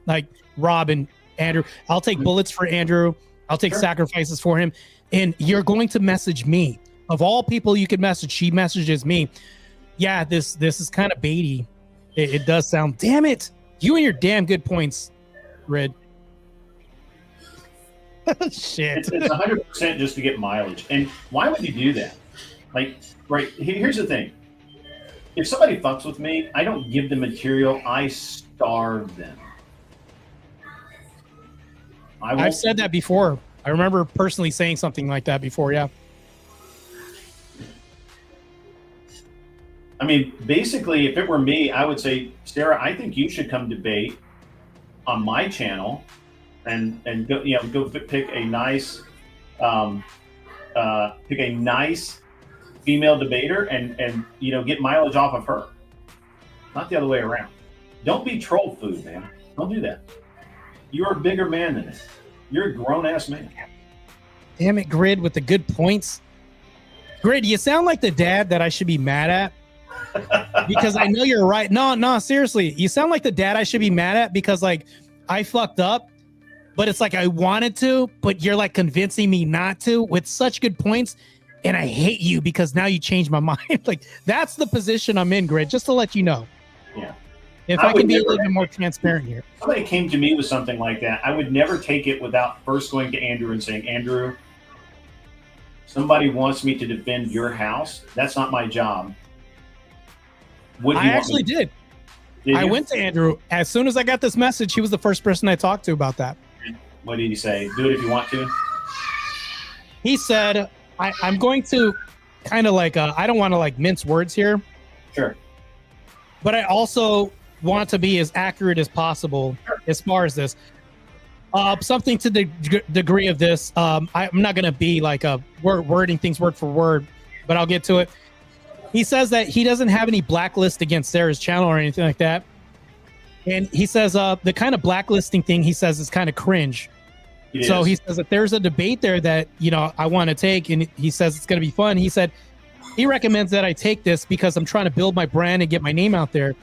and Andrew, I'll take bullets for Andrew. I'll take sacrifices for him. And you're going to message me. Of all people you could message, she messages me. Yeah, this is kind of baity. It does sound, damn it. You and your damn good points, Red. Shit. It's 100% just to get mileage. And why would you do that? Like, right, here's the thing. If somebody fucks with me, I don't give them material. I starve them. I've said that before. I remember personally saying something like that before, yeah. I mean, basically, if it were me, I would say, Sarah, I think you should come debate on my channel and go pick a nice female debater and get mileage off of her. Not the other way around. Don't be troll food, man. Don't do that. You're a bigger man than that. You're a grown ass man. Damn it, Grid, with the good points. Grid, you sound like the dad that I should be mad at. Because I know you're right. No, seriously. You sound like the dad I should be mad at because like I fucked up, but it's like I wanted to, but you're like convincing me not to with such good points. And I hate you because now you changed my mind. Like that's the position I'm in, Grid, just to let you know. Yeah. If I can be a little bit more transparent here. If somebody came to me with something like that, I would never take it without first going to Andrew and saying, Andrew, somebody wants me to defend your house. That's not my job. I actually did. I went to Andrew. As soon as I got this message, he was the first person I talked to about that. What did he say? Do it if you want to? He said, I'm going to kind of like, I don't want to like mince words here. Sure. But I also want to be as accurate as possible as far as this. Something to the degree of this. I'm not going to be like wording things word for word, but I'll get to it. He says that he doesn't have any blacklist against Sarah's channel or anything like that. And he says the kind of blacklisting thing he says is kind of cringe. He says that there's a debate there that, I want to take, and he says it's going to be fun. He said he recommends that I take this because I'm trying to build my brand and get my name out there.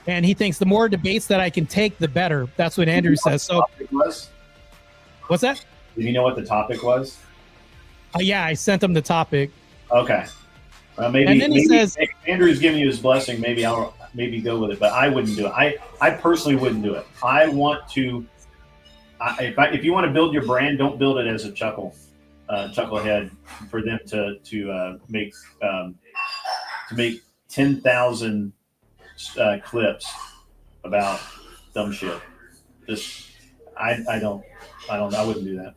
And he thinks the more debates that I can take, the better. That's what Andrew says. So what's that? Did you know what the topic was? Yeah, I sent him the topic. Okay. Maybe, and then he says, if Andrew's giving you his blessing, maybe I'll go with it, but I wouldn't do it. I personally wouldn't do it. I want to, if you want to build your brand, don't build it as a chuckle. Chucklehead for them to make 10,000 clips about dumb shit. Just I wouldn't do that.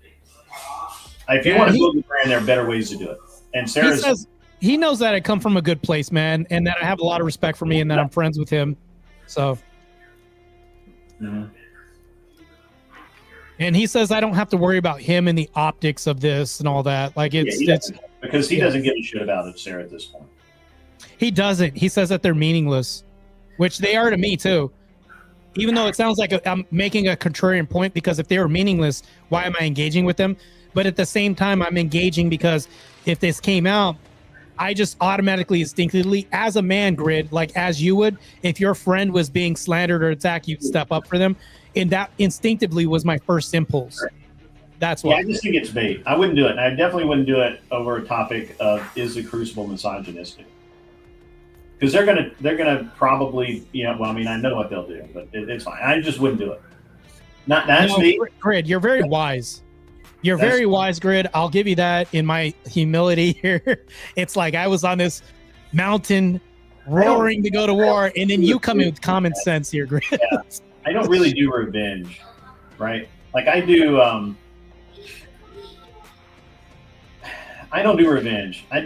If you want to build a brand, there are better ways to do it. And Sarah's. He knows that I come from a good place, man, and that I have a lot of respect for me and that I'm friends with him. So. Mm-hmm. And he says I don't have to worry about him and the optics of this and all that. Like it's because he doesn't give a shit about it, Sarah, at this point. He doesn't. He says that they're meaningless, which they are to me too. Even though it sounds like I'm making a contrarian point, because if they were meaningless, why am I engaging with them? But at the same time, I'm engaging because if this came out, I just automatically, instinctively, as a man, Grid, like as you would, if your friend was being slandered or attacked, you'd step up for them. And that instinctively was my first impulse. That's why. Yeah, I just think it's bait. I wouldn't do it. And I definitely wouldn't do it over a topic of, is the Crucible misogynistic? Because they're gonna probably, well, I mean, I know what they'll do, but it's fine. I just wouldn't do it. That's me. Grid, you're very wise. You're very wise, Grid. I'll give you that in my humility here. It's like I was on this mountain roaring to go to war, and then you come in with common sense here, Grid. Yeah. I don't really do revenge, right? Like I do. I don't do revenge. I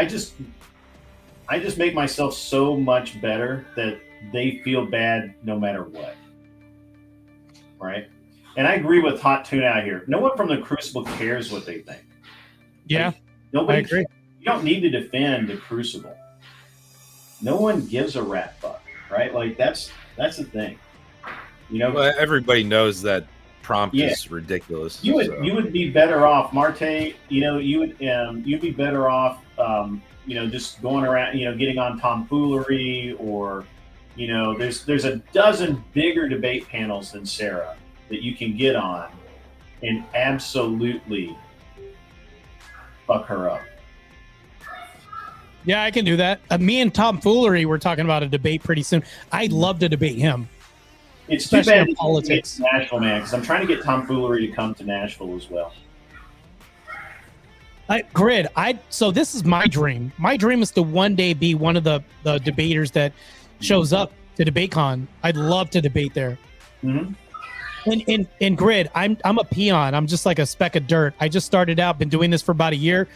just make myself so much better that they feel bad no matter what, right? And I agree with Hot Tuna out here. No one from the Crucible cares what they think. Yeah, like, nobody. I agree. You don't need to defend the Crucible. No one gives a rat fuck, right? Like that's the thing. Well, everybody knows that prompt is ridiculous. You would be better off, Marte. You'd be better off. Just going around. Getting on tomfoolery, or there's a dozen bigger debate panels than Sarah that you can get on and absolutely fuck her up. Yeah, I can do that. Me and tomfoolery, we're talking about a debate pretty soon. I'd love to debate him. It's too bad in politics. Nashville, man, because I'm trying to get tomfoolery to come to Nashville as well. Grid, so this is my dream. My dream is to one day be one of the debaters that shows up to DebateCon. I'd love to debate there. Mm-hmm. And Grid, I'm a peon. I'm just like a speck of dirt. I just started out, been doing this for about a year.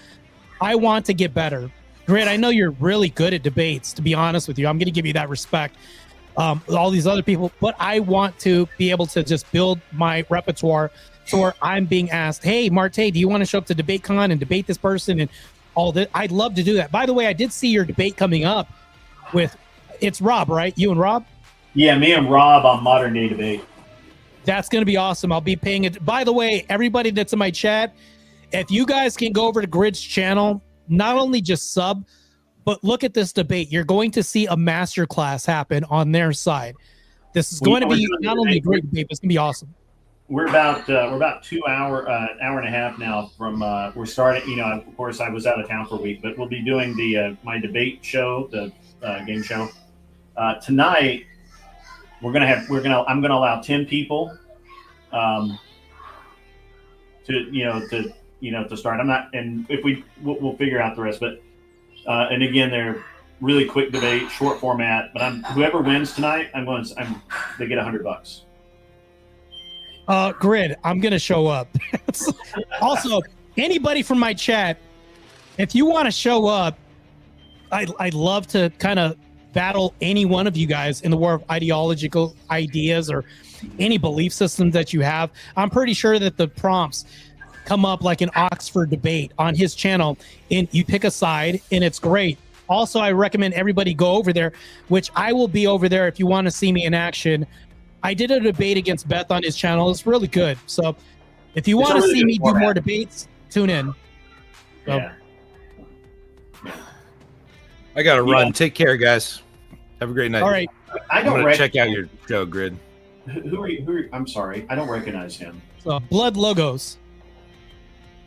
I want to get better. Grid, I know you're really good at debates, to be honest with you. I'm going to give you that respect. All these other people, but I want to be able to just build my repertoire to where I'm being asked, hey, Marte, do you want to show up to DebateCon and debate this person and all that? I'd love to do that. By the way, I did see your debate coming up with, it's Rob, right? You and Rob? Yeah, me and Rob on Modern Day Debate. That's going to be awesome. I'll be paying it. By the way, everybody that's in my chat, if you guys can go over to Grid's channel, not only just sub, but look at this debate. You're going to see a masterclass happen on their side. This is going to be not only a great debate, but it's going to be awesome. We're about 2 hour and a half now from we're starting. Of course, I was out of town for a week, but we'll be doing the my debate show, the game show tonight. I'm gonna allow 10 people to start. I'm not, and if we'll figure out the rest, but and again, they're really quick debate, short format. But whoever wins tonight, they get $100. Grid, I'm gonna show up. Also, anybody from my chat, if you want to show up, I'd love to kind of battle any one of you guys in the war of ideological ideas or any belief systems that you have. I'm pretty sure that the prompts come up like an Oxford debate on his channel, and you pick a side, and it's great. Also, I recommend everybody go over there, which I will be over there if you want to see me in action. I did a debate against Beth on his channel. It's really good. So if you want to see me do more debates, tune in. So. Yeah. I got to run. Take care, guys. Have a great night. All right. I don't check out your show, Grid. Who are you? I'm sorry. I don't recognize him. So, Blood Logos.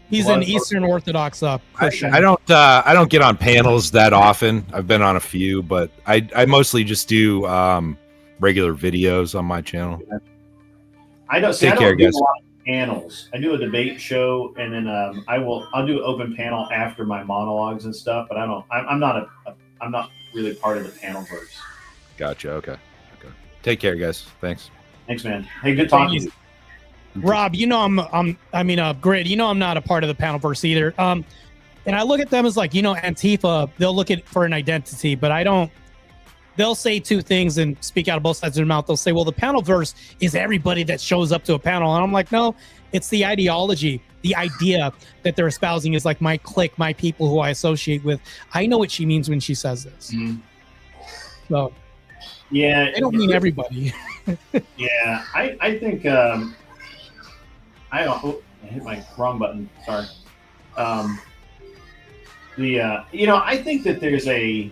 He's an Eastern Orthodox Christian. I don't get on panels that often. I've been on a few, but I mostly just do regular videos on my channel. I don't Take care, guys. panels. I do a debate show, and then I'll do an open panel after my monologues and stuff. But I'm not really part of the panel verse. Gotcha. Okay. Take care, guys. Thanks. Thanks, man. Hey, good talking to you. Rob, you know Grid, you know I'm not a part of the panelverse either. And I look at them as like, Antifa, they'll look at for an identity, but I don't. They'll say two things and speak out of both sides of their mouth. They'll say, well, the panelverse is everybody that shows up to a panel. And I'm like, no, it's the ideology, the idea that they're espousing is like my clique, my people who I associate with. I know what she means when she says this. Mm-hmm. So, yeah, I don't mean everybody. Yeah, I think I hit my wrong button. Sorry. I think that there's a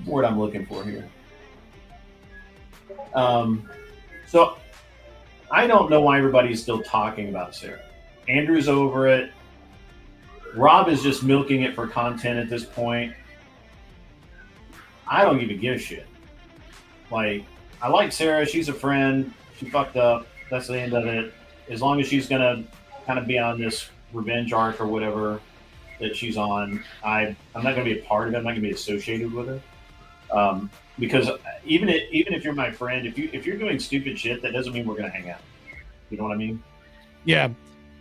word I'm looking for here. So I don't know why everybody's still talking about Sarah. Andrew's over it. Rob is just milking it for content at this point. I don't even give a shit. Like, I like Sarah. She's a friend. She fucked up. That's the end of it. As long as she's going to kind of be on this revenge arc or whatever that she's on, I'm not going to be a part of it. I'm not going to be associated with her. Because even if you're my friend, if you're doing stupid shit, that doesn't mean we're going to hang out. You know what I mean? Yeah.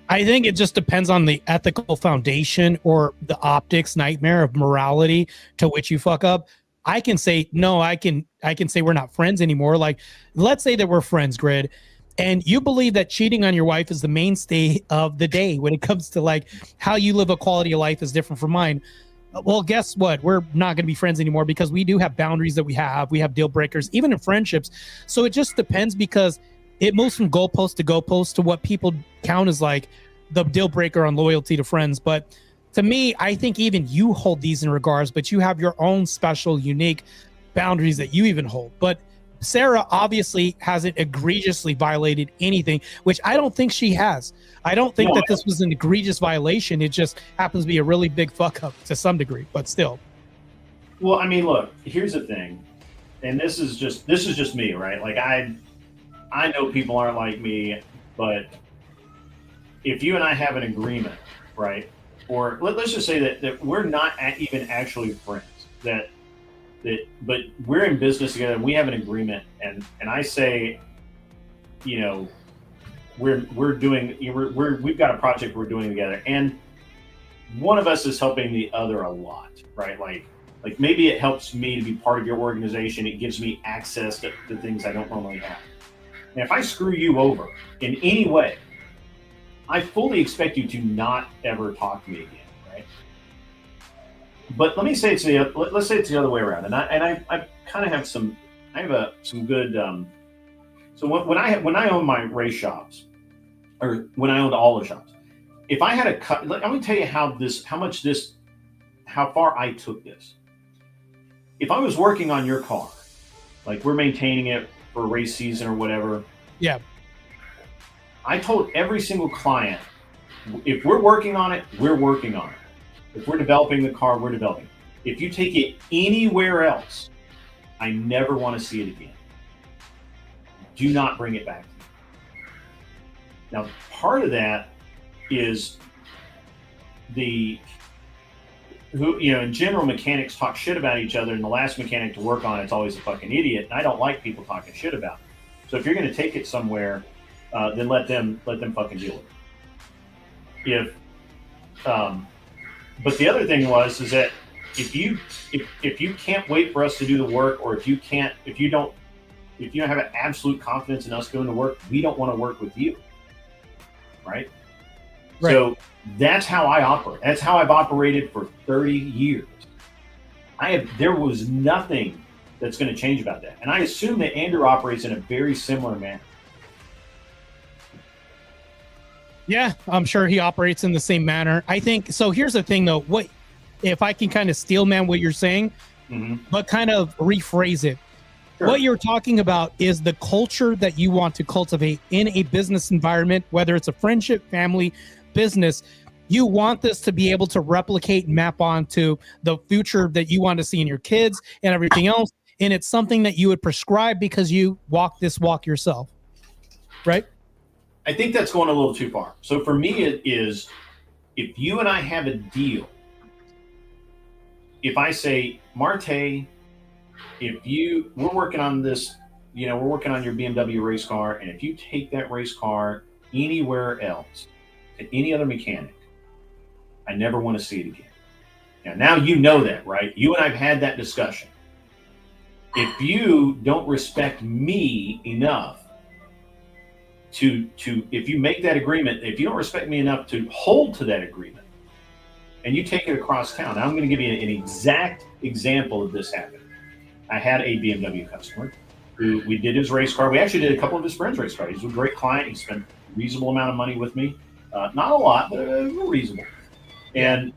I think it just depends on the ethical foundation or the optics nightmare of morality to which you fuck up. I can say, no, I can say we're not friends anymore. Like, let's say that we're friends, Grid, and you believe that cheating on your wife is the mainstay of the day when it comes to like how you live a quality of life is different from mine. Well, guess what? We're not going to be friends anymore because we do have boundaries that we have deal breakers, even in friendships. So it just depends because it moves from goalpost to what people count as like the deal breaker on loyalty to friends. But to me, I think even you hold these in regards, but you have your own special, unique boundaries that you even hold. But Sarah obviously hasn't egregiously violated anything, which I don't think she has. I don't think that this was an egregious violation. It just happens to be a really big fuck up to some degree, but still. Well, I mean, look, here's the thing. And this is just me, right? Like I know people aren't like me, but if you and I have an agreement, right? Or let's just say that we're not even actually friends, but we're in business together and we have an agreement, and I say, we've got a project we're doing together, and one of us is helping the other a lot, right? Like maybe it helps me to be part of your organization. It gives me access to things I don't normally have. And if I screw you over in any way, I fully expect you to not ever talk to me again, right? But let me say let's say it's the other way around, and I kind of have some good. So when I owned my race shops, or when I owned all the shops, if I had a cut, let me tell you how far I took this. If I was working on your car, like we're maintaining it for race season or whatever, yeah. I told every single client, if we're working on it, we're working on it. If we're developing the car, we're developing it. If you take it anywhere else, I never want to see it again. Do not bring it back to me. Now, part of that is in general, mechanics talk shit about each other, and the last mechanic to work on it's always a fucking idiot. And I don't like people talking shit about me. So if you're going to take it somewhere, then let them fucking deal with it. But the other thing is that if you can't wait for us to do the work, or if you don't have an absolute confidence in us doing the work, we don't want to work with you, right? So that's how I operate. That's how I've operated for 30 years. There was nothing that's going to change about that, and I assume that Andrew operates in a very similar manner. Yeah, I'm sure he operates in the same manner. I think so. Here's the thing, though. What if I can kind of steel man what you're saying, but kind of rephrase it? Sure. What you're talking about is the culture that you want to cultivate in a business environment, whether it's a friendship, family, business. You want this to be able to replicate and map onto the future that you want to see in your kids and everything else. And it's something that you would prescribe because you walk this walk yourself, right? I think that's going a little too far. So for me, it is if you and I have a deal. If I say, Marte, we're working on this, we're working on your BMW race car, and if you take that race car anywhere else, to any other mechanic, I never want to see it again. Now you know that, right? You and I've had that discussion. If you don't respect me enough if you make that agreement, if you don't respect me enough to hold to that agreement, and you take it across town. Now I'm going to give you an exact example of this happening. I had a BMW customer who we did his race car. We actually did a couple of his friends' race cars. He's a great client. He spent a reasonable amount of money with me. Not a lot, but reasonable. And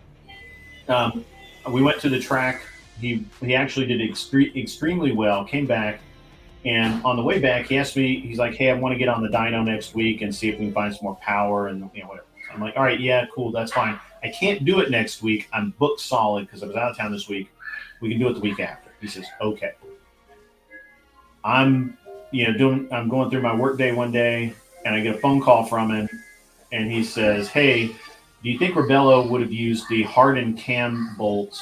we went to the track. He actually did extremely well, came back. And on the way back, he asked me, he's like, hey, I want to get on the dyno next week and see if we can find some more power and whatever. So I'm like, all right, yeah, cool, that's fine. I can't do it next week. I'm booked solid because I was out of town this week. We can do it the week after. He says, okay. I'm going through my work day one day, and I get a phone call from him, and he says, hey, do you think Rebello would have used the hardened cam bolts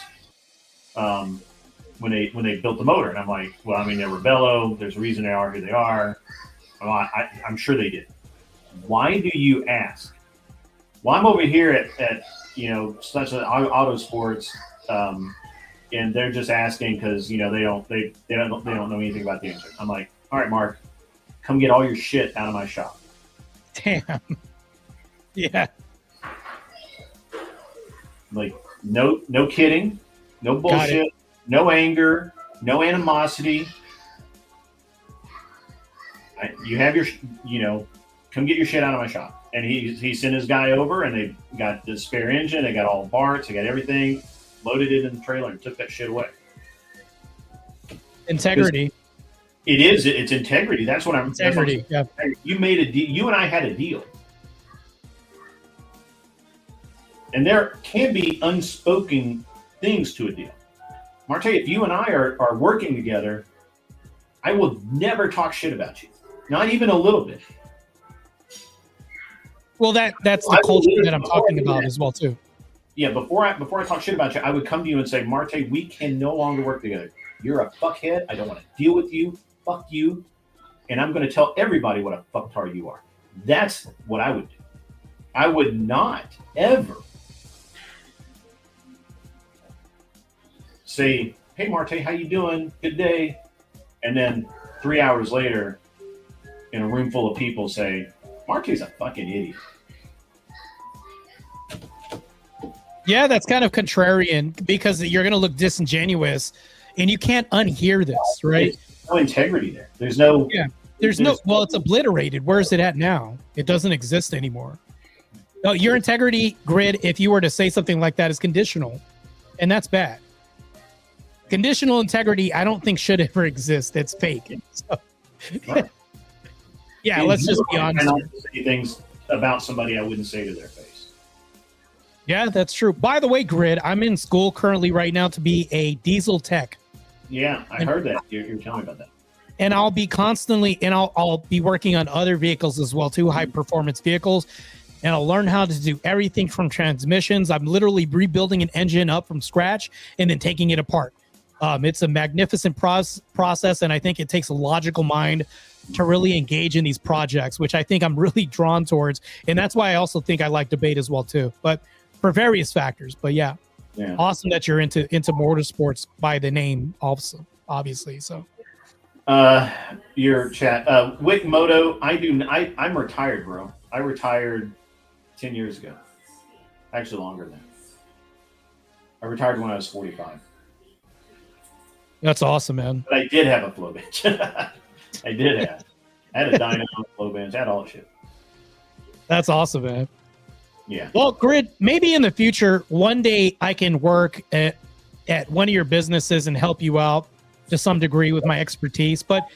when they built the motor? And I'm like, well, I mean, they're Rebello. There's a reason they are who they are. Well, I'm sure they did. Why do you ask? Well, I'm over here at such an auto sports, and they're just asking because they don't know anything about the engine. I'm like, all right, Mark, come get all your shit out of my shop. Damn. Yeah. Like, no kidding, no bullshit, no anger, no animosity. You have your, come get your shit out of my shop. And he sent his guy over, and they got the spare engine, they got all the parts, they got everything, loaded it in the trailer, and took that shit away. Integrity. It's integrity. That's what I'm. Integrity. Yeah. You made a deal. You and I had a deal, and there can be unspoken things to a deal. Marte, if you and I are working together, I will never talk shit about you, not even a little bit. Well, that's the culture that I'm talking about as well too. Yeah, before I talk shit about you, I would come to you and say, Marte, we can no longer work together. You're a fuckhead. I don't want to deal with you. Fuck you. And I'm going to tell everybody what a fucktard you are. That's what I would do. I would not ever say, hey, Marte, how you doing? Good day. And then 3 hours later, in a room full of people, say, Marte's a fucking idiot. Yeah, that's kind of contrarian because you're going to look disingenuous, and you can't unhear this, right? There's no integrity there. There's no. Yeah. Well, it's obliterated. Where is it at now? It doesn't exist anymore. No, your integrity grid, if you were to say something like that, is conditional, and that's bad. Conditional integrity, I don't think should ever exist. It's fake. So, yeah, let's just be honest. I don't say things about somebody I wouldn't say to their face. Yeah, that's true. By the way, Grid, I'm in school currently right now to be a diesel tech. Yeah, I heard that. You're telling me about that. And I'll be constantly, and I'll be working on other vehicles as well too, high performance vehicles. And I'll learn how to do everything from transmissions. I'm literally rebuilding an engine up from scratch and then taking it apart. It's a magnificent process, and I think it takes a logical mind to really engage in these projects, which I think I'm really drawn towards. And that's why I also think I like debate as well too, but for various factors. But yeah. Awesome that you're into motorsports by the name also, obviously. So your chat, Wick Moto, I'm retired, bro. I retired 10 years ago. Actually longer than that. I retired when I was 45. That's awesome, man. But I did have a flow bench. I did have. I had a dyno, flow bench, I had all that shit. That's awesome, man. Yeah. Well, Grid, maybe in the future, one day I can work at one of your businesses and help you out to some degree with my expertise, but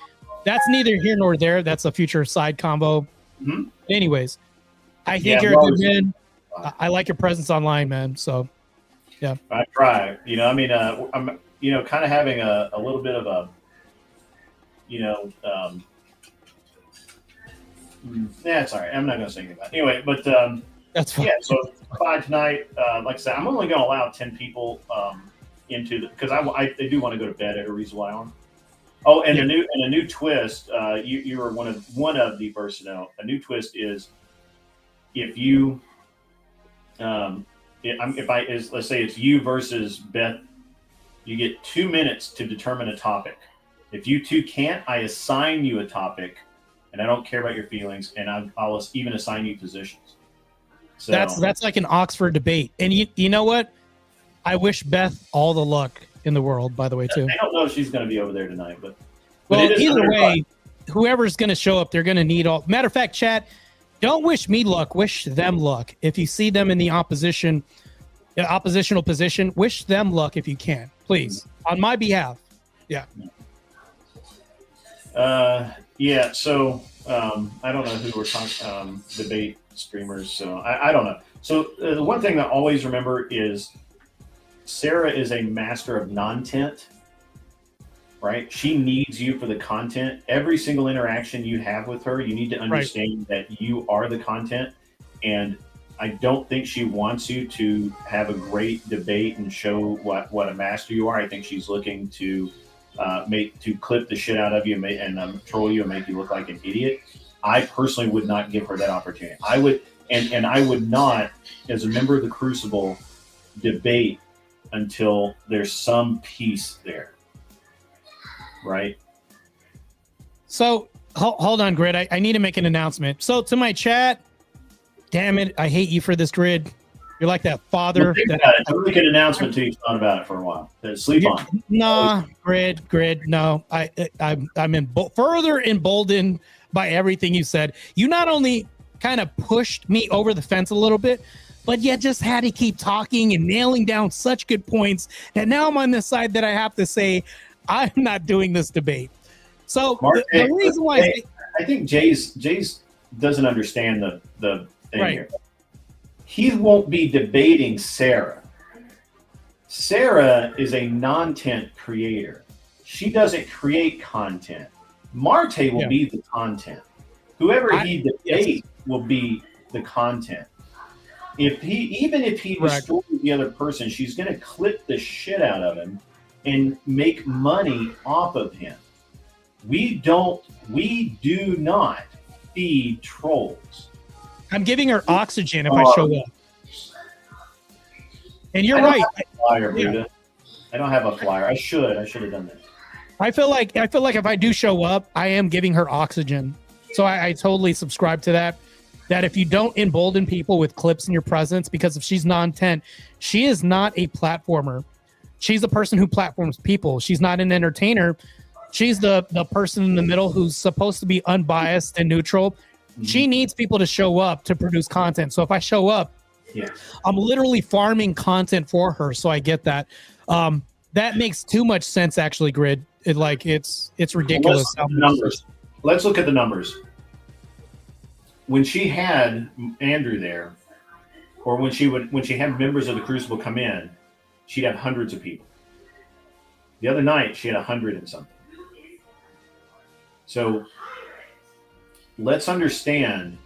that's neither here nor there. That's a future side combo. Mm-hmm. Anyways, I think you're a good man. I like your presence online, man. So, yeah. I try. I'm kind of having a little bit of a, Yeah, it's all right. I'm not going to say anything about it. Anyway, but That's fine. yeah, so 5 tonight. Like I said, I'm only going to allow 10 people into the because I do want to go to bed at a reasonable hour. Oh, and a new twist. You were one of the personnel. A new twist is if you let's say it's you versus Beth, you get 2 minutes to determine a topic. If you two can't, I assign you a topic, and I don't care about your feelings, and I'll even assign you positions. So That's like an Oxford debate, and you know what? I wish Beth all the luck in the world. By the way, too. I don't know if she's going to be over there tonight, but Well, it is either way, fun. whoever's going to show up, they're going to need all. Matter of fact, chat, don't wish me luck. Wish them luck. If you see them in the oppositional position, wish them luck if you can, please, on my behalf. Yeah. Yeah. So I don't know who we're talking debate streamers. So I don't know. So the one thing that I always remember is Sarah is a master of non-tent. Right? She needs you for the content. Every single interaction you have with her, you need to understand that you are the content. And I don't think she wants you to have a great debate and show what a master you are. I think she's looking to clip the shit out of you and troll you and make you look like an idiot. I personally would not give her that opportunity. I would, and I would not, as a member of the Crucible, debate until there's some peace there. Right. So hold on, Grid. I need to make an announcement. So to my chat, damn it, I hate you for this, Grid. You're like that father. I'll make an announcement to you. Thought about it for a while. Sleep on. Nah, Grid. No, I'm further emboldened by everything you said. You not only kind of pushed me over the fence a little bit, but you just had to keep talking and nailing down such good points that now I'm on this side that I have to say, I'm not doing this debate. So the reason why I think Jay's doesn't understand the thing here. He won't be debating Sarah. Sarah is a non-tent creator. She doesn't create content. Marte will be the content. Whoever he debates will be the content. If he destroys the other person, she's going to clip the shit out of him and make money off of him. We do not feed trolls. I'm giving her oxygen if I show up. And you're right. Flyer, Buddha. I don't have a flyer. I should have done that. I feel like if I do show up, I am giving her oxygen. So I totally subscribe to that. That if you don't embolden people with clips in your presence, because if she's non-tent, she is not a platformer. She's a person who platforms people. She's not an entertainer. She's the person in the middle who's supposed to be unbiased and neutral. Mm-hmm. She needs people to show up to produce content. So if I show up, I'm literally farming content for her. So I get that. That makes too much sense, actually, Grid. It's ridiculous. Let's look at the numbers. When she had Andrew there, or when she had members of the Crucible come in, she'd have hundreds of people. The other night, she had 100 and something. So let's understand,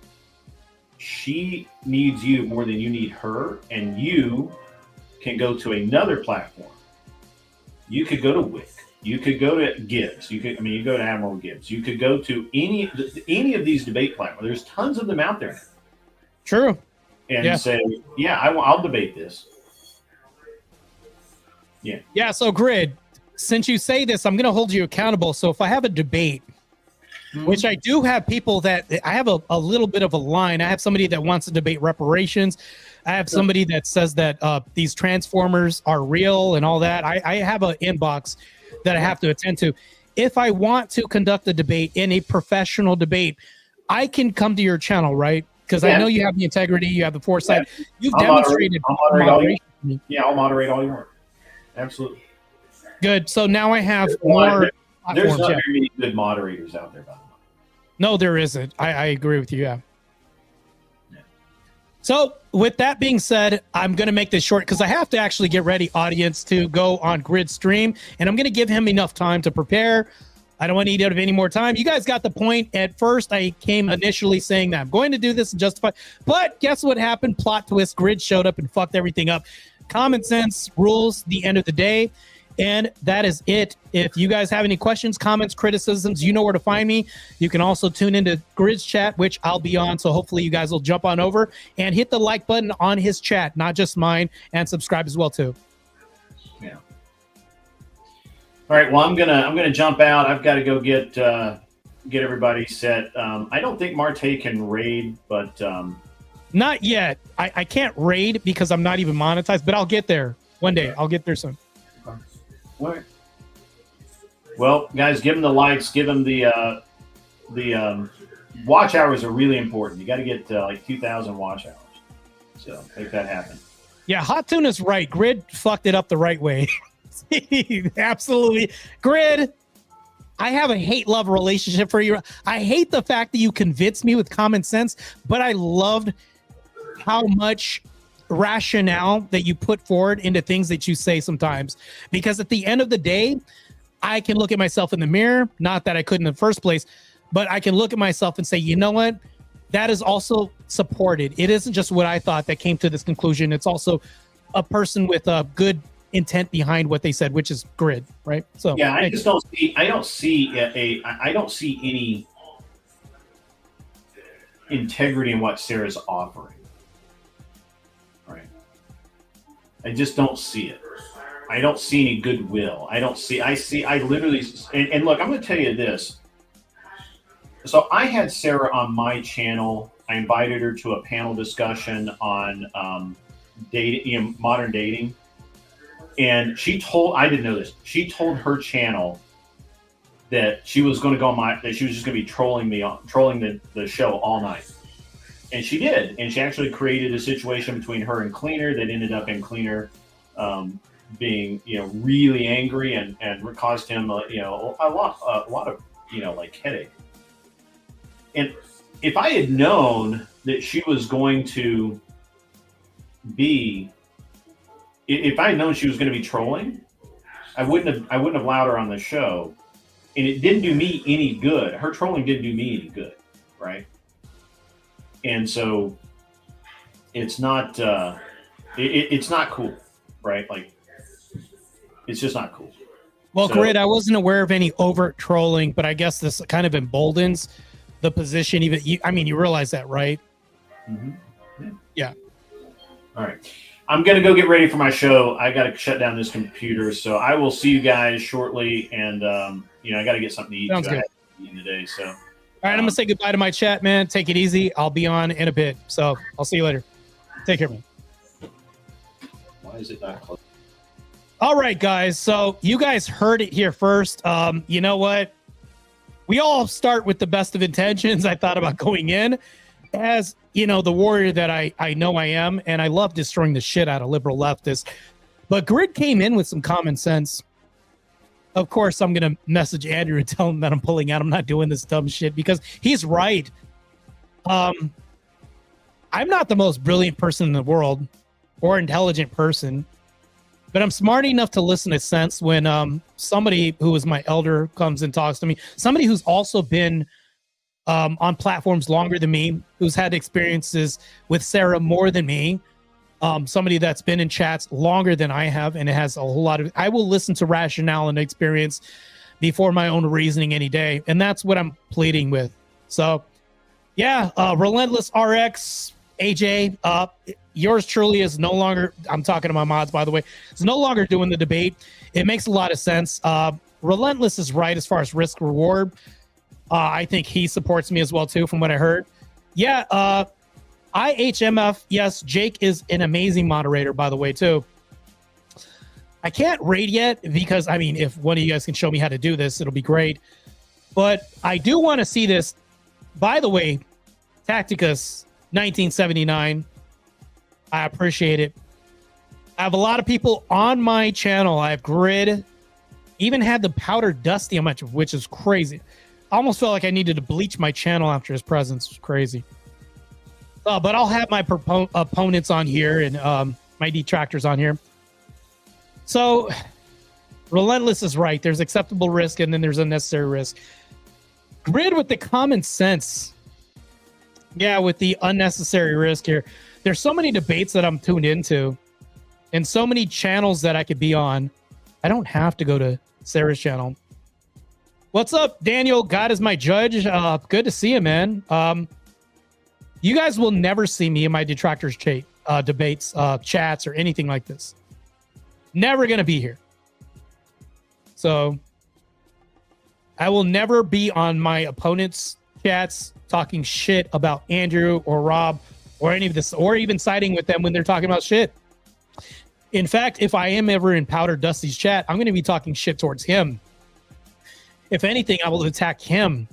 she needs you more than you need her, and you can go to another platform. You could go to Wick. You could go to Gibbs. You go to Admiral Gibbs. You could go to any of these debate platforms. There's tons of them out there now. True. And say, I'll debate this. Yeah. Yeah. So, Grid, since you say this, I'm going to hold you accountable. So if I have a debate, which I do have people that I have a little bit of a line. I have somebody that wants to debate reparations. I have somebody that says that these transformers are real and all that. I have an inbox that I have to attend to. If I want to conduct a debate in a professional debate, I can come to your channel, right? Because I know you have the integrity, you have the foresight. Yeah. You've demonstrated moderation. I'll moderate all you want. Absolutely. Good. So now I have more. There's not very many good moderators out there, by the way. No, there isn't. I agree with you. Yeah. So with that being said, I'm going to make this short because I have to actually get ready, audience, to go on Grid stream. And I'm going to give him enough time to prepare. I don't want to eat out of any more time. You guys got the point. At first, I came initially saying that I'm going to do this and justify, but guess what happened? Plot twist, Grid showed up and fucked everything up. Common sense rules the end of the day. And that is it. If you guys have any questions, comments, criticisms, you know where to find me. You can also tune into Grid's chat, which I'll be on. So hopefully you guys will jump on over and hit the like button on his chat, not just mine, and subscribe as well too. Yeah. All right. Well, I'm gonna jump out. I've got to go get everybody set. I don't think Marte can raid, but not yet. I can't raid because I'm not even monetized, but I'll get there one day. I'll get there soon. All right. Well, guys, give them the likes. Give them the watch hours are really important. You got to get like 2,000 watch hours. So make that happen. Yeah, Hot Tuna's right. Grid fucked it up the right way. Absolutely. Grid, I have a hate-love relationship for you. I hate the fact that you convinced me with common sense, but I loved how much rationale that you put forward into things that you say sometimes, because at the end of the day, I can look at myself in the mirror, not that I couldn't in the first place, but I can look at myself and say, you know what, that is also supported. It isn't just what I thought that came to this conclusion. It's also a person with a good intent behind what they said, which is Grid, right? So yeah, I don't see any integrity in what Sarah's offering. I just don't see it. I don't see any goodwill. I literally, and look, I'm going to tell you this. So I had Sarah on my channel. I invited her to a panel discussion on dating, modern dating. And I didn't know this. She told her channel that she was going to go on that she was just going to be trolling the show all night. And she did, and she actually created a situation between her and Cleaner that ended up in Cleaner being, really angry and caused him, a lot of, like headache. And if I had known that she was going to be, if I had known she was going to be trolling, I wouldn't have allowed her on the show, and it didn't do me any good. Her trolling didn't do me any good, right? And so it's not it's not cool, right? Like, it's just not cool. Well, Grid, I wasn't aware of any overt trolling, but I guess this kind of emboldens the position. Even you realize that, right? Mm-hmm. Yeah. All right. I'm going to go get ready for my show. I got to shut down this computer. So I will see you guys shortly. And, I got to get something to eat. Sounds good. I had to eat today. So. All right, I'm going to say goodbye to my chat, man. Take it easy. I'll be on in a bit. So I'll see you later. Take care, man. Why is it not close? All right, guys. So you guys heard it here first. You know what? We all start with the best of intentions. I thought about going in as, the warrior that I know I am, and I love destroying the shit out of liberal leftists. But Grid came in with some common sense. Of course, I'm going to message Andrew and tell him that I'm pulling out. I'm not doing this dumb shit because he's right. I'm not the most brilliant person in the world or intelligent person, but I'm smart enough to listen to sense when somebody who is my elder comes and talks to me, somebody who's also been on platforms longer than me, who's had experiences with Sarah more than me, somebody that's been in chats longer than I have, and it has a whole lot of, I will listen to rationale and experience before my own reasoning any day. And that's what I'm pleading with. So yeah, Relentless RX, AJ, yours truly is no longer, I'm talking to my mods, by the way, is no longer doing the debate. It makes a lot of sense. Relentless is right as far as risk reward. I think he supports me as well too, from what I heard. Yeah, IHMF, yes, Jake is an amazing moderator, by the way, too. I can't raid yet because, if one of you guys can show me how to do this, it'll be great. But I do want to see this. By the way, Tacticus 1979, I appreciate it. I have a lot of people on my channel. I have Grid, even had the Powder Dusty on my channel, which is crazy. I almost felt like I needed to bleach my channel after his presence. It was crazy. But I'll have my opponents on here and my detractors on here. So Relentless is right. There's acceptable risk and then there's unnecessary risk. Grid with the common sense. Yeah, with the unnecessary risk here. There's so many debates that I'm tuned into and so many channels that I could be on. I don't have to go to Sarah's channel. What's up, Daniel? God is my judge. Good to see you, man. You guys will never see me in my detractors chat, debates, chats, or anything like this. Never going to be here. So I will never be on my opponent's chats talking shit about Andrew or Rob or any of this, or even siding with them when they're talking about shit. In fact, if I am ever in Powder Dusty's chat, I'm going to be talking shit towards him. If anything, I will attack him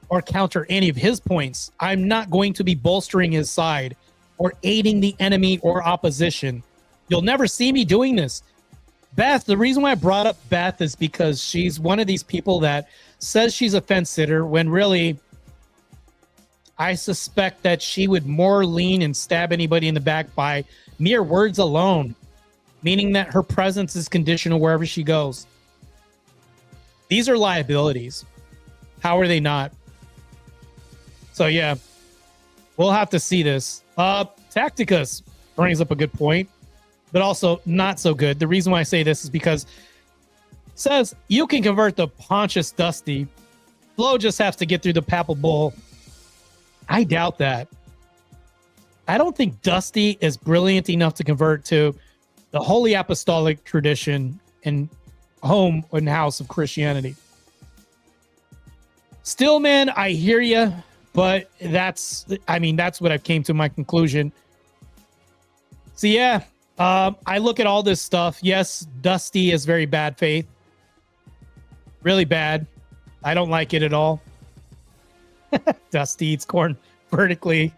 or counter any of his points. I'm not going to be bolstering his side or aiding the enemy or opposition. You'll never see me doing this. Beth, the reason why I brought up Beth is because she's one of these people that says she's a fence sitter when really I suspect that she would more lean and stab anybody in the back by mere words alone, meaning that her presence is conditional wherever she goes. These are liabilities. How are they not? So yeah, we'll have to see this. Tacticus brings up a good point, but also not so good. The reason why I say this is because it says you can convert the Pontius Dusty. Flo just has to get through the Papal Bull. I doubt that. I don't think Dusty is brilliant enough to convert to the Holy Apostolic tradition and home and house of Christianity. Still, man, I hear you, but that's what I've came to my conclusion. So yeah, I look at all this stuff. Yes, Dusty is very bad faith. Really bad. I don't like it at all. Dusty eats corn vertically.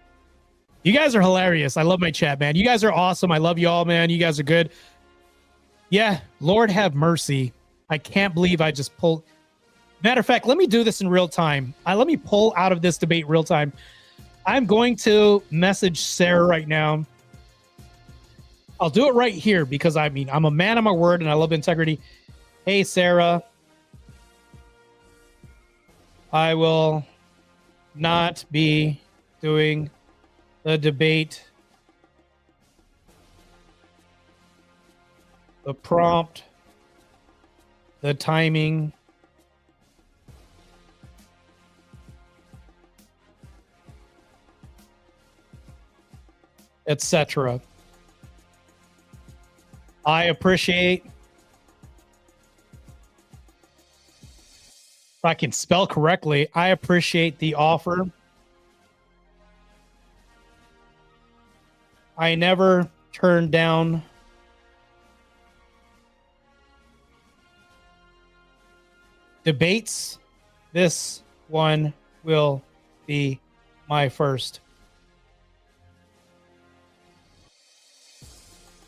You guys are hilarious. I love my chat, man. You guys are awesome. I love you all, man. You guys are good. Yeah, Lord have mercy. I can't believe I just pulled. Matter of fact, let me do this in real time. Let me pull out of this debate real time. I'm going to message Sarah right now. I'll do it right here because I'm a man of my word and I love integrity. Hey, Sarah. I will not be doing the debate. The prompt, the timing, etc. I appreciate, if I can spell correctly, I appreciate the offer. I never turned down debates. This one will be my first.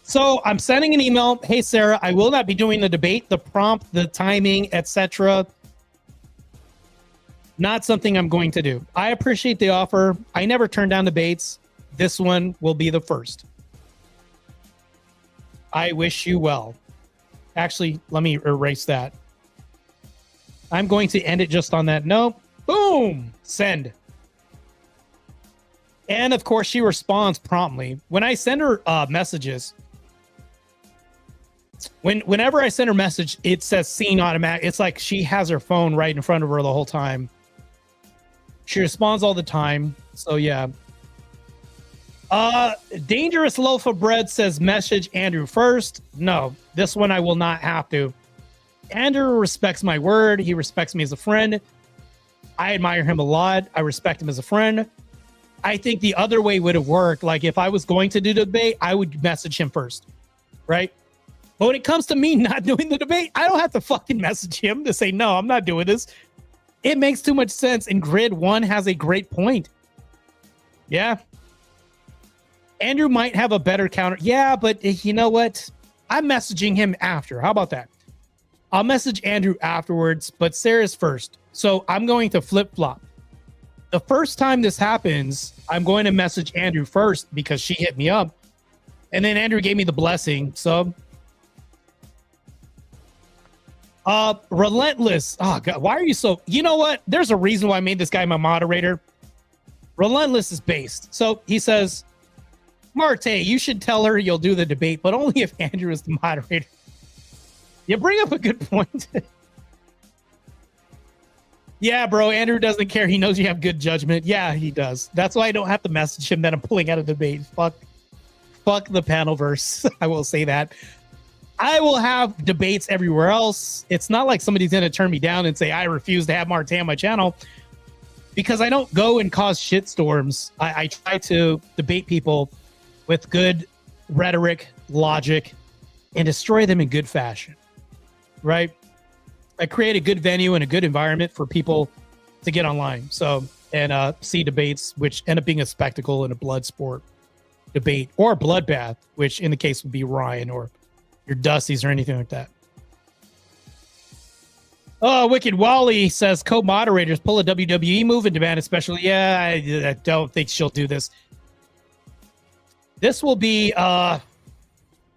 So I'm sending an email. Hey, Sarah, I will not be doing the debate, the prompt, the timing, etc. Not something I'm going to do. I appreciate the offer. I never turn down debates. This one will be the first. I wish you well. Actually, let me erase that. I'm going to end it just on that note. Boom! Send. And of course, she responds promptly. When I send her messages, whenever I send her message, it says seen automatic. It's like she has her phone right in front of her the whole time. She responds all the time. So yeah. Dangerous Loaf of Bread says message Andrew first. No, this one I will not have to. Andrew respects my word. He respects me as a friend. I admire him a lot. I respect him as a friend. I think the other way would have worked. Like if I was going to do the debate, I would message him first, right? But when it comes to me not doing the debate, I don't have to fucking message him to say, no, I'm not doing this. It makes too much sense. And Grid 1 has a great point. Yeah. Andrew might have a better counter. Yeah, but you know what? I'm messaging him after. How about that? I'll message Andrew afterwards, but Sarah's first. So I'm going to flip-flop. The first time this happens, I'm going to message Andrew first because she hit me up. And then Andrew gave me the blessing. So Relentless. Oh God, why are you so? You know what? There's a reason why I made this guy my moderator. Relentless is based. So he says, Marte, you should tell her you'll do the debate, but only if Andrew is the moderator. You bring up a good point. Yeah, bro. Andrew doesn't care. He knows you have good judgment. Yeah, he does. That's why I don't have to message him that I'm pulling out a debate. Fuck the panelverse. I will say that. I will have debates everywhere else. It's not like somebody's going to turn me down and say, I refuse to have Marte on my channel, because I don't go and cause shitstorms. I try to debate people with good rhetoric, logic, and destroy them in good fashion, right? I create a good venue and a good environment for people to get online. So, and see debates, which end up being a spectacle and a blood sport debate, or a bloodbath, which in the case would be Ryan or your Dusties or anything like that. Oh, Wicked Wally says co-moderators pull a WWE move and demand especially. Yeah, I don't think she'll do this. This will be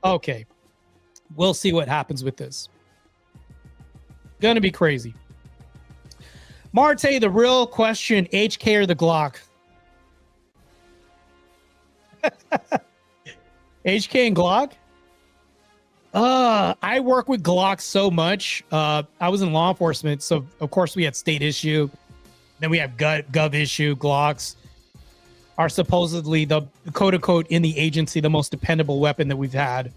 okay. We'll see what happens with this. Gonna be crazy. Marte, the real question, HK or the Glock? HK and Glock? I work with Glock so much. I was in law enforcement, so of course we had state issue. Then we have gov issue. Glocks are supposedly the quote unquote in the agency the most dependable weapon that we've had.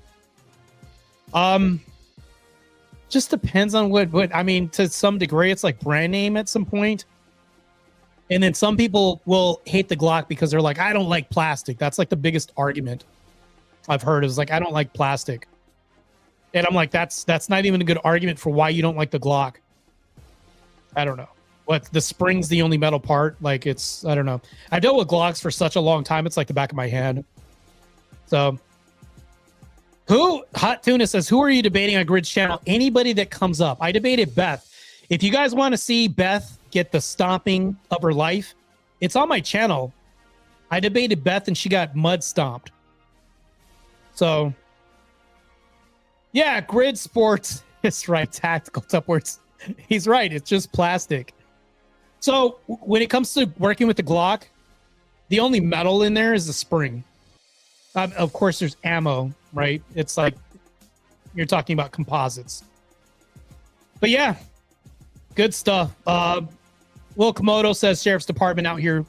Just depends on what I mean. To some degree, it's like brand name at some point. And then some people will hate the Glock because they're like, I don't like plastic. That's like the biggest argument I've heard is like, I don't like plastic. And I'm like, that's not even a good argument for why you don't like the Glock. I don't know. What, the spring's the only metal part? Like, it's, I don't know. I've dealt with Glocks for such a long time. It's like the back of my hand. So, Hot Tuna says, who are you debating on Grid's channel? Anybody that comes up. I debated Beth. If you guys want to see Beth get the stomping of her life, it's on my channel. I debated Beth and she got mud stomped. So, yeah, Grid Sports is right. Tactical upwards. He's right. It's just plastic. So when it comes to working with the Glock, the only metal in there is the spring. Of course, there's ammo, right? It's like you're talking about composites. But yeah, good stuff. Will Komodo says Sheriff's Department out here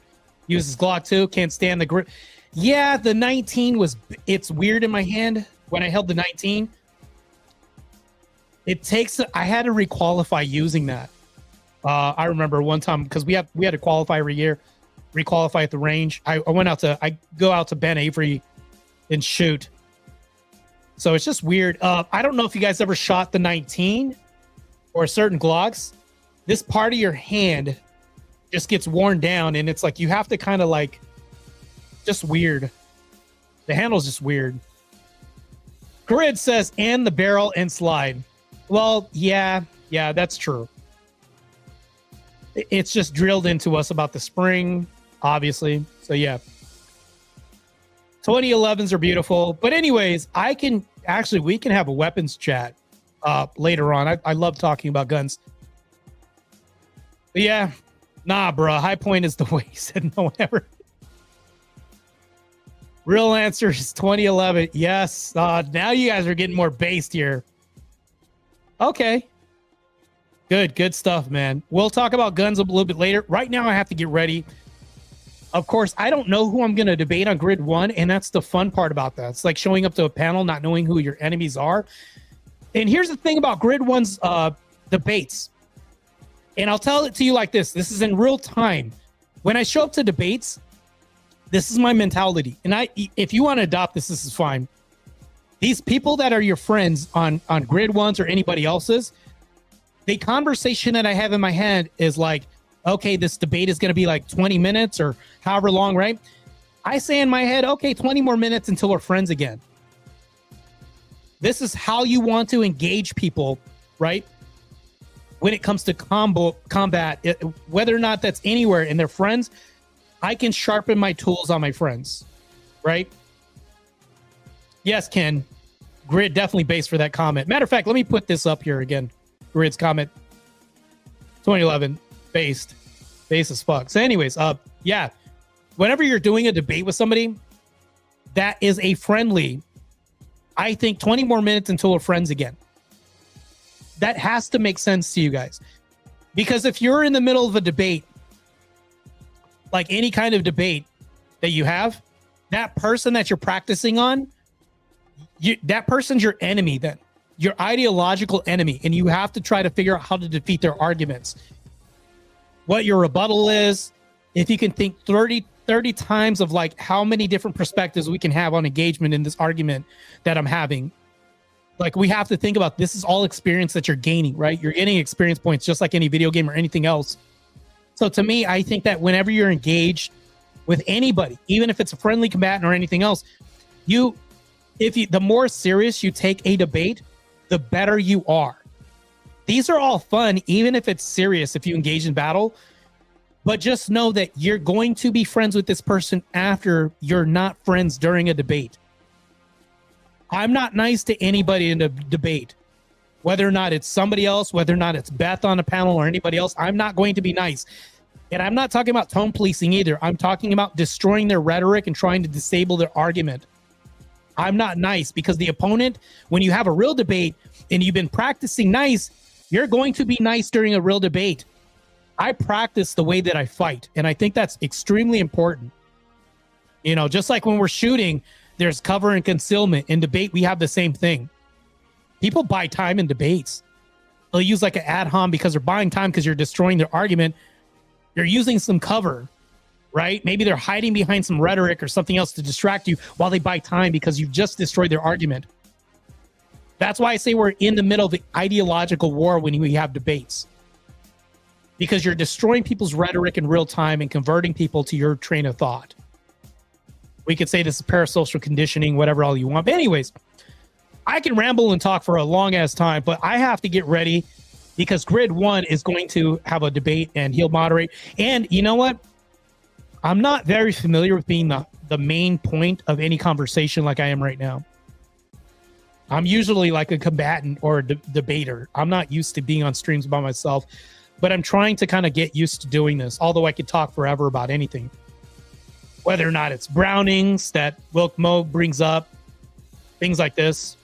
uses Glock too. Can't stand the grip. Yeah, the 19 it's weird in my hand when I held the 19. I had to requalify using that. I remember one time because we had to qualify every year, requalify at the range. I go out to Ben Avery and shoot. So it's just weird. I don't know if you guys ever shot the 19 or certain Glocks. This part of your hand just gets worn down, and it's like you have to kind of like just weird. The handle's just weird. Grid says, and the barrel and slide. Well, yeah, that's true. It's just drilled into us about the spring, obviously. So yeah. 2011s are beautiful. But anyways, we can have a weapons chat later on. I love talking about guns. But yeah, nah, bro. High point is the way he said no one ever. Real answer is 2011. Yes. Now you guys are getting more based here. Okay. Good stuff, man. We'll talk about guns a little bit later. Right now, I have to get ready. Of course, I don't know who I'm going to debate on Grid 1, and that's the fun part about that. It's like showing up to a panel, not knowing who your enemies are. And here's the thing about Grid 1's debates. And I'll tell it to you like this. This is in real time. When I show up to debates, this is my mentality. And if you want to adopt this is fine. These people that are your friends on Grid 1's or anybody else's, the conversation that I have in my head is like, okay, this debate is going to be like 20 minutes or however long, right? I say in my head, okay, 20 more minutes until we're friends again. This is how you want to engage people, right? When it comes to combat, whether or not that's anywhere and they're friends, I can sharpen my tools on my friends, right? Yes, Ken. Grid definitely based for that comment. Matter of fact, let me put this up here again. Grid's comment. 2011, based as fuck. So anyways, yeah, whenever you're doing a debate with somebody that is a friendly, I think 20 more minutes until we're friends again. That has to make sense to you guys. Because if you're in the middle of a debate, like any kind of debate that you have, that person that you're practicing on, that person's your enemy then. Your ideological enemy. And you have to try to figure out how to defeat their arguments. What your rebuttal is, if you can think 30 times of like how many different perspectives we can have on engagement in this argument that I'm having. Like we have to think about this is all experience that you're gaining, right? You're getting experience points just like any video game or anything else. So to me, I think that whenever you're engaged with anybody, even if it's a friendly combatant or anything else, the more serious you take a debate, the better you are. These are all fun, even if it's serious, if you engage in battle. But just know that you're going to be friends with this person after you're not friends during a debate. I'm not nice to anybody in a debate. Whether or not it's somebody else, whether or not it's Beth on a panel or anybody else, I'm not going to be nice. And I'm not talking about tone policing either. I'm talking about destroying their rhetoric and trying to disable their argument. I'm not nice because the opponent, when you have a real debate and you've been practicing nice, you're going to be nice during a real debate. I practice the way that I fight, and I think that's extremely important. You know, just like when we're shooting, there's cover and concealment. In debate, we have the same thing. People buy time in debates. They'll use like an ad hom because they're buying time because you're destroying their argument. You're using some cover, right? Maybe they're hiding behind some rhetoric or something else to distract you while they buy time because you've just destroyed their argument. That's why I say we're in the middle of the ideological war when we have debates. Because you're destroying people's rhetoric in real time and converting people to your train of thought. We could say this is parasocial conditioning, whatever all you want. But anyways, I can ramble and talk for a long ass time, but I have to get ready because Grid 1 is going to have a debate and he'll moderate. And you know what? I'm not very familiar with being the main point of any conversation like I am right now. I'm usually like a combatant or a debater. I'm not used to being on streams by myself. But I'm trying to kind of get used to doing this, although I could talk forever about anything. Whether or not it's Brownings that Wilk Mo brings up, things like this.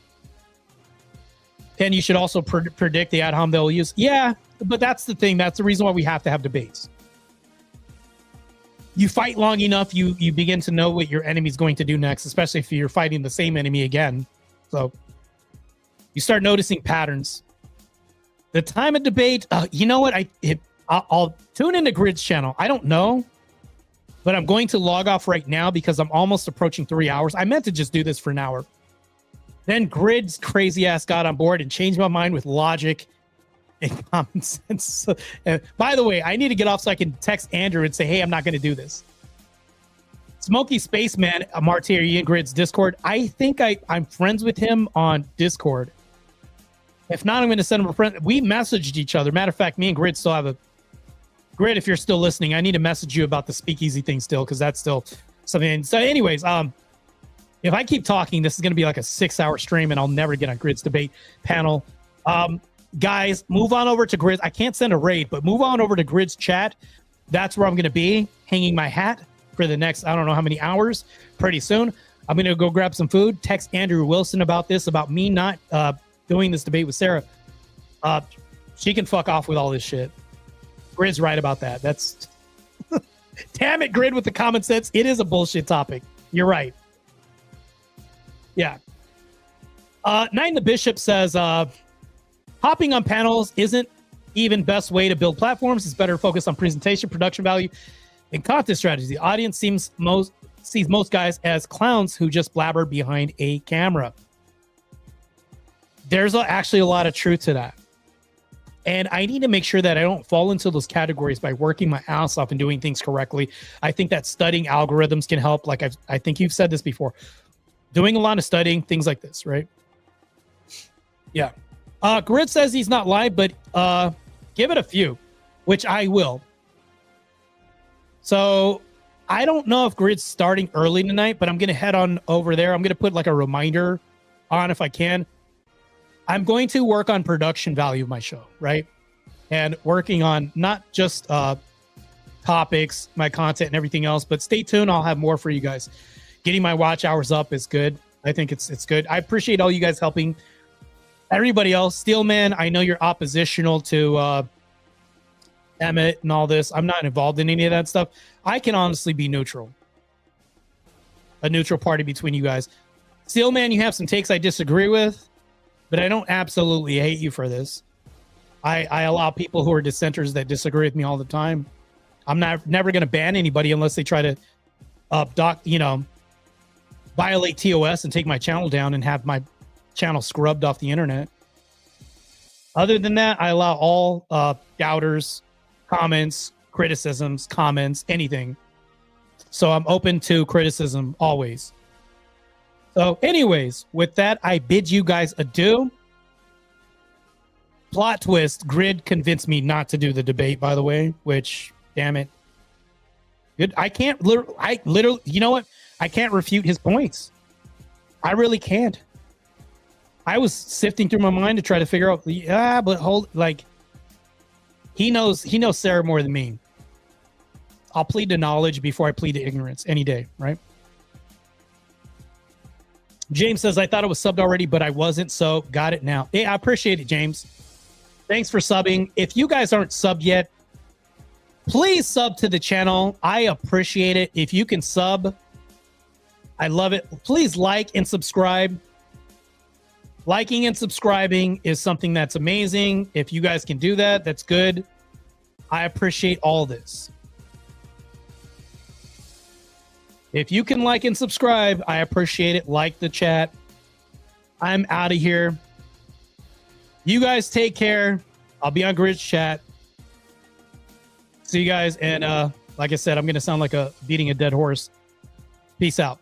And you should also predict the ad hom they'll use. Yeah, but that's the thing. That's the reason why we have to have debates. You fight long enough, you begin to know what your enemy's going to do next, especially if you're fighting the same enemy again. So you start noticing patterns. The time of debate, you know what? I'll tune into Grid's channel. I don't know, but I'm going to log off right now because I'm almost approaching 3 hours. I meant to just do this for an hour. Then Grid's crazy ass got on board and changed my mind with logic and common sense. By the way, I need to get off so I can text Andrew and say, hey, I'm not going to do this. Smoky Spaceman, Marty, are you in Grid's Discord? I think I'm friends with him on Discord. If not, I'm going to send him a friend. We messaged each other. Matter of fact, me and Grid still have a... Grid, if you're still listening, I need to message you about the speakeasy thing still, because that's still something. So anyways, if I keep talking, this is going to be like a 6-hour stream, and I'll never get on Grid's debate panel. Guys, move on over to Grid's. I can't send a raid, but move on over to Grid's chat. That's where I'm going to be hanging my hat for the next, I don't know how many hours, pretty soon. I'm going to go grab some food, text Andrew Wilson about this, about me not... doing this debate with Sarah. She can fuck off with all this shit. Grid's right about that. That's damn it, Grid with the common sense. It is a bullshit topic. You're right. Yeah. Knight and the Bishop says hopping on panels isn't even best way to build platforms. It's better to focus on presentation, production value, and content strategy. The audience sees most guys as clowns who just blabber behind a camera. There's actually a lot of truth to that. And I need to make sure that I don't fall into those categories by working my ass off and doing things correctly. I think that studying algorithms can help. Like I think you've said this before. Doing a lot of studying, things like this, right? Yeah. Grid says he's not live, but give it a few, which I will. So I don't know if Grid's starting early tonight, but I'm going to head on over there. I'm going to put like a reminder on if I can. I'm going to work on production value of my show, right? And working on not just topics, my content and everything else, but stay tuned. I'll have more for you guys. Getting my watch hours up is good. I think it's good. I appreciate all you guys helping. Everybody else, Steelman, I know you're oppositional to Emmett and all this. I'm not involved in any of that stuff. I can honestly be neutral. A neutral party between you guys. Steelman, you have some takes I disagree with, but I don't absolutely hate you for this. I allow people who are dissenters that disagree with me all the time. I'm never going to ban anybody unless they try to violate TOS and take my channel down and have my channel scrubbed off the internet. Other than that, I allow all doubters, comments, criticisms, comments, anything. So I'm open to criticism always. So anyways, with that, I bid you guys adieu. Plot twist, Grid convinced me not to do the debate, by the way, which, damn it. Good. I literally, you know what? I can't refute his points. I really can't. I was sifting through my mind to try to figure out, he knows Sarah more than me. I'll plead to knowledge before I plead to ignorance any day, right? James says, I thought it was subbed already, but I wasn't, so got it now. Hey, I appreciate it, James. Thanks for subbing. If you guys aren't subbed yet, please sub to the channel. I appreciate it. If you can sub, I love it. Please like and subscribe. Liking and subscribing is something that's amazing. If you guys can do that, that's good. I appreciate all this. If you can like and subscribe, I appreciate it. Like the chat. I'm out of here. You guys take care. I'll be on Grid's chat. See you guys. And like I said, I'm going to sound like beating a dead horse. Peace out.